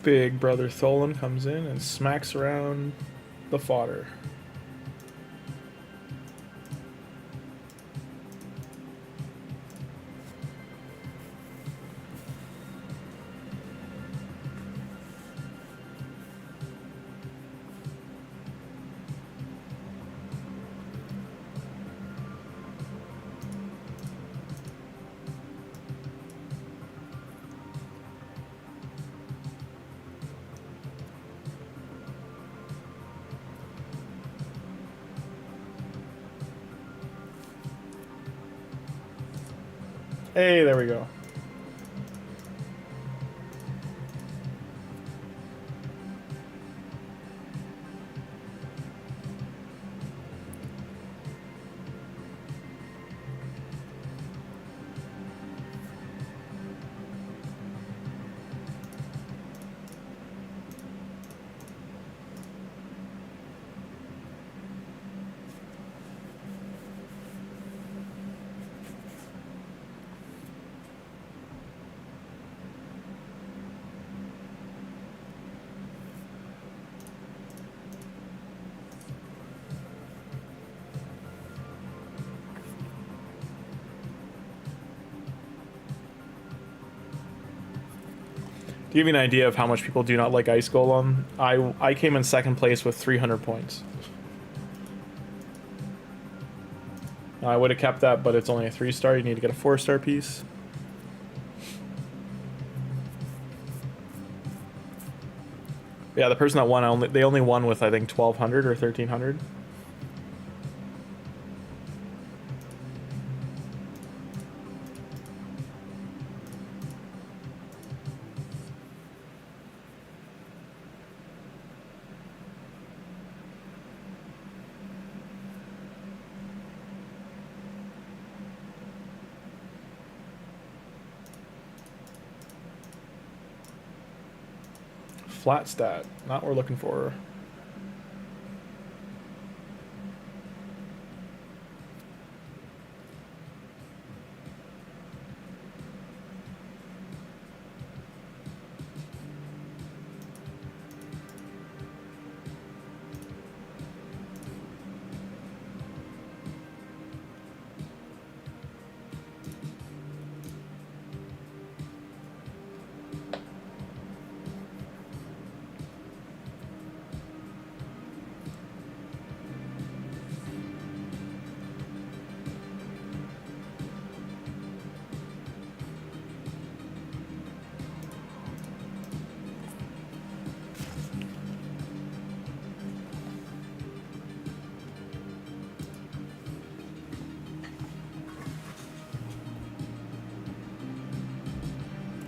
Big brother THOLIN comes in and smacks around the fodder. Hey, there we go. To give you an idea of how much people do not like Ice Golem, I came in second place with 300 points. I would have kept that, but it's only a 3-star. You need to get a 4-star piece. Yeah, the person that won, they only won with, I think, 1,200 or 1,300. Flat stat, not what we're looking for.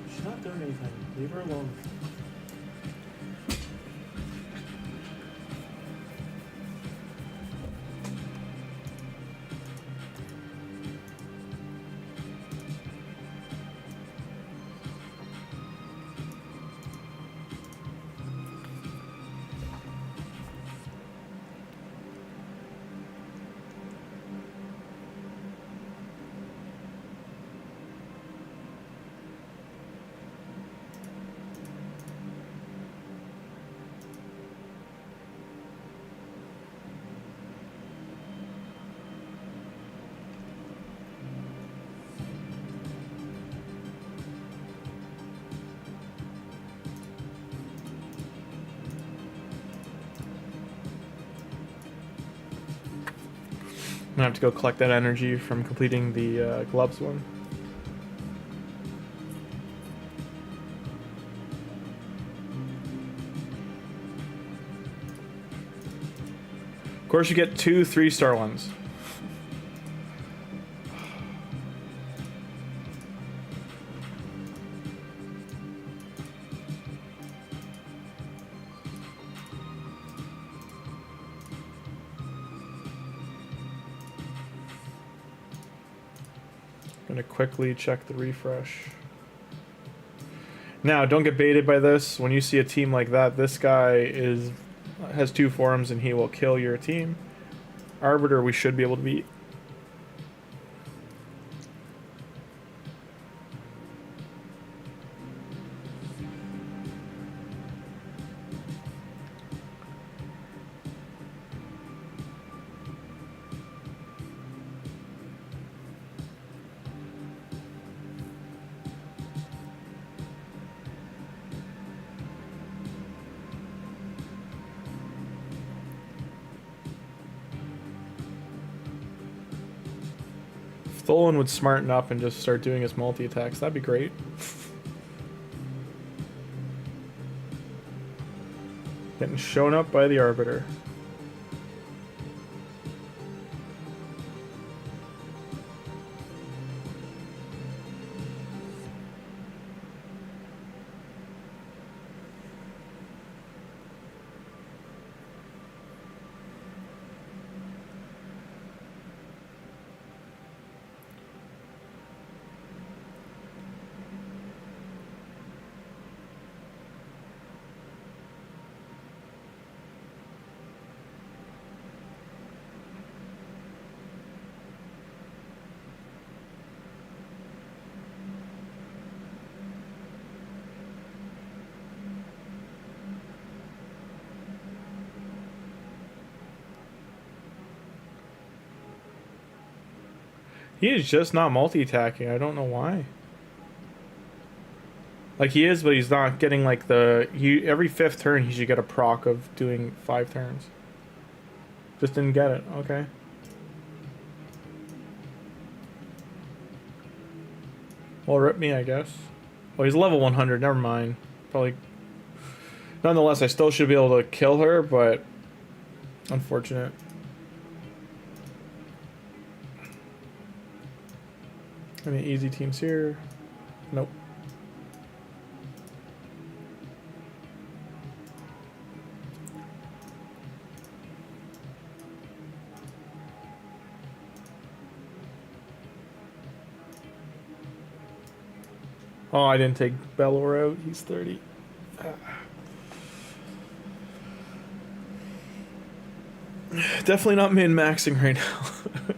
She's not doing anything. Leave her alone. I'm gonna have to go collect that energy from completing the gloves one. Of course, you get 2 3-star ones. Gonna quickly check the refresh. Now, don't get baited by this. When you see a team like that, this guy has 2 forms and he will kill your team. Arbiter, we should be able to beat. THOLIN would smarten up and just start doing his multi-attacks. That'd be great. Getting shown up by the Arbiter. He is just not multi-attacking. I don't know why. Like, he is, but he's not getting, like, the... every 5th turn, he should get a proc of doing 5 turns. Just didn't get it. Okay. Well, rip me, I guess. Oh, he's level 100. Never mind. Probably... Nonetheless, I still should be able to kill her, but... Unfortunate. Any easy teams here? Nope. Oh, I didn't take Belor out. He's 30. Definitely not min-maxing right now.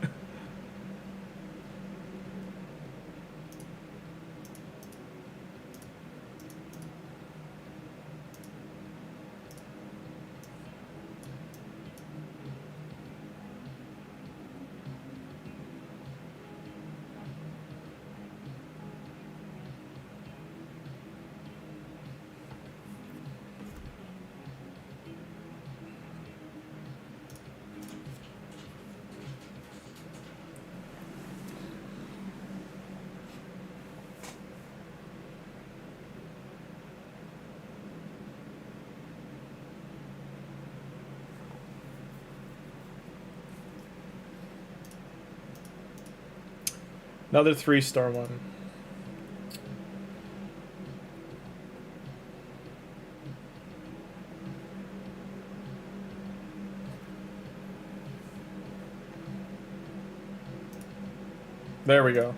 Another 3-star one. There we go.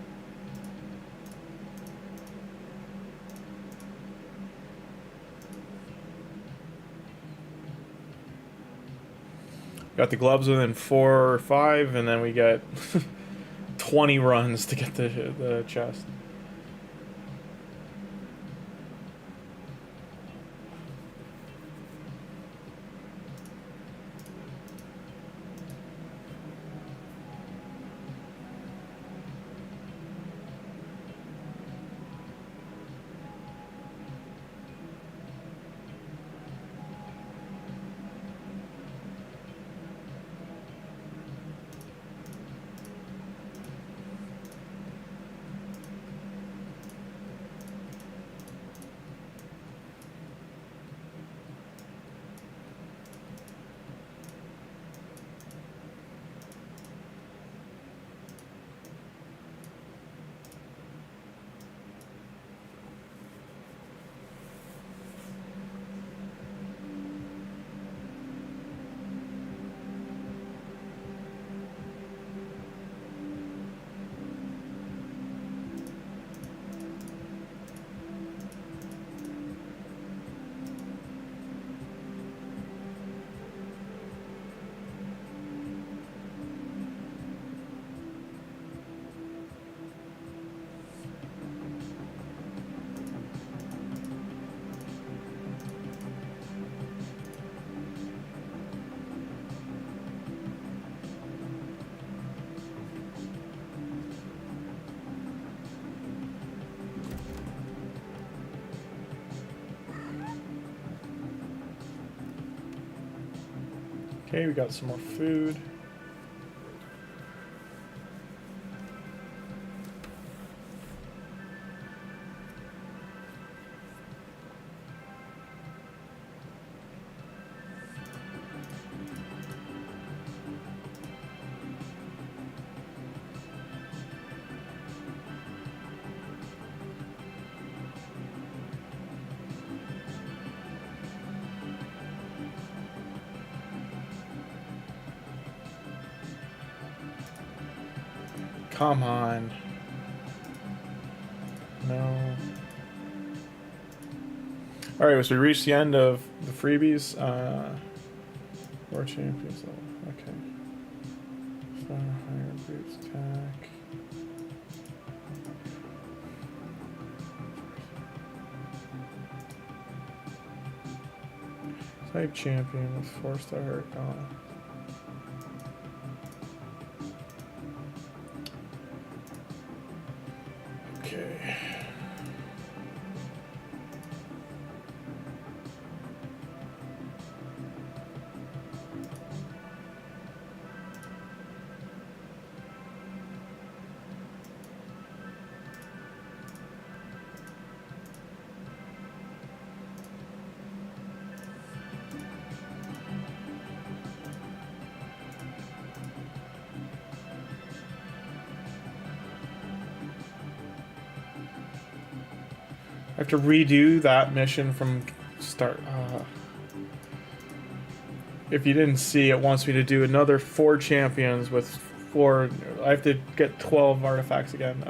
Got the gloves within 4 or 5, and then we get 20 runs to get the chest. Okay, we got some more food. Come on. No. Alright, so we reached the end of the freebies. War champions level. Okay. Fire, higher boots, attack. Type champion with 4-star hurt. Oh. Okay. I have to redo that mission from start. If you didn't see, it wants me to do another 4 champions with 4. I have to get 12 artifacts again.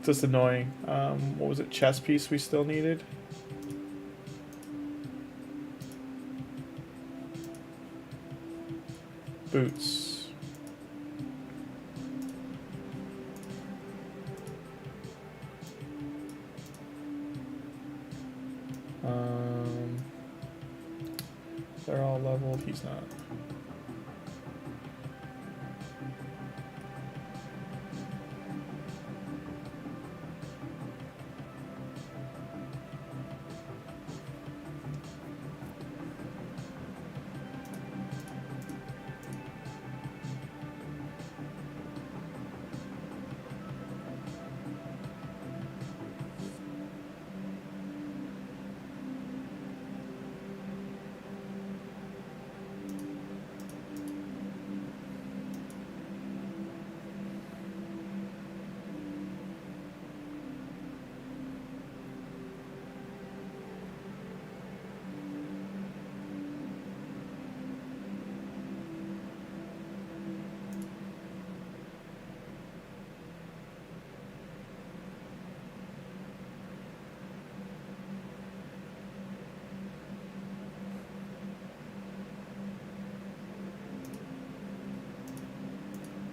Just annoying. What was it? Chess piece we still needed. Boots. They're all leveled. He's not.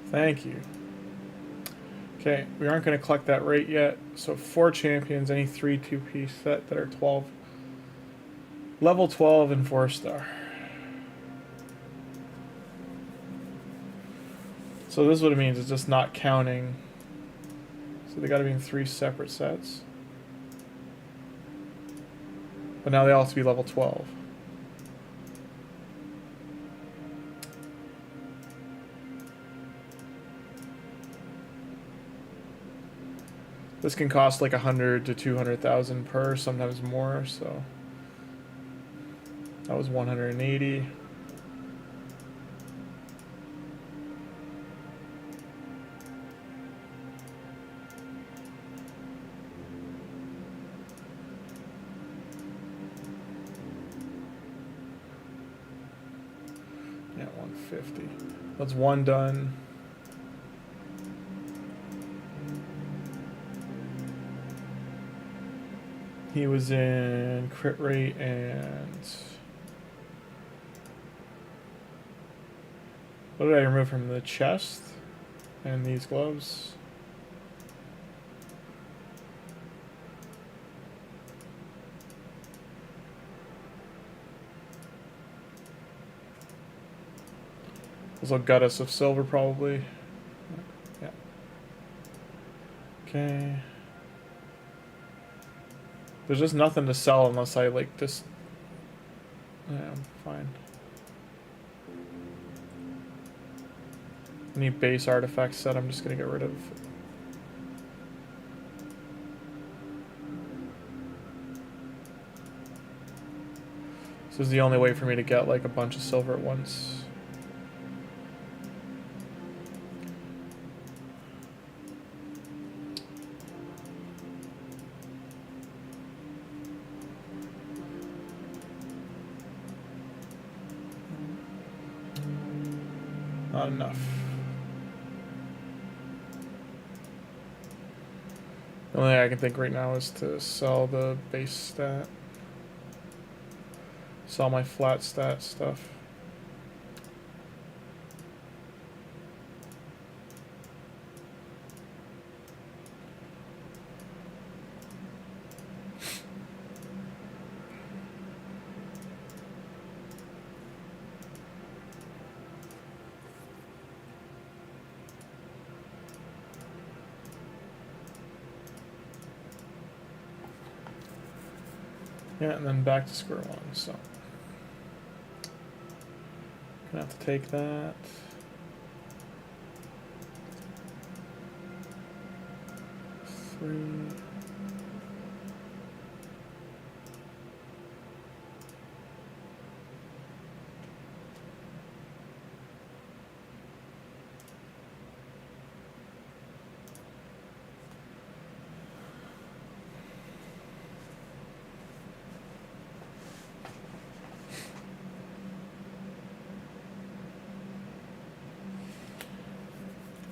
Thank you. Okay, we aren't going to collect that rate yet. So 4 champions, any 3 2-piece set that are 12. Level 12 and 4-star. So this is what it means. It's just not counting. So they got to be in 3 separate sets. But now they all have to be level 12. This can cost like 100 to 200,000 per, sometimes more. So that was 180. Yeah, 150. That's 1 done. He was in crit rate and what did I remove from the chest and these gloves? This will gut us of silver probably. Yeah. Okay. There's just nothing to sell unless I like this. Yeah, I'm fine. Any base artifact set I'm just gonna get rid of. This is the only way for me to get like a bunch of silver at once. Not enough. The only thing I can think right now is to sell the base stat. Sell my flat stat stuff. Yeah, and then back to square one, so. Gonna have to take that. Three.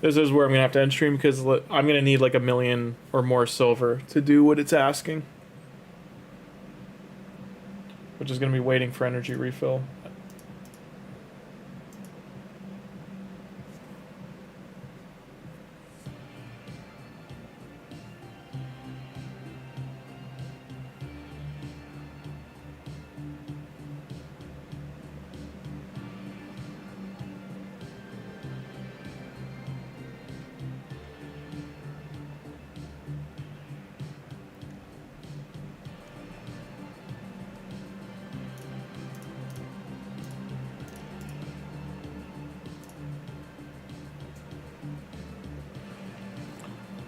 This is where I'm gonna have to end stream because I'm gonna need like 1 million or more silver to do what it's asking, which is gonna be waiting for energy refill.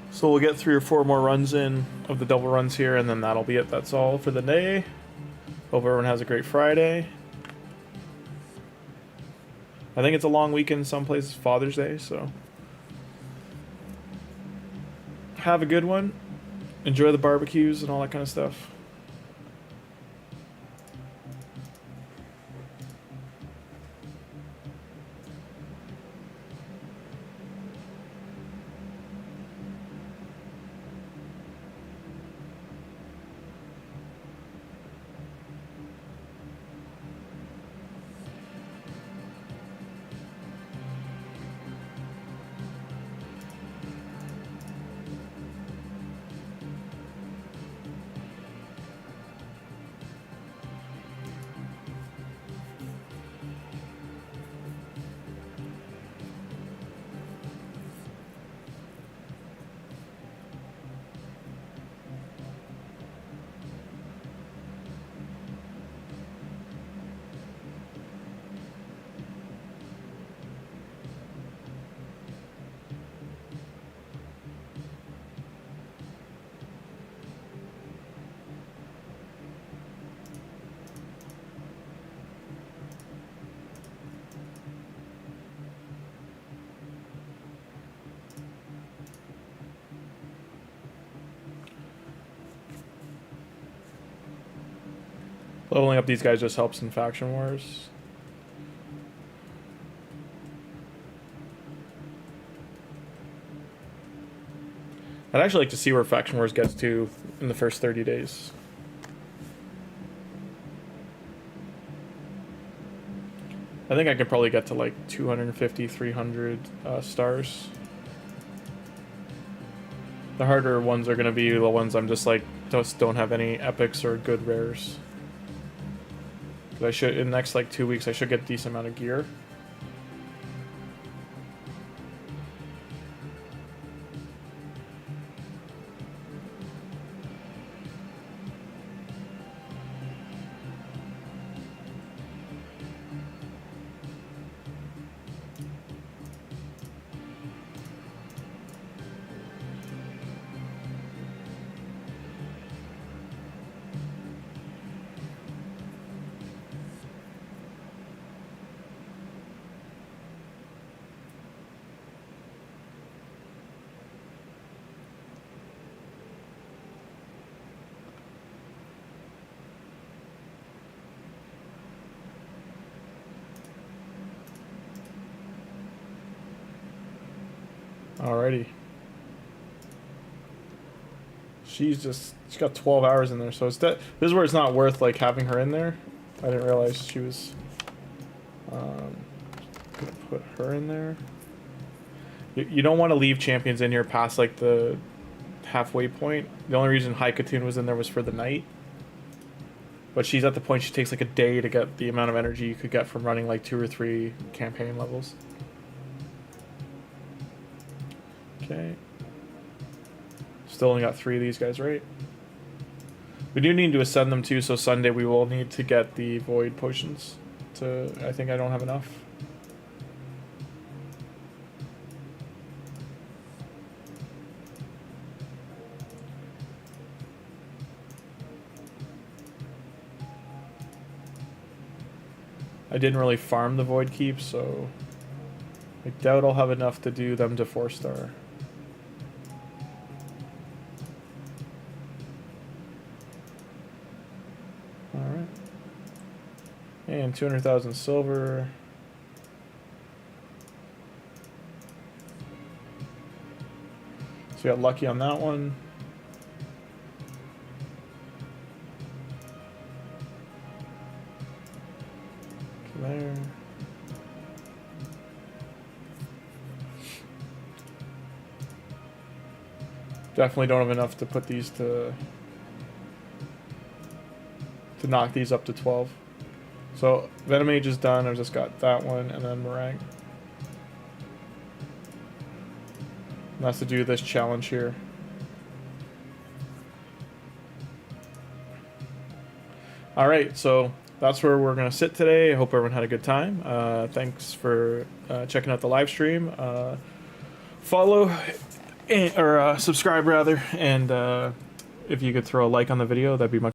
So we'll get 3 or 4 more runs in of the double runs here, and then that'll be it. That's all for the day. Hope everyone has a great Friday. I think it's a long weekend some places, Father's Day, so have a good one. Enjoy the barbecues and all that kind of stuff. Leveling up these guys just helps in faction wars. I'd actually like to see where faction wars gets to in the first 30 days. I think I could probably get to like 250, 300 stars. The harder ones are going to be the ones I'm just like, just don't have any epics or good rares. But I should, in the next like 2 weeks, I should get a decent amount of gear. Alrighty. She's got 12 hours in there, so it's this is where it's not worth like having her in there. I didn't realize she was gonna put her in there. You don't want to leave champions in here past like the halfway point. The only reason Haikatun was in there was for the night. But she's at the point she takes like a day to get the amount of energy you could get from running like 2 or 3 campaign levels. Okay. Still only got 3 of these guys, right? We do need to ascend them too, so Sunday we will need to get the void potions. I think I don't have enough. I didn't really farm the void keep, so I doubt I'll have enough to do them to 4-star. Alright. And 200,000 silver. So we got lucky on that one. There. Definitely don't have enough to put these to knock these up to 12. So Venom Age is done. I've just got that one and then Meringue. And that's to do this challenge here. Alright, so that's where we're going to sit today. I hope everyone had a good time. Thanks for checking out the live stream. Follow, or subscribe rather, and if you could throw a like on the video, that'd be much